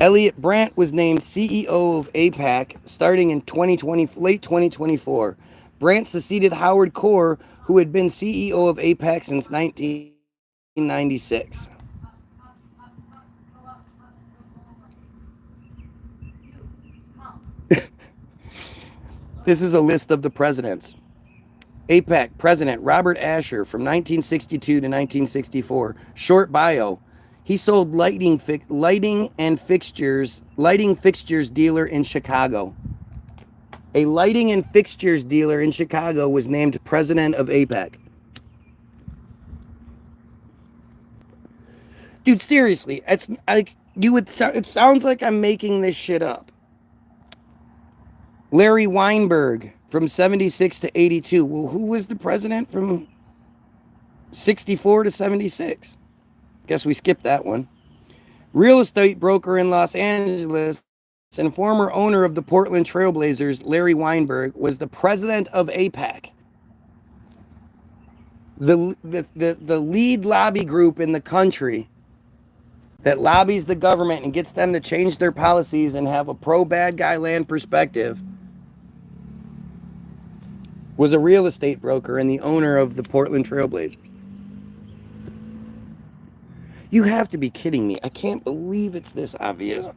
Elliot Brandt was named CEO of AIPAC starting in late 2024. Brandt succeeded Howard Core, who had been CEO of AIPAC since 1996. This is a list of the presidents. AIPAC President Robert Asher from 1962 to 1964. Short bio. He sold lighting fixtures dealer in Chicago. A lighting and fixtures dealer in Chicago was named president of AIPAC. Dude, seriously, it's like it sounds like I'm making this shit up. Larry Weinberg from 76 to 82. Well, who was the president from 64 to 76? Guess we skipped that one. Real estate broker in Los Angeles and former owner of the Portland Trailblazers, Larry Weinberg, was the president of AIPAC. The lead lobby group in the country that lobbies the government and gets them to change their policies and have a pro-bad guy land perspective was a real estate broker and the owner of the Portland Trailblazers. You have to be kidding me. I can't believe it's this obvious.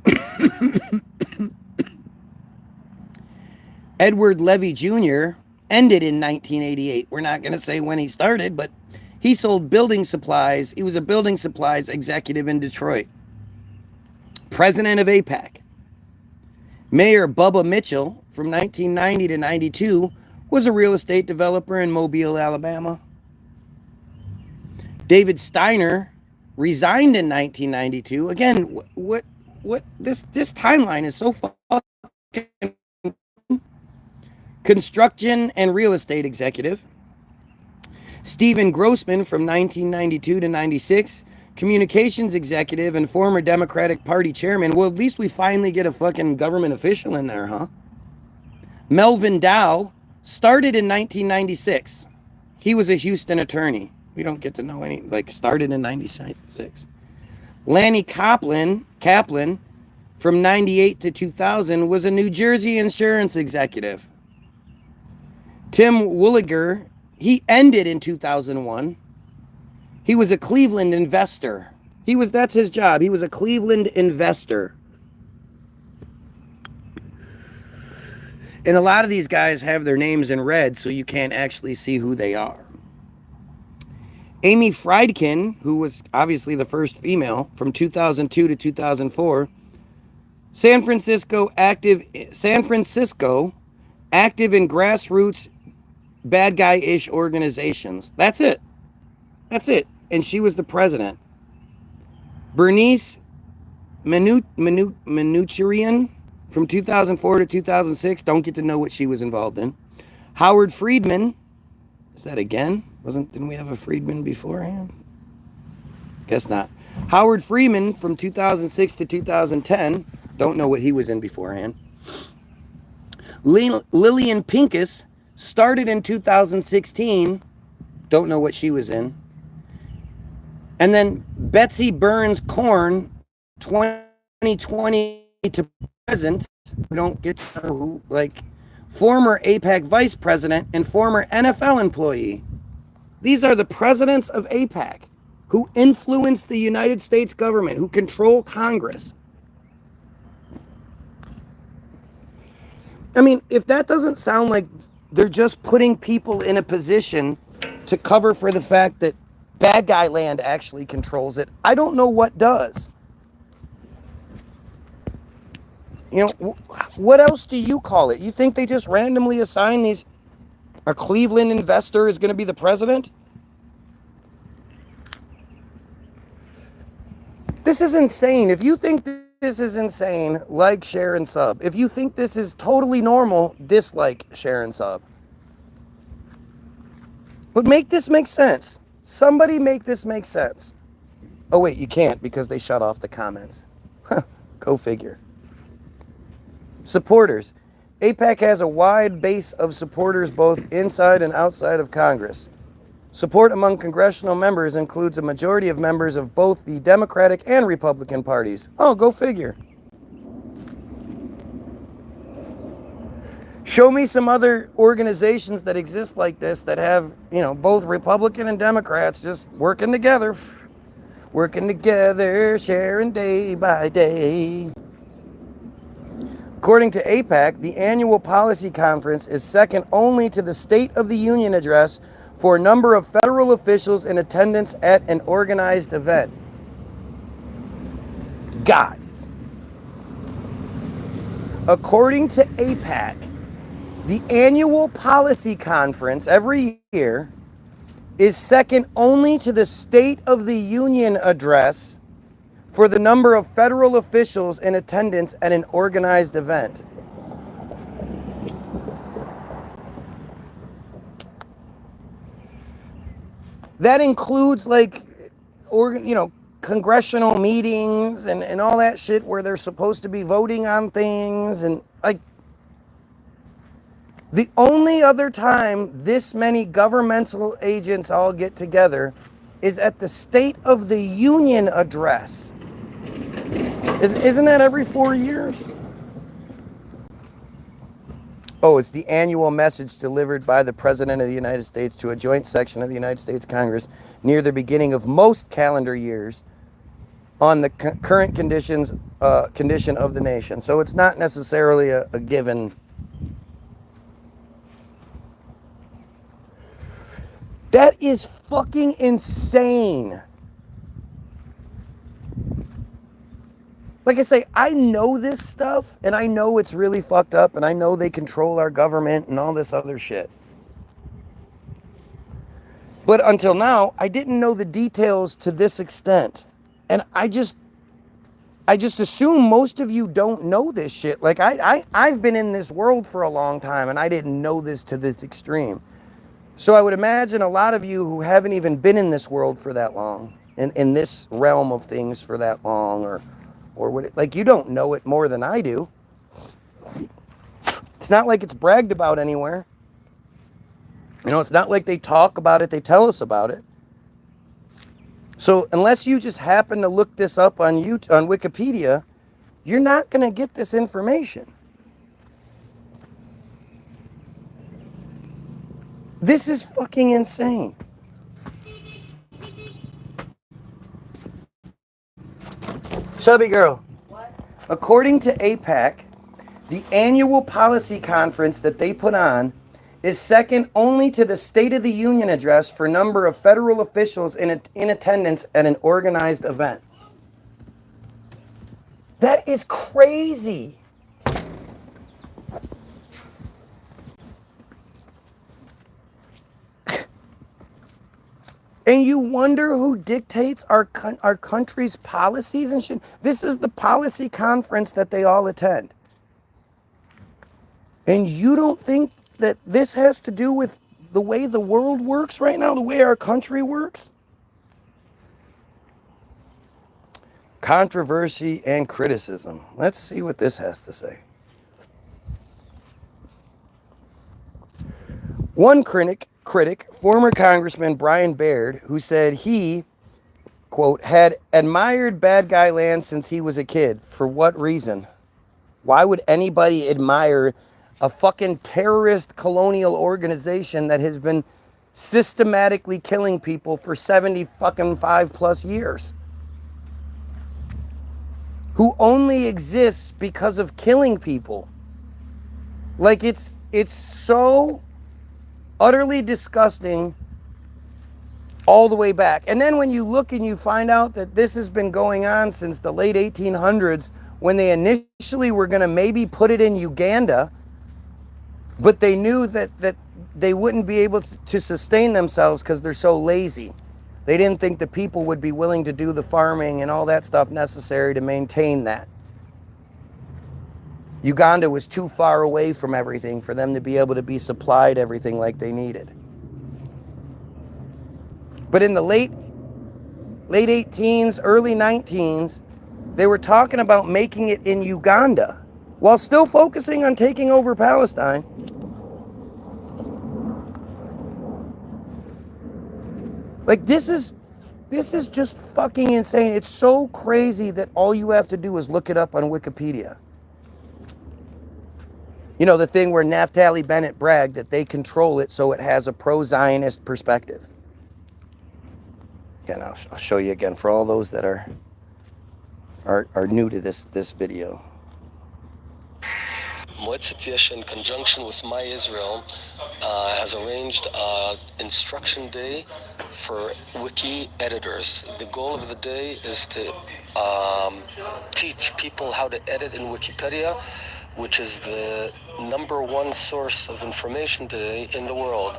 Edward Levy Jr. ended in 1988. We're not going to say when he started, but he sold building supplies. He was a building supplies executive in Detroit. President of AIPAC. Mayor Bubba Mitchell from 1990 to 92 was a real estate developer in Mobile, Alabama. David Steiner resigned in 1992. Again, what this timeline is so fucking. Construction and real estate executive. Stephen Grossman from 1992 to 96, communications executive and former Democratic Party chairman. Well, at least we finally get a fucking government official in there, huh? Melvin Dow started in 1996. He was a Houston attorney. We don't get to know any, started in 96. Lanny Kaplan from 98 to 2000 was a New Jersey insurance executive. Tim Wooliger, he ended in 2001. He was a Cleveland investor. That's his job. He was a Cleveland investor. And a lot of these guys have their names in red, so you can't actually see who they are. Amy Friedkin, who was obviously the first female from 2002 to 2004. San Francisco active in grassroots bad guy-ish organizations. That's it. And she was the president. Bernice Manouchian from 2004 to 2006. Don't get to know what she was involved in. Howard Friedman. Is that again? Didn't we have a Friedman beforehand? Guess not. Howard Freeman from 2006 to 2010. Don't know what he was in beforehand. Lillian Pincus started in 2016. Don't know what she was in. And then Betsy Burns Korn, 2020 to present. We don't get to know who, former AIPAC vice president and former NFL employee. These are the presidents of AIPAC who influence the United States government, who control Congress. I mean, if that doesn't sound like they're just putting people in a position to cover for the fact that bad guy land actually controls it. I don't know what does. You know, what else do you call it? You think they just randomly assign these, a Cleveland investor is going to be the president? This is insane. If you think this is insane, like, share, and sub. If you think this is totally normal, dislike, share, and sub. But make this make sense. Somebody make this make sense. Oh wait, you can't because they shut off the comments. Go figure. Supporters. AIPAC has a wide base of supporters both inside and outside of Congress. Support among congressional members includes a majority of members of both the Democratic and Republican parties. Oh, go figure. Show me some other organizations that exist like this that have, you know, both Republican and Democrats just working together. Working together, sharing day by day. According to AIPAC, the annual policy conference is second only to the State of the Union address for a number of federal officials in attendance at an organized event. Guys, according to AIPAC, the annual policy conference every year is second only to the State of the Union address for the number of federal officials in attendance at an organized event. That includes, like, congressional meetings and all that shit where they're supposed to be voting on things. And, like, the only other time this many governmental agents all get together is at the State of the Union address. Isn't that every 4 years? Oh, it's the annual message delivered by the President of the United States to a joint section of the United States Congress near the beginning of most calendar years on the current condition of the nation. So it's not necessarily a given. That is fucking insane. Like I say, I know this stuff, and I know it's really fucked up, and I know they control our government and all this other shit. But until now, I didn't know the details to this extent. And I just assume most of you don't know this shit. Like, I've been in this world for a long time, and I didn't know this to this extreme. So I would imagine a lot of you who haven't even been in this world for that long, in this realm of things for that long, or what it, like, you don't know it more than I do. It's not like it's bragged about anywhere. You know, it's not like they talk about it, they tell us about it. So unless you just happen to look this up on Wikipedia, you're not going to get this information. This is fucking insane. Chubby girl. What? According to AIPAC, the annual policy conference that they put on is second only to the State of the Union address for number of federal officials in attendance at an organized event. That is crazy. And you wonder who dictates our country's policies and shit? This is the policy conference that they all attend. And you don't think that this has to do with the way the world works right now, the way our country works? Controversy and criticism. Let's see what this has to say. One critic, former Congressman Brian Baird, who said he, quote, had admired bad guy land since he was a kid. For what reason? Why would anybody admire a fucking terrorist colonial organization that has been systematically killing people for 75+ years? Who only exists because of killing people? Like, it's so utterly disgusting all the way back. And then when you look and you find out that this has been going on since the late 1800s, when they initially were going to maybe put it in Uganda, but they knew that they wouldn't be able to sustain themselves because they're so lazy. They didn't think the people would be willing to do the farming and all that stuff necessary to maintain that. Uganda was too far away from everything for them to be able to be supplied everything like they needed. But in the late 18s, early 19s, they were talking about making it in Uganda while still focusing on taking over Palestine. Like, this is just fucking insane. It's so crazy that all you have to do is look it up on Wikipedia. You know, the thing where Naftali Bennett bragged that they control it so it has a pro-Zionist perspective. Again, I'll show you again for all those that are new to this video. Moetzet Yesh, in conjunction with My Israel, has arranged instruction day for wiki editors. The goal of the day is to teach people how to edit in Wikipedia, which is the #1 source of information today in the world.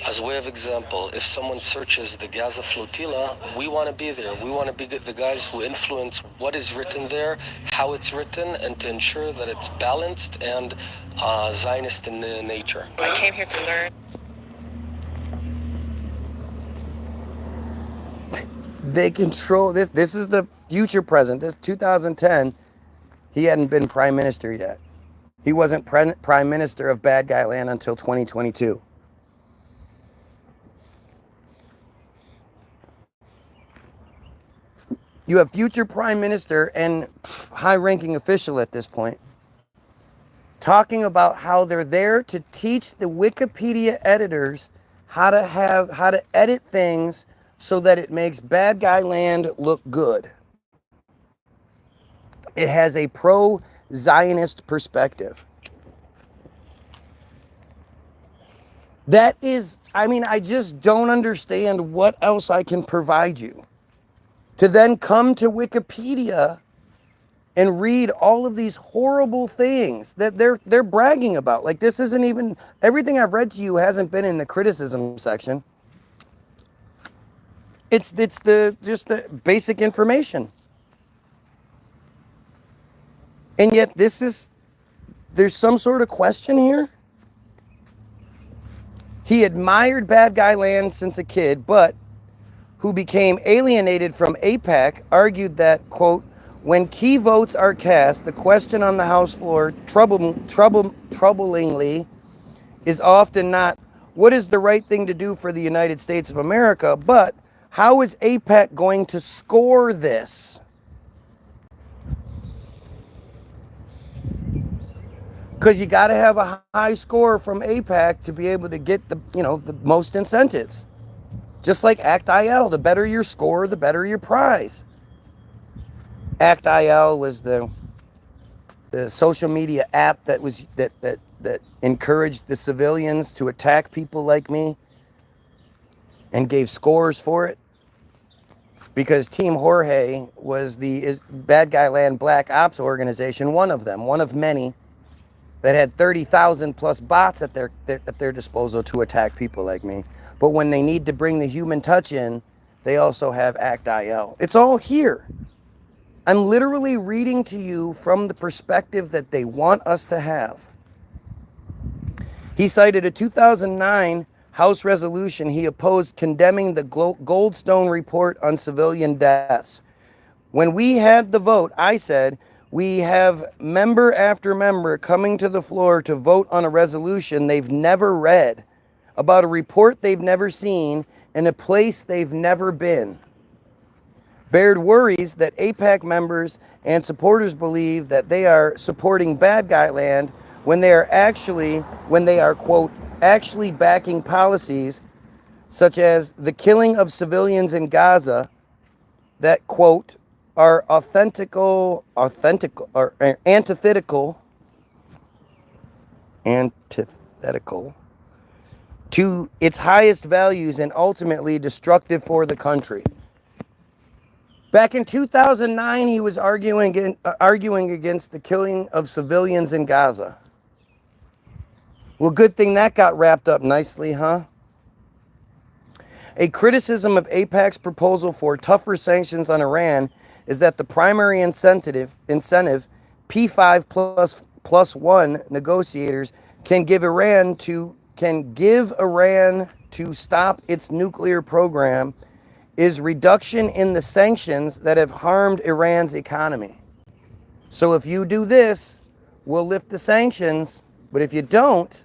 As a way of example, if someone searches the Gaza flotilla, we want to be there. We want to be the guys who influence what is written there, how it's written, and to ensure that it's balanced and Zionist in nature. I came here to learn. They control this. This is the future president. This 2010, he hadn't been prime minister yet. He wasn't prime minister of bad guy land until 2022. You have future prime minister and high-ranking official at this point talking about how they're there to teach the Wikipedia editors how to edit things so that it makes bad guy land look good. It has a pro-Zionist perspective. That is, I mean, I just don't understand what else I can provide you. To then come to Wikipedia and read all of these horrible things that they're bragging about. Like, this isn't even, everything I've read to you hasn't been in the criticism section. It's just the basic information. And yet there's some sort of question here. He admired bad guy land since a kid, but who became alienated from AIPAC, argued that, quote, when key votes are cast, the question on the House floor, troublingly, is often not, what is the right thing to do for the United States of America, but how is AIPAC going to score this? Because you got to have a high score from AIPAC to be able to get the most incentives. Just like ACT-IL, the better your score, the better your prize. ACT-IL was the social media app that encouraged the civilians to attack people like me and gave scores for it. Because Team Jorge was the Bad Guy Land Black Ops organization, one of them, one of many, that had 30,000 plus bots at their disposal to attack people like me. But when they need to bring the human touch in, they also have ACT-IL. It's all here. I'm literally reading to you from the perspective that they want us to have. He cited a 2009 House resolution he opposed condemning the Goldstone report on civilian deaths. When we had the vote, I said, we have member after member coming to the floor to vote on a resolution they've never read, about a report they've never seen, in a place they've never been. Baird worries that AIPAC members and supporters believe that they are supporting bad guy land when they are, quote, actually backing policies such as the killing of civilians in Gaza that, quote, are antithetical to its highest values and ultimately destructive for the country. Back in 2009, he was arguing against the killing of civilians in Gaza. Well, good thing that got wrapped up nicely, huh? A criticism of AIPAC's proposal for tougher sanctions on Iran is that the primary incentive P5 plus one negotiators can give Iran to stop its nuclear program is reduction in the sanctions that have harmed Iran's economy. So if you do this, we'll lift the sanctions, but if you don't,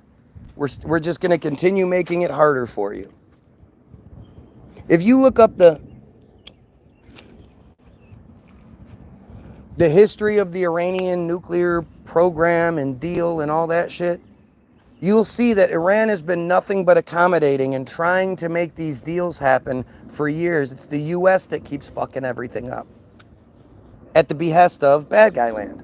we're just going to continue making it harder for you. If you look up the history of the Iranian nuclear program and deal and all that shit, you'll see that Iran has been nothing but accommodating and trying to make these deals happen for years. It's the US that keeps fucking everything up at the behest of bad guy land.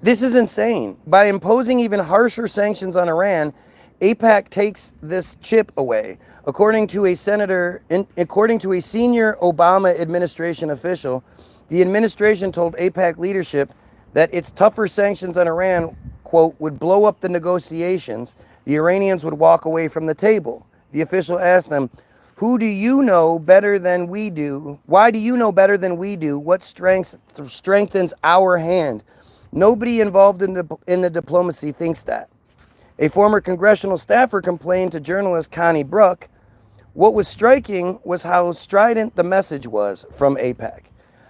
This is insane. By imposing even harsher sanctions on Iran, AIPAC takes this chip away. According to a senior Obama administration official, the administration told AIPAC leadership that its tougher sanctions on Iran, quote, would blow up the negotiations. The Iranians would walk away from the table. The official asked them, who do you know better than we do? Why do you know better than we do? What strengthens our hand? Nobody involved in the diplomacy thinks that. A former congressional staffer complained to journalist Connie Bruck. What was striking was how strident the message was from AIPAC.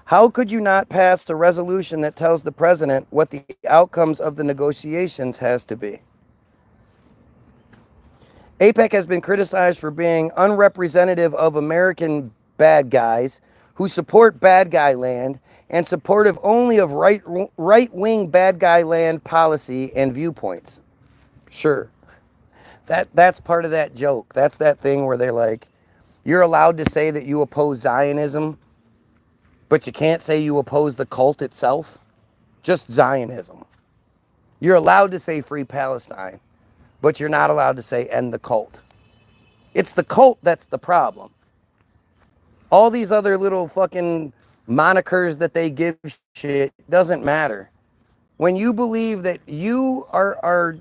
How could you not pass a resolution that tells the president what the outcomes of the negotiations has to be? AIPAC has been criticized for being unrepresentative of American bad guys who support bad guy land and supportive only of right-wing bad guy land policy and viewpoints. Sure. That's part of that joke. That's that thing where they're like, you're allowed to say that you oppose Zionism, but you can't say you oppose the cult itself. Just Zionism. You're allowed to say free Palestine, but you're not allowed to say end the cult. It's the cult that's the problem. All these other little fucking monikers that they give shit doesn't matter. When you believe that you are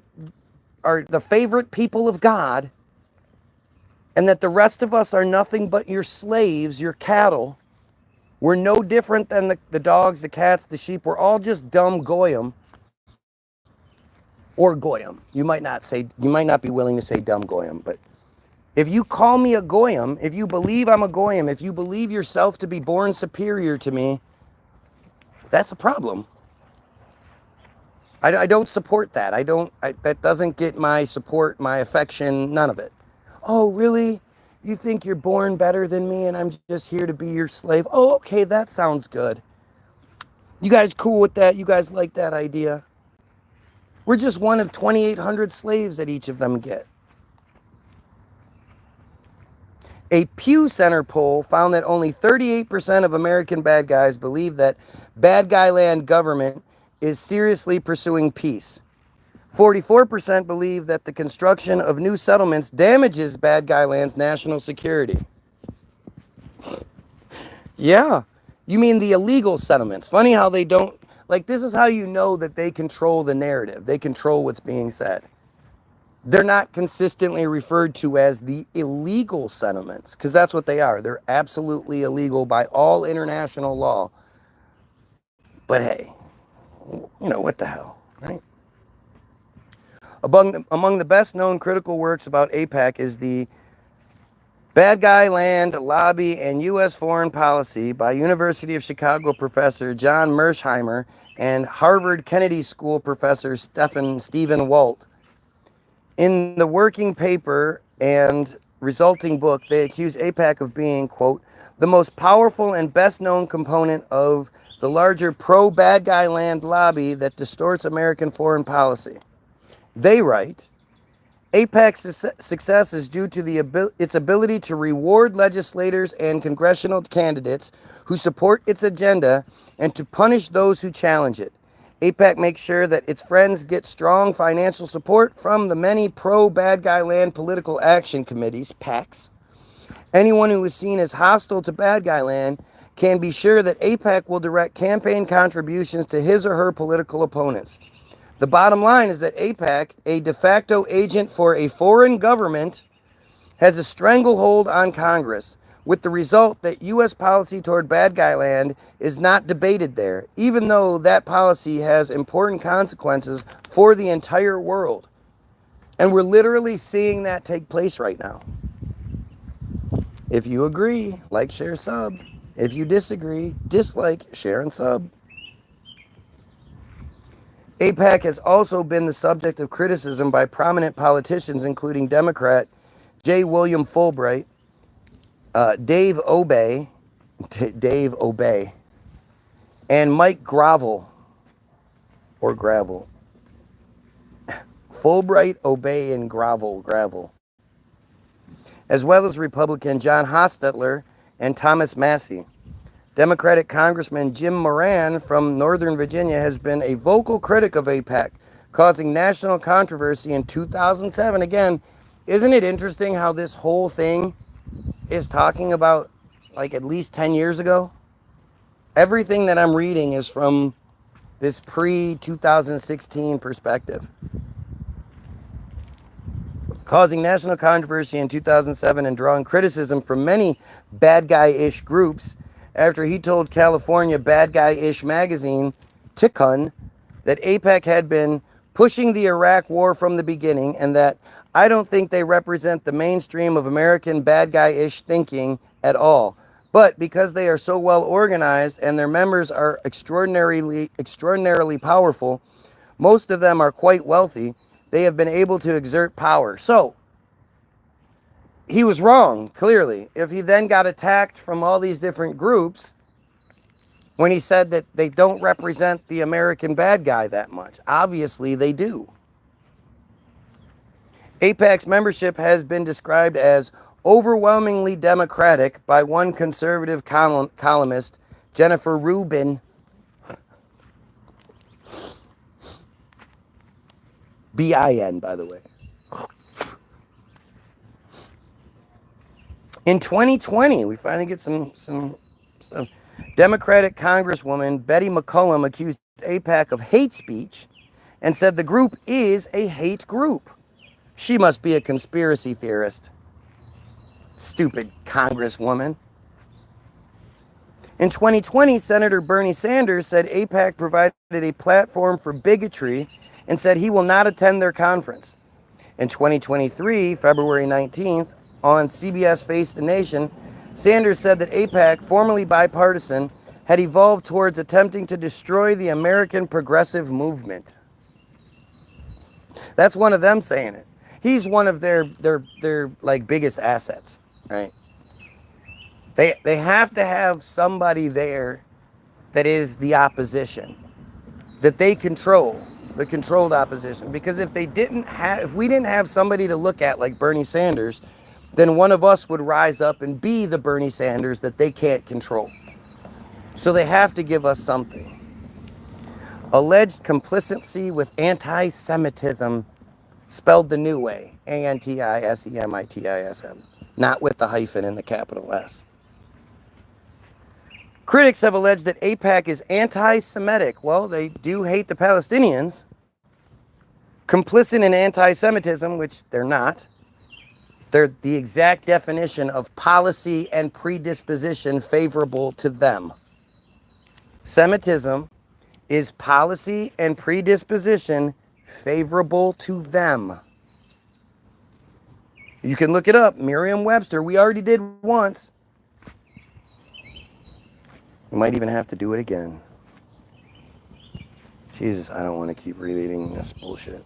the favorite people of God and that the rest of us are nothing but your slaves, your cattle, we're no different than the dogs, the cats, the sheep. We're all just dumb goyim or goyim. You might not be willing to say dumb goyim, but if you call me a goyim, if you believe I'm a goyim, if you believe yourself to be born superior to me, that's a problem. I don't support that. That doesn't get my support, my affection, none of it. Oh, really? You think you're born better than me and I'm just here to be your slave? Oh, okay, that sounds good. You guys cool with that? You guys like that idea? We're just one of 2,800 slaves that each of them get. A Pew Center poll found that only 38% of American bad guys believe that bad guy land government is seriously pursuing peace. 44% believe that the construction of new settlements damages bad guy land's national security. Yeah, you mean the illegal settlements. Funny how they don't, like, this is how you know that they control the narrative. They control what's being said. They're not consistently referred to as the illegal settlements, because that's what they are. They're absolutely illegal by all international law. But hey, you know, what the hell, right? Among the best known critical works about AIPAC is the Bad Guy Land, Lobby, and U.S. Foreign Policy by University of Chicago professor John Mersheimer and Harvard Kennedy School professor Stephen Walt. In the working paper and resulting book, they accuse AIPAC of being, quote, the most powerful and best known component of the larger pro-bad guy land lobby that distorts American foreign policy. They write, AIPAC's success is due to its ability to reward legislators and congressional candidates who support its agenda and to punish those who challenge it. AIPAC makes sure that its friends get strong financial support from the many pro-bad guy land political action committees, PACs. Anyone who is seen as hostile to bad guy land can be sure that AIPAC will direct campaign contributions to his or her political opponents. The bottom line is that AIPAC, a de facto agent for a foreign government, has a stranglehold on Congress, with the result that U.S. policy toward bad guy land is not debated there, even though that policy has important consequences for the entire world. And we're literally seeing that take place right now. If you agree, like, share, sub. If you disagree, dislike, share, and sub. AIPAC has also been the subject of criticism by prominent politicians, including Democrat J. William Fulbright, Dave Obey, and Mike Gravel, or Gravel. Fulbright, Obey, and Gravel. As well as Republican John Hostetler and Thomas Massey. Democratic Congressman Jim Moran from Northern Virginia has been a vocal critic of AIPAC, causing national controversy in 2007. Again, isn't it interesting how this whole thing is talking about like at least 10 years ago? Everything that I'm reading is from this pre-2016 perspective. Causing national controversy in 2007 and drawing criticism from many bad guy-ish groups after he told California bad guy-ish magazine, Tikkun, that AIPAC had been pushing the Iraq war from the beginning and that I don't think they represent the mainstream of American bad guy-ish thinking at all. But because they are so well organized and their members are extraordinarily powerful, most of them are quite wealthy, they have been able to exert power. So, he was wrong, clearly. If he then got attacked from all these different groups when he said that they don't represent the American bad guy that much. Obviously, they do. AIPAC's membership has been described as overwhelmingly Democratic by one conservative columnist, Jennifer Rubin. B-I-N, by the way. In 2020, we finally get some stuff. Democratic Congresswoman Betty McCollum accused AIPAC of hate speech and said the group is a hate group. She must be a conspiracy theorist. Stupid Congresswoman. In 2020, Senator Bernie Sanders said AIPAC provided a platform for bigotry and said he will not attend their conference. In 2023, February 19th, on CBS Face the Nation, Sanders said that AIPAC, formerly bipartisan, had evolved towards attempting to destroy the American progressive movement. That's one of them saying it. He's one of their like biggest assets, right? They have to have somebody there that is the opposition, that they control, the controlled opposition. Because if we didn't have somebody to look at like Bernie Sanders, then one of us would rise up and be the Bernie Sanders that they can't control. So they have to give us something. Alleged complicity with anti-Semitism, spelled the new way, A-N-T-I-S-E-M-I-T-I-S-M, not with the hyphen and the capital S. Critics have alleged that AIPAC is anti-Semitic. Well, they do hate the Palestinians. Complicit in anti-Semitism, which they're not. They're the exact definition of policy and predisposition favorable to them. Semitism is policy and predisposition favorable to them. You can look it up, Merriam-Webster. We already did once. We might even have to do it again. Jesus, I don't want to keep reading this bullshit.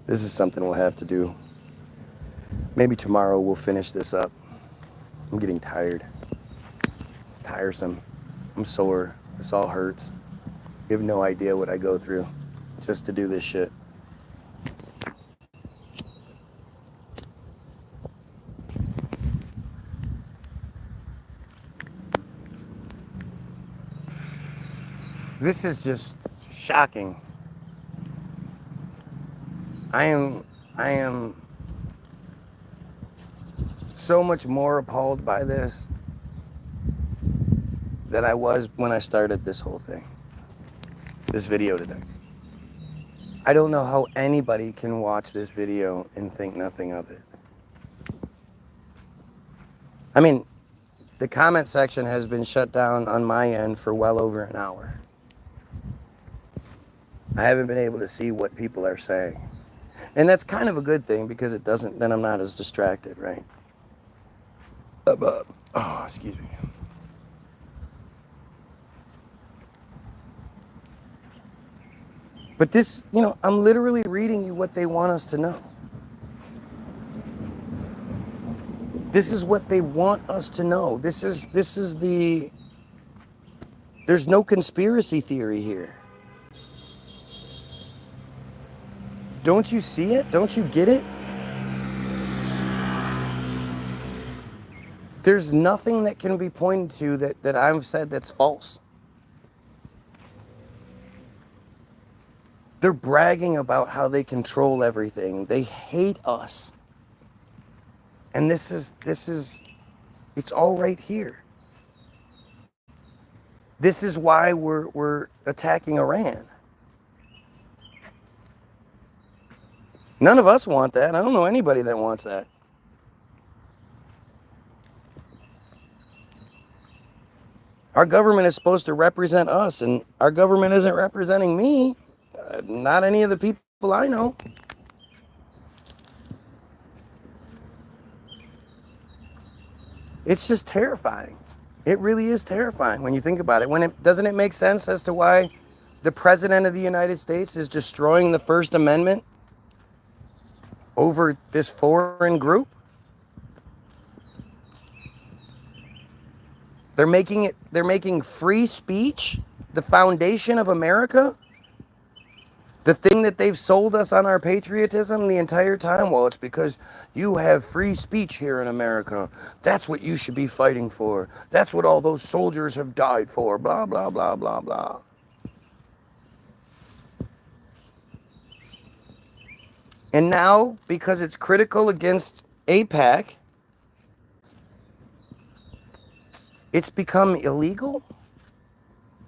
This is something we'll have to do. Maybe tomorrow we'll finish this up. I'm getting tired. It's tiresome. I'm sore. This all hurts. You have no idea what I go through just to do this shit. This is just shocking. I am so much more appalled by this than I was when I started this whole thing, this video today. I don't know how anybody can watch this video and think nothing of it. I mean, the comment section has been shut down on my end for well over an hour. I haven't been able to see what people are saying. And that's kind of a good thing because it doesn't, then I'm not as distracted, right? Oh, excuse me. But this, you know, I'm literally reading you what they want us to know. This is what they want us to know. This is the, there's no conspiracy theory here. Don't you see it? Don't you get it? There's nothing that can be pointed to that I've said that's false. They're bragging about how they control everything. They hate us. And this is, it's all right here. This is why we're attacking Iran. None of us want that. I don't know anybody that wants that. Our government is supposed to represent us, and our government isn't representing me. Not any of the people I know. It's just terrifying. It really is terrifying when you think about it. Doesn't it make sense as to why the President of the United States is destroying the First Amendment over this foreign group? They're making free speech the foundation of America. The thing that they've sold us on our patriotism the entire time, well, it's because you have free speech here in America. That's what you should be fighting for. That's what all those soldiers have died for. Blah, blah, blah, blah, blah. And now, because it's critical against AIPAC, it's become illegal.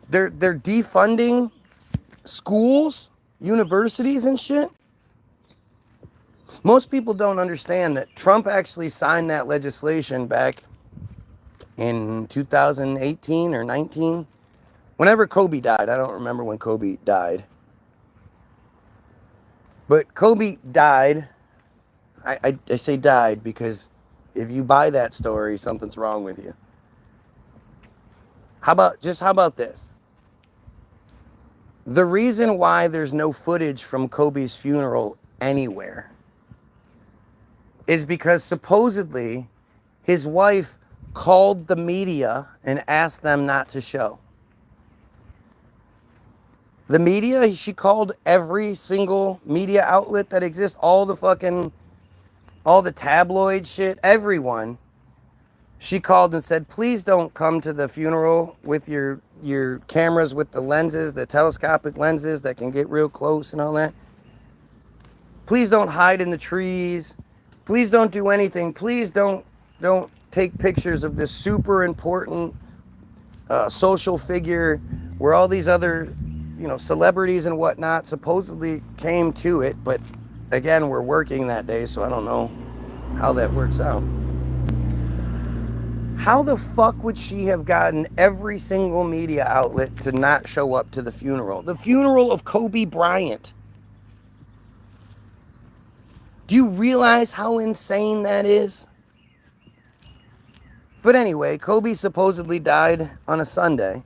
They're defunding schools, universities and shit. Most people don't understand that Trump actually signed that legislation back in 2018 or 19. Whenever Kobe died. I don't remember when Kobe died. But Kobe died. I say died because if you buy that story, something's wrong with you. How about this? The reason why there's no footage from Kobe's funeral anywhere is because supposedly his wife called the media and asked them not to show. The media, she called every single media outlet that exists, all the tabloid shit, everyone. She called and said, please don't come to the funeral with your cameras with the lenses, the telescopic lenses that can get real close and all that. Please don't hide in the trees. Please don't do anything. Please don't take pictures of this super important social figure where all these other, celebrities and whatnot supposedly came to it. But again, we're working that day, so I don't know how that works out. How the fuck would she have gotten every single media outlet to not show up to the funeral? The funeral of Kobe Bryant. Do you realize how insane that is? But anyway, Kobe supposedly died on a Sunday.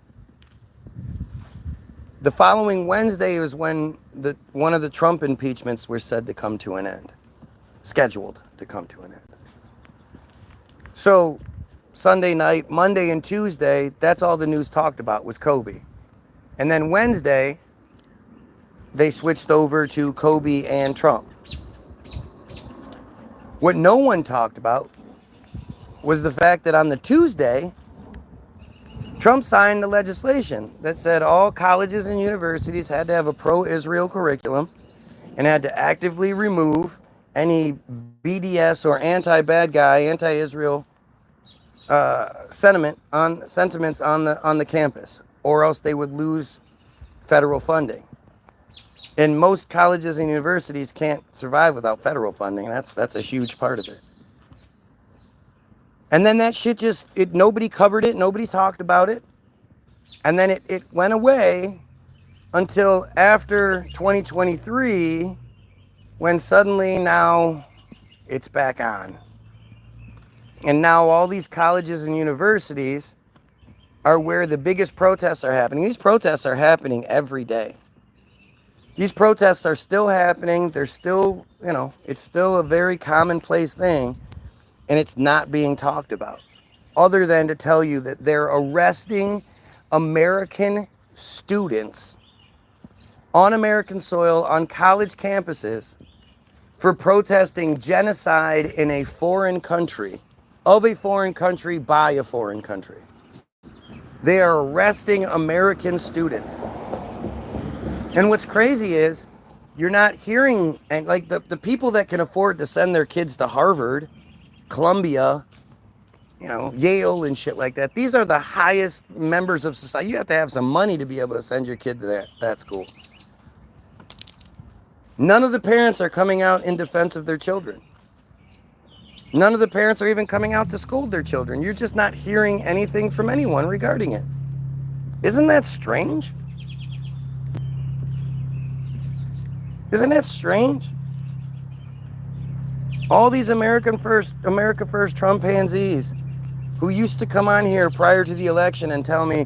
The following Wednesday was when one of the Trump impeachments were said to come to an end. Scheduled to come to an end. So Sunday night, Monday and Tuesday, that's all the news talked about was Kobe. And then Wednesday, they switched over to Kobe and Trump. What no one talked about was the fact that on the Tuesday, Trump signed the legislation that said all colleges and universities had to have a pro-Israel curriculum and had to actively remove any BDS or anti-bad guy, anti-Israel sentiments on the campus, or else they would lose federal funding. And most colleges and universities can't survive without federal funding. That's a huge part of it. And then that shit nobody covered it, nobody talked about it. And then it went away until after 2023, when suddenly now it's back on. And now all these colleges and universities are where the biggest protests are happening. These protests are happening every day. These protests are still happening. They're still, it's still a very commonplace thing, and it's not being talked about, other than to tell you that they're arresting American students on American soil, on college campuses, for protesting genocide in a foreign country, of a foreign country, by a foreign country. They are arresting American students. And what's crazy is you're not hearing, and like the people that can afford to send their kids to Harvard, Columbia, Yale and shit like that. These are the highest members of society. You have to have some money to be able to send your kid to that school. None of the parents are coming out in defense of their children. None of the parents are even coming out to scold their children. You're just not hearing anything from anyone regarding it. Isn't that strange? Isn't that strange? All these America First Trump pansies who used to come on here prior to the election and tell me,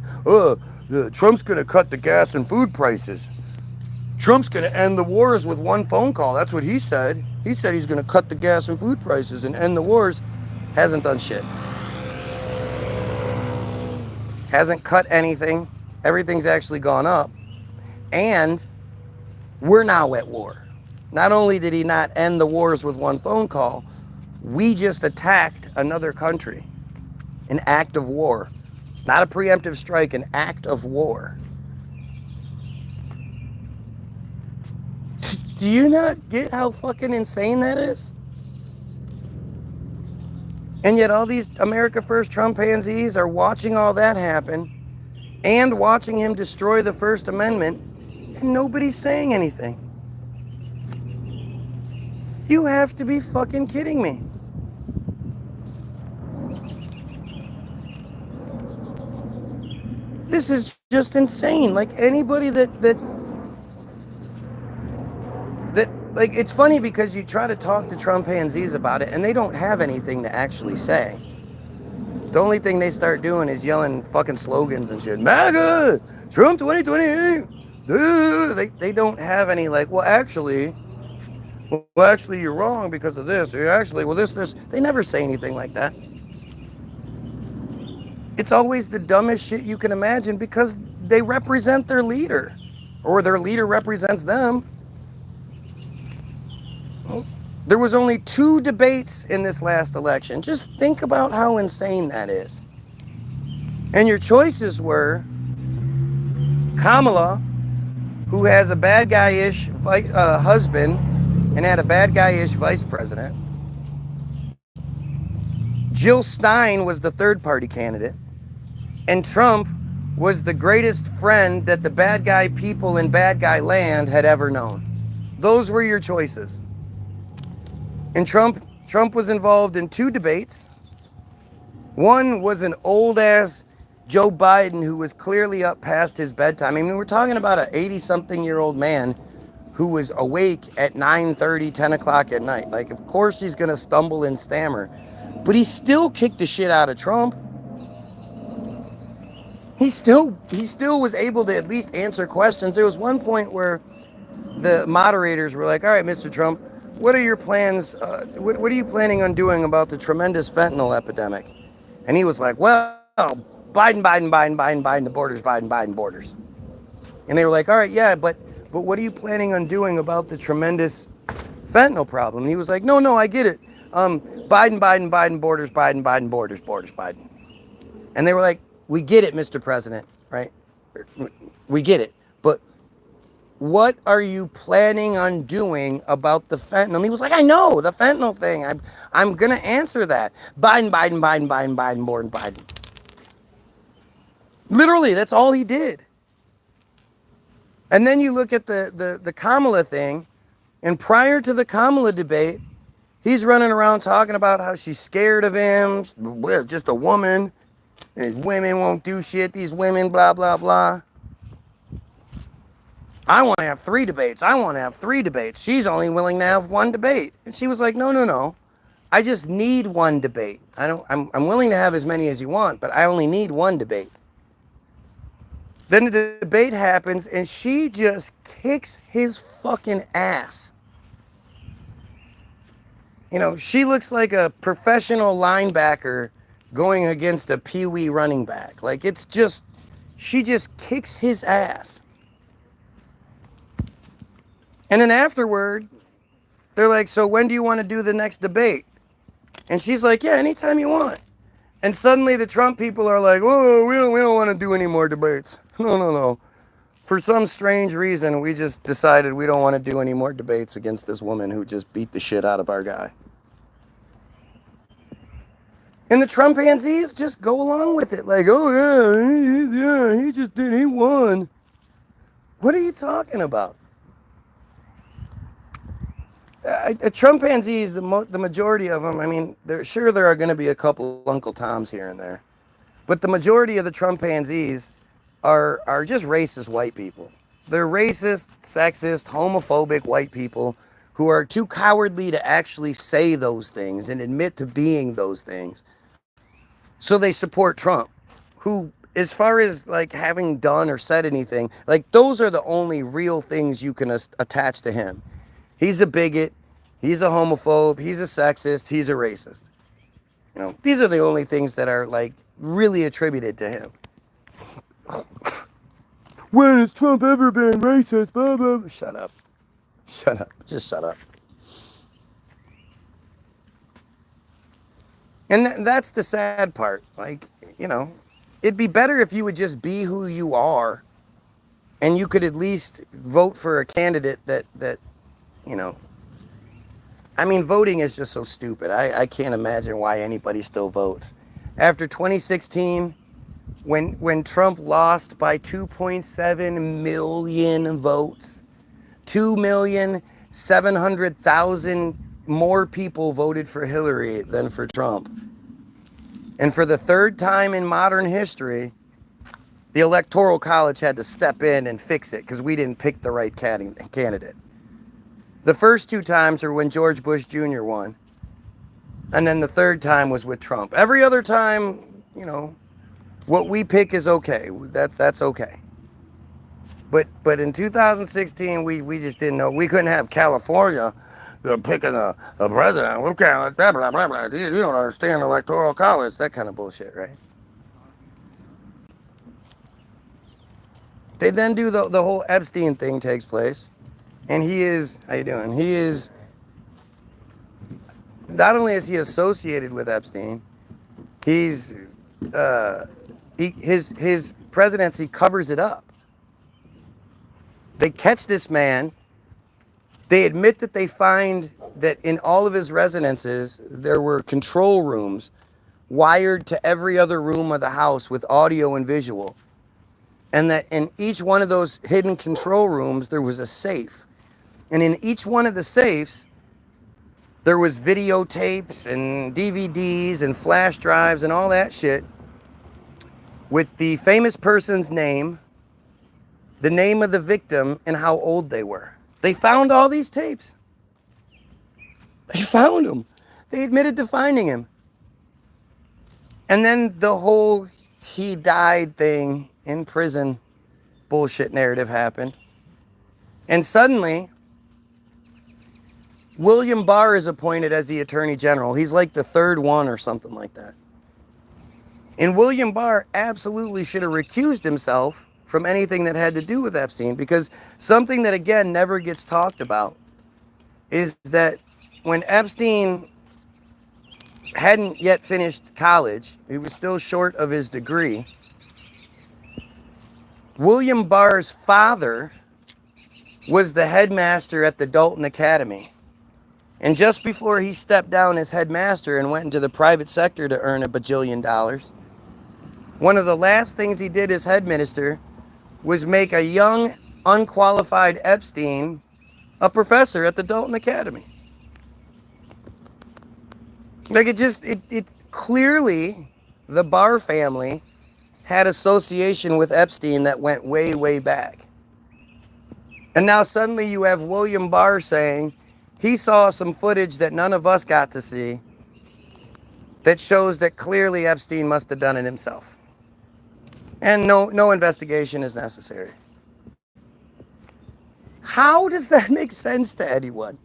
Trump's going to cut the gas and food prices. Trump's going to end the wars with one phone call. That's what he said. He said he's going to cut the gas and food prices and end the wars. Hasn't done shit. Hasn't cut anything. Everything's actually gone up. And we're now at war. Not only did he not end the wars with one phone call, we just attacked another country. An act of war. Not a preemptive strike, an act of war. Do you not get how fucking insane that is? And yet all these America First Trump pansies are watching all that happen and watching him destroy the First Amendment, and nobody's saying anything. You have to be fucking kidding me. This is just insane. Like anybody that like, it's funny because you try to talk to Trump pansies about it and they don't have anything to actually say. The only thing they start doing is yelling fucking slogans and shit. MAGA! Trump 2028! They don't have any like, well actually you're wrong because of this. Actually, well this. They never say anything like that. It's always the dumbest shit you can imagine because they represent their leader. Or their leader represents them. There was only 2 debates in this last election. Just think about how insane that is. And your choices were Kamala, who has a bad guy-ish husband and had a bad guy-ish vice president. Jill Stein was the third-party candidate. And Trump was the greatest friend that the bad guy people in bad guy land had ever known. Those were your choices. And Trump was involved in 2 debates. One was an old-ass Joe Biden who was clearly up past his bedtime. I mean, we're talking about an 80-something-year-old man who was awake at 9:30, 10 o'clock at night. Like, of course he's going to stumble and stammer. But he still kicked the shit out of Trump. He still was able to at least answer questions. There was one point where the moderators were like, all right, Mr. Trump, what are your plans? What are you planning on doing about the tremendous fentanyl epidemic? And he was like, well, Biden, the borders, Biden, borders. And they were like, all right, yeah, but what are you planning on doing about the tremendous fentanyl problem? And he was like, no, I get it. Biden, borders, Biden, borders, Biden. And they were like, we get it, Mr. President, right? We get it. But what are you planning on doing about the fentanyl? He was like, I know, the fentanyl thing. I'm going to answer that. Biden, Biden. Literally, that's all he did. And then you look at the Kamala thing, and prior to the Kamala debate, he's running around talking about how she's scared of him. We're just a woman. And women won't do shit. These women, blah, blah, blah. I want to have 3 debates. I want to have 3 debates. She's only willing to have 1 debate. And she was like, no. I just need 1 debate. I'm willing to have as many as you want, but I only need 1 debate. Then the debate happens, and she just kicks his fucking ass. You know, she looks like a professional linebacker going against a peewee running back. Like, it's just, she just kicks his ass. And then afterward, they're like, so when do you want to do the next debate? And she's like, yeah, anytime you want. And suddenly the Trump people are like, oh, we don't want to do any more debates. No. For some strange reason, we just decided we don't want to do any more debates against this woman who just beat the shit out of our guy. And the Trumpanzees just go along with it. Like, oh, yeah, he won. What are you talking about? Trumpanzees, the majority of them, I mean, there are going to be a couple Uncle Toms here and there. But the majority of the Trumpanzees are just racist white people. They're racist, sexist, homophobic white people who are too cowardly to actually say those things and admit to being those things. So they support Trump, who, as far as like having done or said anything, like those are the only real things you can attach to him. He's a bigot, he's a homophobe, he's a sexist, he's a racist. You know, these are the only things that are like really attributed to him. When has Trump ever been racist? Blah, blah, blah. Shut up. Just shut up. And that's the sad part. Like, you know, it'd be better if you would just be who you are and you could at least vote for a candidate that you know, I mean, voting is just so stupid. I can't imagine why anybody still votes. After 2016, when Trump lost by 2.7 million votes, 2,700,000 more people voted for Hillary than for Trump. And for the 3rd time in modern history, the Electoral College had to step in and fix it because we didn't pick the right candidate. The first 2 times are when George Bush Jr. won. And then the 3rd time was with Trump. Every other time, you know, what we pick is okay. That's okay. But in 2016, we just didn't know. We couldn't have California picking a president. We can't, blah, blah, blah, blah. You don't understand the Electoral College. That kind of bullshit, right? They then do the whole Epstein thing takes place. And he is, how you doing? He is, not only is he associated with Epstein, he's, his presidency covers it up. They catch this man. They admit that they find that in all of his residences, there were control rooms wired to every other room of the house with audio and visual. And that in each one of those hidden control rooms, there was a safe. And in each one of the safes, there was videotapes and DVDs and flash drives and all that shit with the famous person's name, the name of the victim, and how old they were. They found all these tapes. They found them. They admitted to finding him. And then the whole he died thing in prison bullshit narrative happened. And suddenly, William Barr is appointed as the Attorney General. He's like the 3rd one or something like that. And William Barr absolutely should have recused himself from anything that had to do with Epstein, because something that, again, never gets talked about is that when Epstein hadn't yet finished college, he was still short of his degree, William Barr's father was the headmaster at the Dalton Academy. And just before he stepped down as headmaster and went into the private sector to earn $1 bajillion, one of the last things he did as headmaster was make a young, unqualified Epstein a professor at the Dalton Academy. Like it clearly, the Barr family had association with Epstein that went way, way back. And now suddenly you have William Barr saying he saw some footage that none of us got to see that shows that clearly Epstein must have done it himself. And no investigation is necessary. How does that make sense to anyone?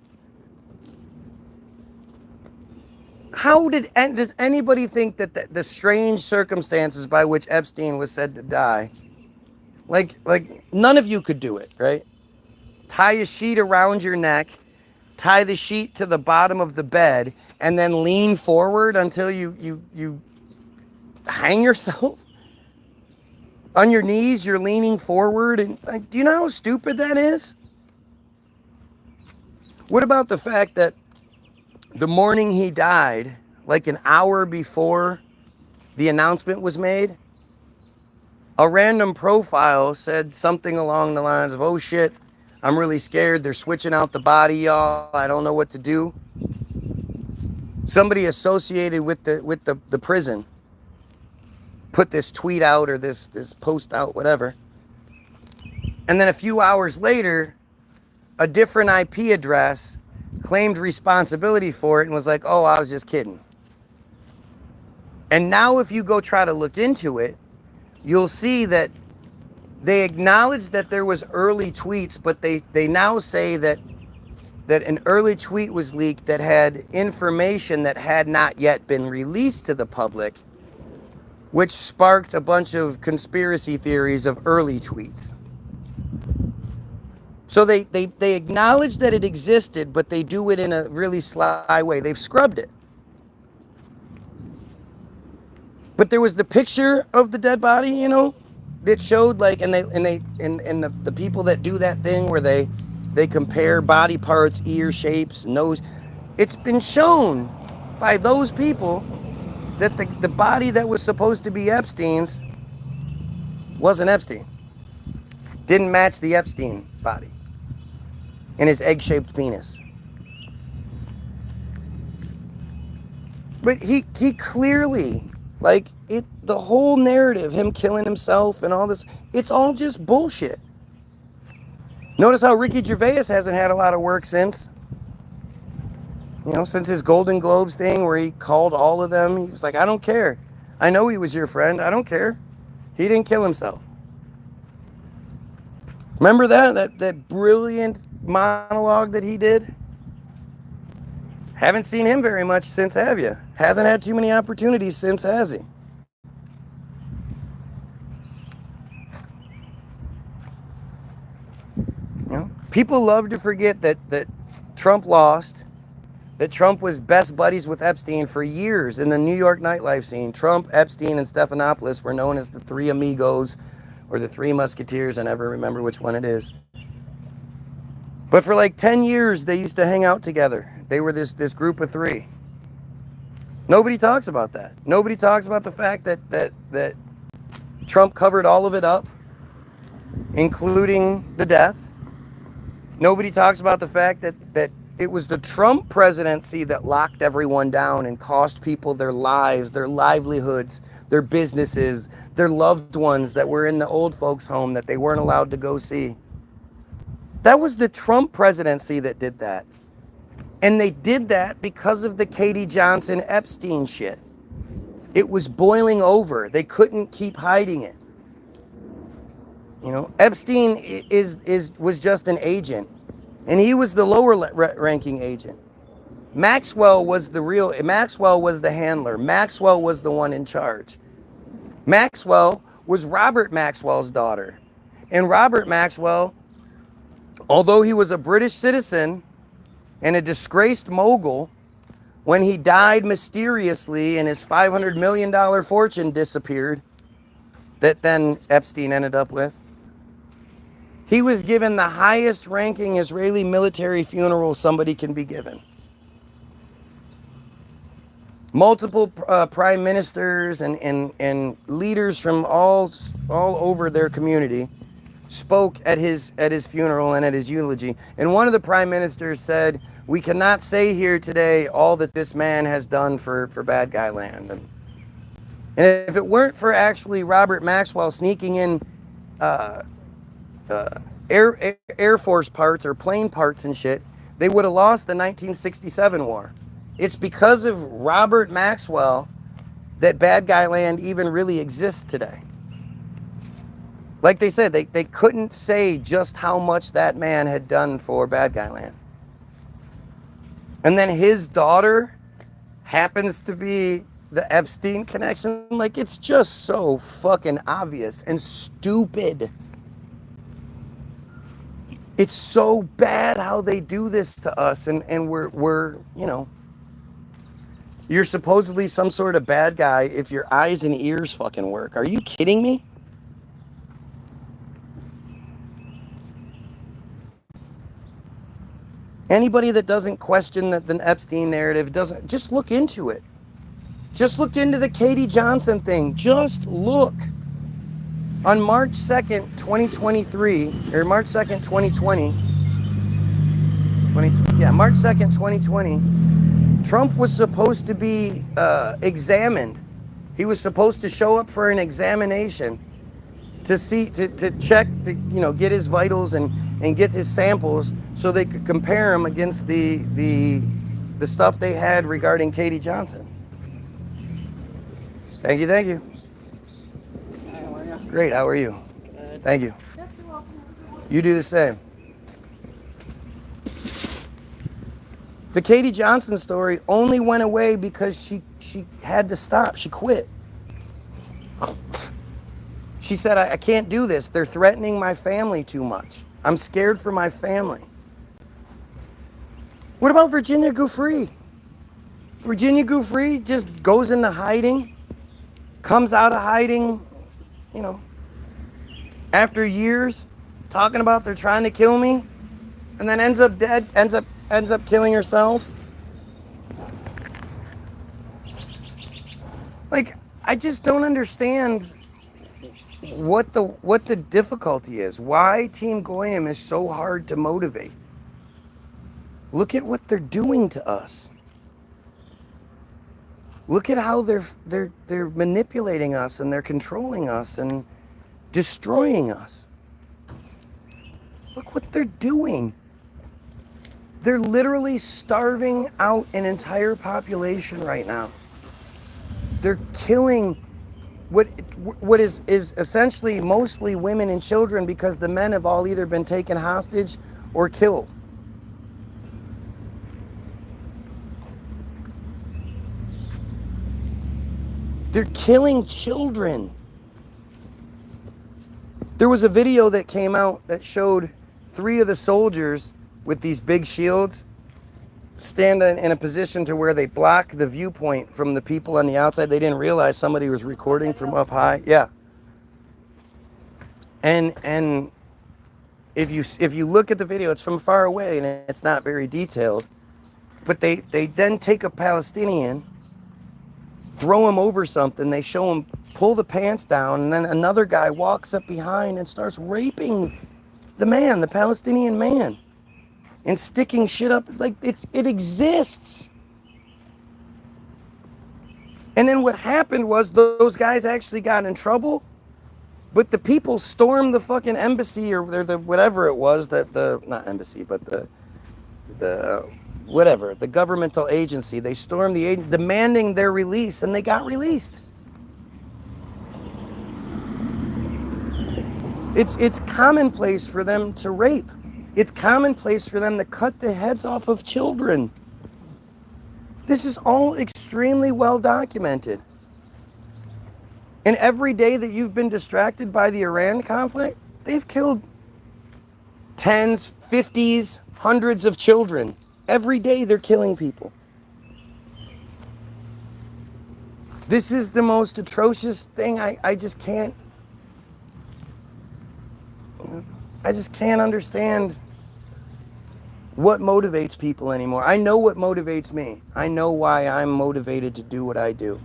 Does anybody think that the strange circumstances by which Epstein was said to die, like none of you could do it, right? Tie a sheet around your neck, tie the sheet to the bottom of the bed, and then lean forward until you hang yourself? On your knees, you're leaning forward, and do you know how stupid that is? What about the fact that the morning he died, like an hour before the announcement was made, a random profile said something along the lines of, "Oh shit, I'm really scared. They're switching out the body, y'all. I don't know what to do." Somebody associated with the prison put this tweet out or this post out, whatever. And then a few hours later, a different IP address claimed responsibility for it and was like, "Oh, I was just kidding." And now if you go try to look into it, you'll see that they acknowledge that there was early tweets, but they now say that an early tweet was leaked that had information that had not yet been released to the public, which sparked a bunch of conspiracy theories of early tweets. So they acknowledge that it existed, but they do it in a really sly way. They've scrubbed it. But there was the picture of the dead body, you know, that showed like, and the people that do that thing where they compare body parts, ear shapes, nose. It's been shown by those people that the body that was supposed to be Epstein's wasn't Epstein. Didn't match the Epstein body and his egg-shaped penis. But he clearly, like, the whole narrative, him killing himself and all this, it's all just bullshit. Notice how Ricky Gervais hasn't had a lot of work since. You know, since his Golden Globes thing where he called all of them. He was like, "I don't care. I know he was your friend. I don't care. He didn't kill himself." Remember that brilliant monologue that he did? Haven't seen him very much since, have you? Hasn't had too many opportunities since, has he? You know, people love to forget that Trump lost, that Trump was best buddies with Epstein for years in the New York nightlife scene. Trump, Epstein, and Stephanopoulos were known as the Three Amigos or the Three Musketeers. I never remember which one it is. But for like 10 years, they used to hang out together. They were this group of three. Nobody talks about that. Nobody talks about the fact that Trump covered all of it up, including the death. Nobody talks about the fact that it was the Trump presidency that locked everyone down and cost people their lives, their livelihoods, their businesses, their loved ones that were in the old folks' home that they weren't allowed to go see. That was the Trump presidency that did that. And they did that because of the Katie Johnson Epstein shit. It was boiling over. They couldn't keep hiding it. You know, Epstein was just an agent, and he was the lower ranking agent. Maxwell was the handler. Maxwell was the one in charge. Maxwell was Robert Maxwell's daughter. And Robert Maxwell, although he was a British citizen and a disgraced mogul, when he died mysteriously and his $500 million fortune disappeared, that then Epstein ended up with, He was given the highest ranking Israeli military funeral somebody can be given. Multiple prime ministers and leaders from all over their community spoke at his funeral and at his eulogy. And one of the prime ministers said, "We cannot say here today all that this man has done for bad guy land." And if it weren't for actually Robert Maxwell sneaking in Air Force parts or plane parts and shit, they would have lost the 1967 war. It's because of Robert Maxwell that bad guy land even really exists today. Like they said, they couldn't say just how much that man had done for bad guy land. And then his daughter happens to be the Epstein connection. Like, it's just so fucking obvious and stupid. It's so bad how they do this to us, and we're you know, you're supposedly some sort of bad guy if your eyes and ears fucking work. Are you kidding me? Anybody that doesn't question the Epstein narrative doesn't, just look into it. Just look into the Katie Johnson thing. Just look. On March 2nd, 2023, or March 2nd, 2020, March 2nd, 2020, Trump was supposed to be examined. He was supposed to show up for an examination to see, to check, to, you know, get his vitals and get his samples so they could compare him against the stuff they had regarding Katie Johnson. Thank you, thank you. How are you? Great, how are you? Good. Thank you. You do the same. The Katie Johnson story only went away because she had to stop. She quit. She said, I can't do this. They're threatening my family too much. I'm scared for my family. What about Virginia Giuffre? Virginia Giuffre just goes into hiding, comes out of hiding, you know, after years, talking about they're trying to kill me, and then ends up dead, ends up killing herself. Like, I just don't understand what the difficulty is. Why Team Goyim is so hard to motivate. Look at what they're doing to us. Look at how they're manipulating us, and they're controlling us and destroying us. Look what they're doing. They're literally starving out an entire population right now. They're killing what is essentially mostly women and children, because the men have all either been taken hostage or killed. They're killing children. There was a video that came out that showed 3 of the soldiers with these big shields stand in a position to where they block the viewpoint from the people on the outside. They didn't realize somebody was recording from up high. Yeah. And if you look at the video, it's from far away and it's not very detailed. But they then take a Palestinian, throw him over something, they show him pull the pants down, and then another guy walks up behind and starts raping the Palestinian man, and sticking shit up. Like, it exists. And then what happened was those guys actually got in trouble, but the people stormed the fucking embassy, or the whatever it was, not embassy, but the whatever, the governmental agency. They stormed the agency demanding their release, and they got released. It's commonplace for them to rape. It's commonplace for them to cut the heads off of children. This is all extremely well documented. And every day that you've been distracted by the Iran conflict, they've killed tens, 50s, hundreds of children. Every day they're killing people. This is the most atrocious thing. I just can't. I just can't understand what motivates people anymore. I know what motivates me. I know why I'm motivated to do what I do.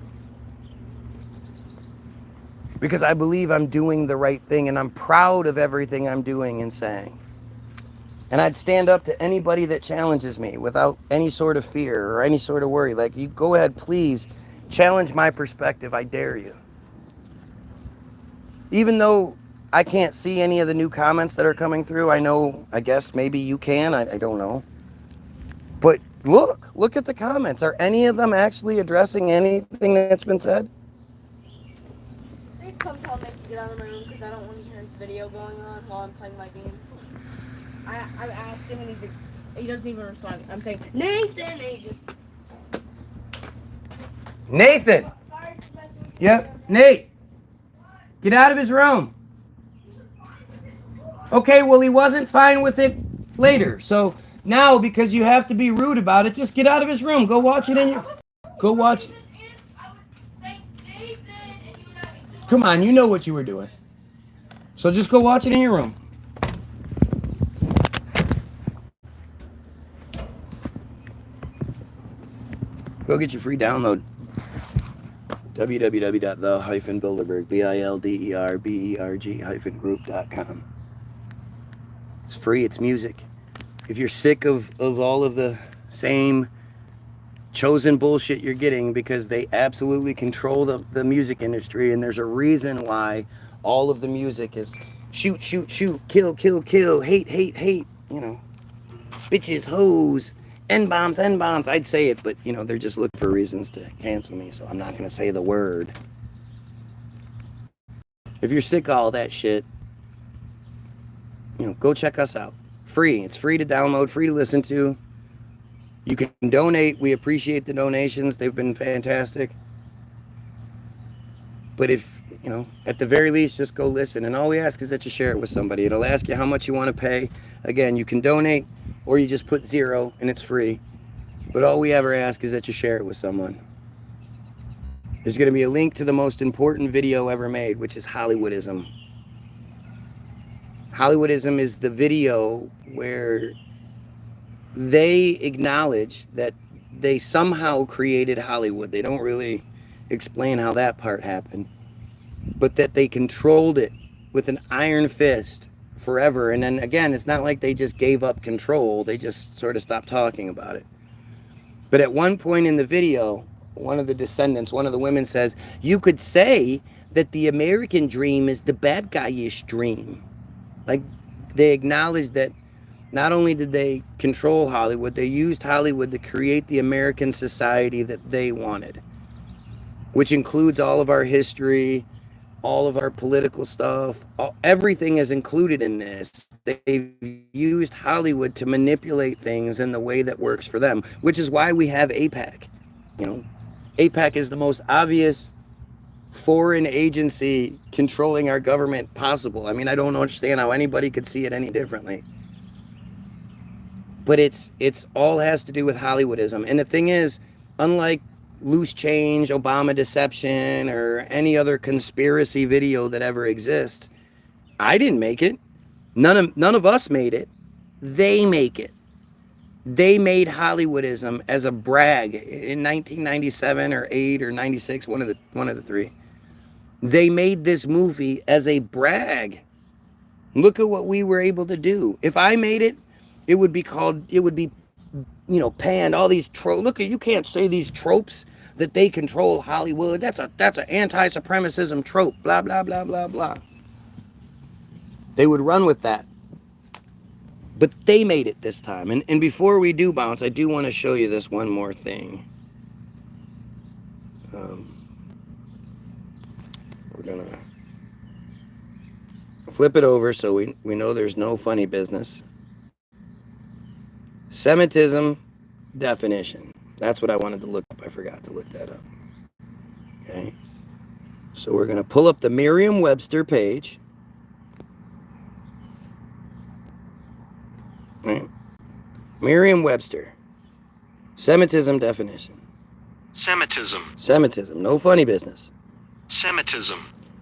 Because I believe I'm doing the right thing, and I'm proud of everything I'm doing and saying. And I'd stand up to anybody that challenges me without any sort of fear or any sort of worry. Like, you go ahead, please challenge my perspective. I dare you. Even though I can't see any of the new comments that are coming through, I guess maybe you can. I don't know. But look at the comments. Are any of them actually addressing anything that's been said? Please come tell me to get out of my room because I don't want to hear his video going on while I'm playing my game. I've asked him and he doesn't even respond. I'm saying, Nathan, and he just... Nathan! Sorry for messing with you. Yep, Nate! Get out of his room. Okay, well, he wasn't fine with it later. So now, because you have to be rude about it, just get out of his room. Go watch it in your... Go watch it. Come on, you know what you were doing. So just go watch it in your room. Go get your free download. www.the-bilderberg, It's free, it's music. If you're sick of all of the same chosen bullshit you're getting, because they absolutely control the music industry, and there's a reason why all of the music is shoot, shoot, shoot, kill, kill, kill, hate, hate, hate, bitches, hoes, N-bombs, N-bombs. I'd say it, but, they're just looking for reasons to cancel me, so I'm not going to say the word. If you're sick of all that shit, go check us out. Free. It's free to download, free to listen to. You can donate. We appreciate the donations. They've been fantastic. But if, at the very least, just go listen. And all we ask is that you share it with somebody. It'll ask you how much you want to pay. Again, you can donate, or you just put 0 and it's free. But all we ever ask is that you share it with someone. There's going to be a link to the most important video ever made, which is Hollywoodism. Hollywoodism is the video where they acknowledge that they somehow created Hollywood. They don't really explain how that part happened, but that they controlled it with an iron fist forever. And then again, it's not like they just gave up control. They just sort of stopped talking about it. But at one point in the video, one of the descendants, one of the women says, you could say that the American dream is the bad guy-ish dream. Like, they acknowledge that not only did they control Hollywood, they used Hollywood to create the American society that they wanted, which includes all of our history, all of our political stuff. Everything is included in this. They've used Hollywood to manipulate things in the way that works for them, which is why we have AIPAC. AIPAC is the most obvious foreign agency controlling our government possible. I mean, I don't understand how anybody could see it any differently. But it's all has to do with Hollywoodism. And the thing is, unlike Loose Change, Obama Deception, or any other conspiracy video that ever exists, I didn't make it. None of us made it. They make it. They made Hollywoodism as a brag in 1997 or 8 or 96, one of the three. They made this movie as a brag. Look at what we were able to do. If I made it, it would be panned. All these tropes. Look, you can't say these tropes that they control Hollywood. That's an anti-Semitism trope. Blah blah blah blah blah. They would run with that. But they made it this time. And before we do bounce, I do want to show you this one more thing. We're gonna flip it over so we know there's no funny business. Semitism definition. That's what I wanted to look up. I forgot to look that up. Okay. So we're going to pull up the Merriam-Webster page. Right. Merriam-Webster. Semitism definition. Semitism. No funny business.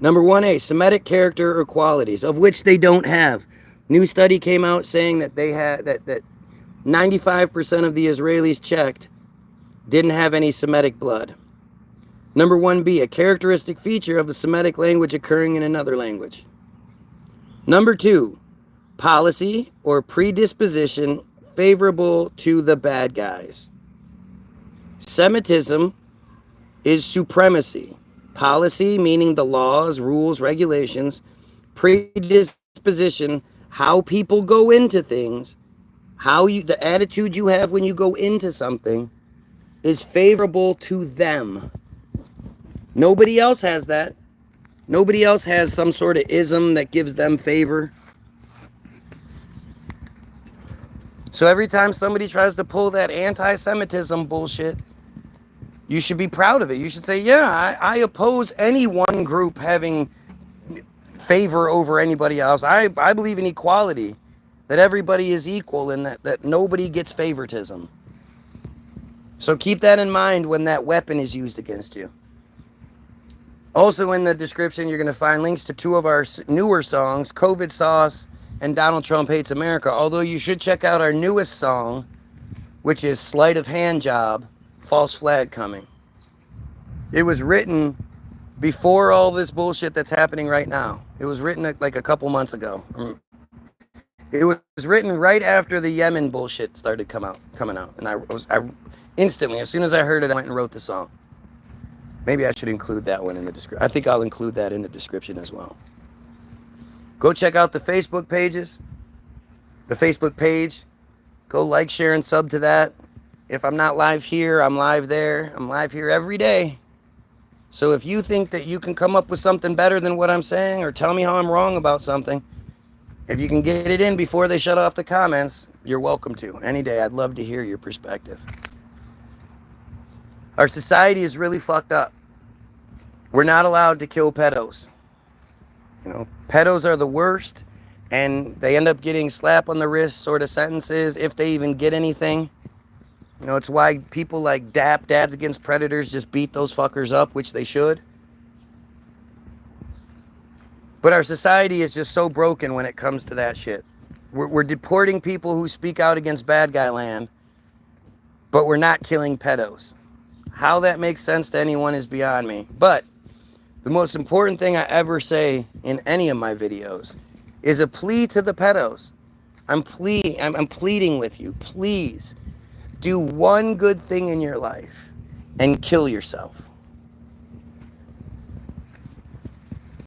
Number 1A, Semitic character or qualities, of which they don't have. New study came out saying that they had that 95% of the Israelis checked didn't have any Semitic blood. Number 1B, a characteristic feature of a Semitic language occurring in another language. Number 2, policy or predisposition favorable to the bad guys. Semitism is supremacy. Policy, meaning the laws, rules, regulations. Predisposition, how people go into things. The attitude you have when you go into something is favorable to them. Nobody else has that. Nobody else has some sort of ism that gives them favor. So every time somebody tries to pull that anti-Semitism bullshit, you should be proud of it. You should say, yeah, I oppose any one group having favor over anybody else. I believe in equality, that everybody is equal and that nobody gets favoritism. So keep that in mind when that weapon is used against you. Also in the description, you're going to find links to 2 of our newer songs, COVID Sauce and Donald Trump Hates America. Although you should check out our newest song, which is Sleight of Hand Job, False Flag Coming. It was written before all this bullshit that's happening right now. It was written like a couple months ago. It was written right after the Yemen bullshit started coming out. And I instantly, as soon as I heard it, I went and wrote the song. Maybe I should include that one in the description. I think I'll include that in the description as well. Go check out the Facebook pages. The Facebook page. Go like, share, and sub to that. If I'm not live here, I'm live there. I'm live here every day. So if you think that you can come up with something better than what I'm saying, or tell me how I'm wrong about something, if you can get it in before they shut off the comments, you're welcome to. Any day, I'd love to hear your perspective. Our society is really fucked up. We're not allowed to kill pedos. You know, pedos are the worst, and they end up getting slap on the wrist sort of sentences if they even get anything. You know, it's why people like DAP, Dads Against Predators, just beat those fuckers up, which they should. But our society is just so broken when it comes to that shit. We're deporting people who speak out against bad guy land, but we're not killing pedos. How that makes sense to anyone is beyond me. But the most important thing I ever say in any of my videos is a plea to the pedos. I'm pleading with you. Please do one good thing in your life and kill yourself.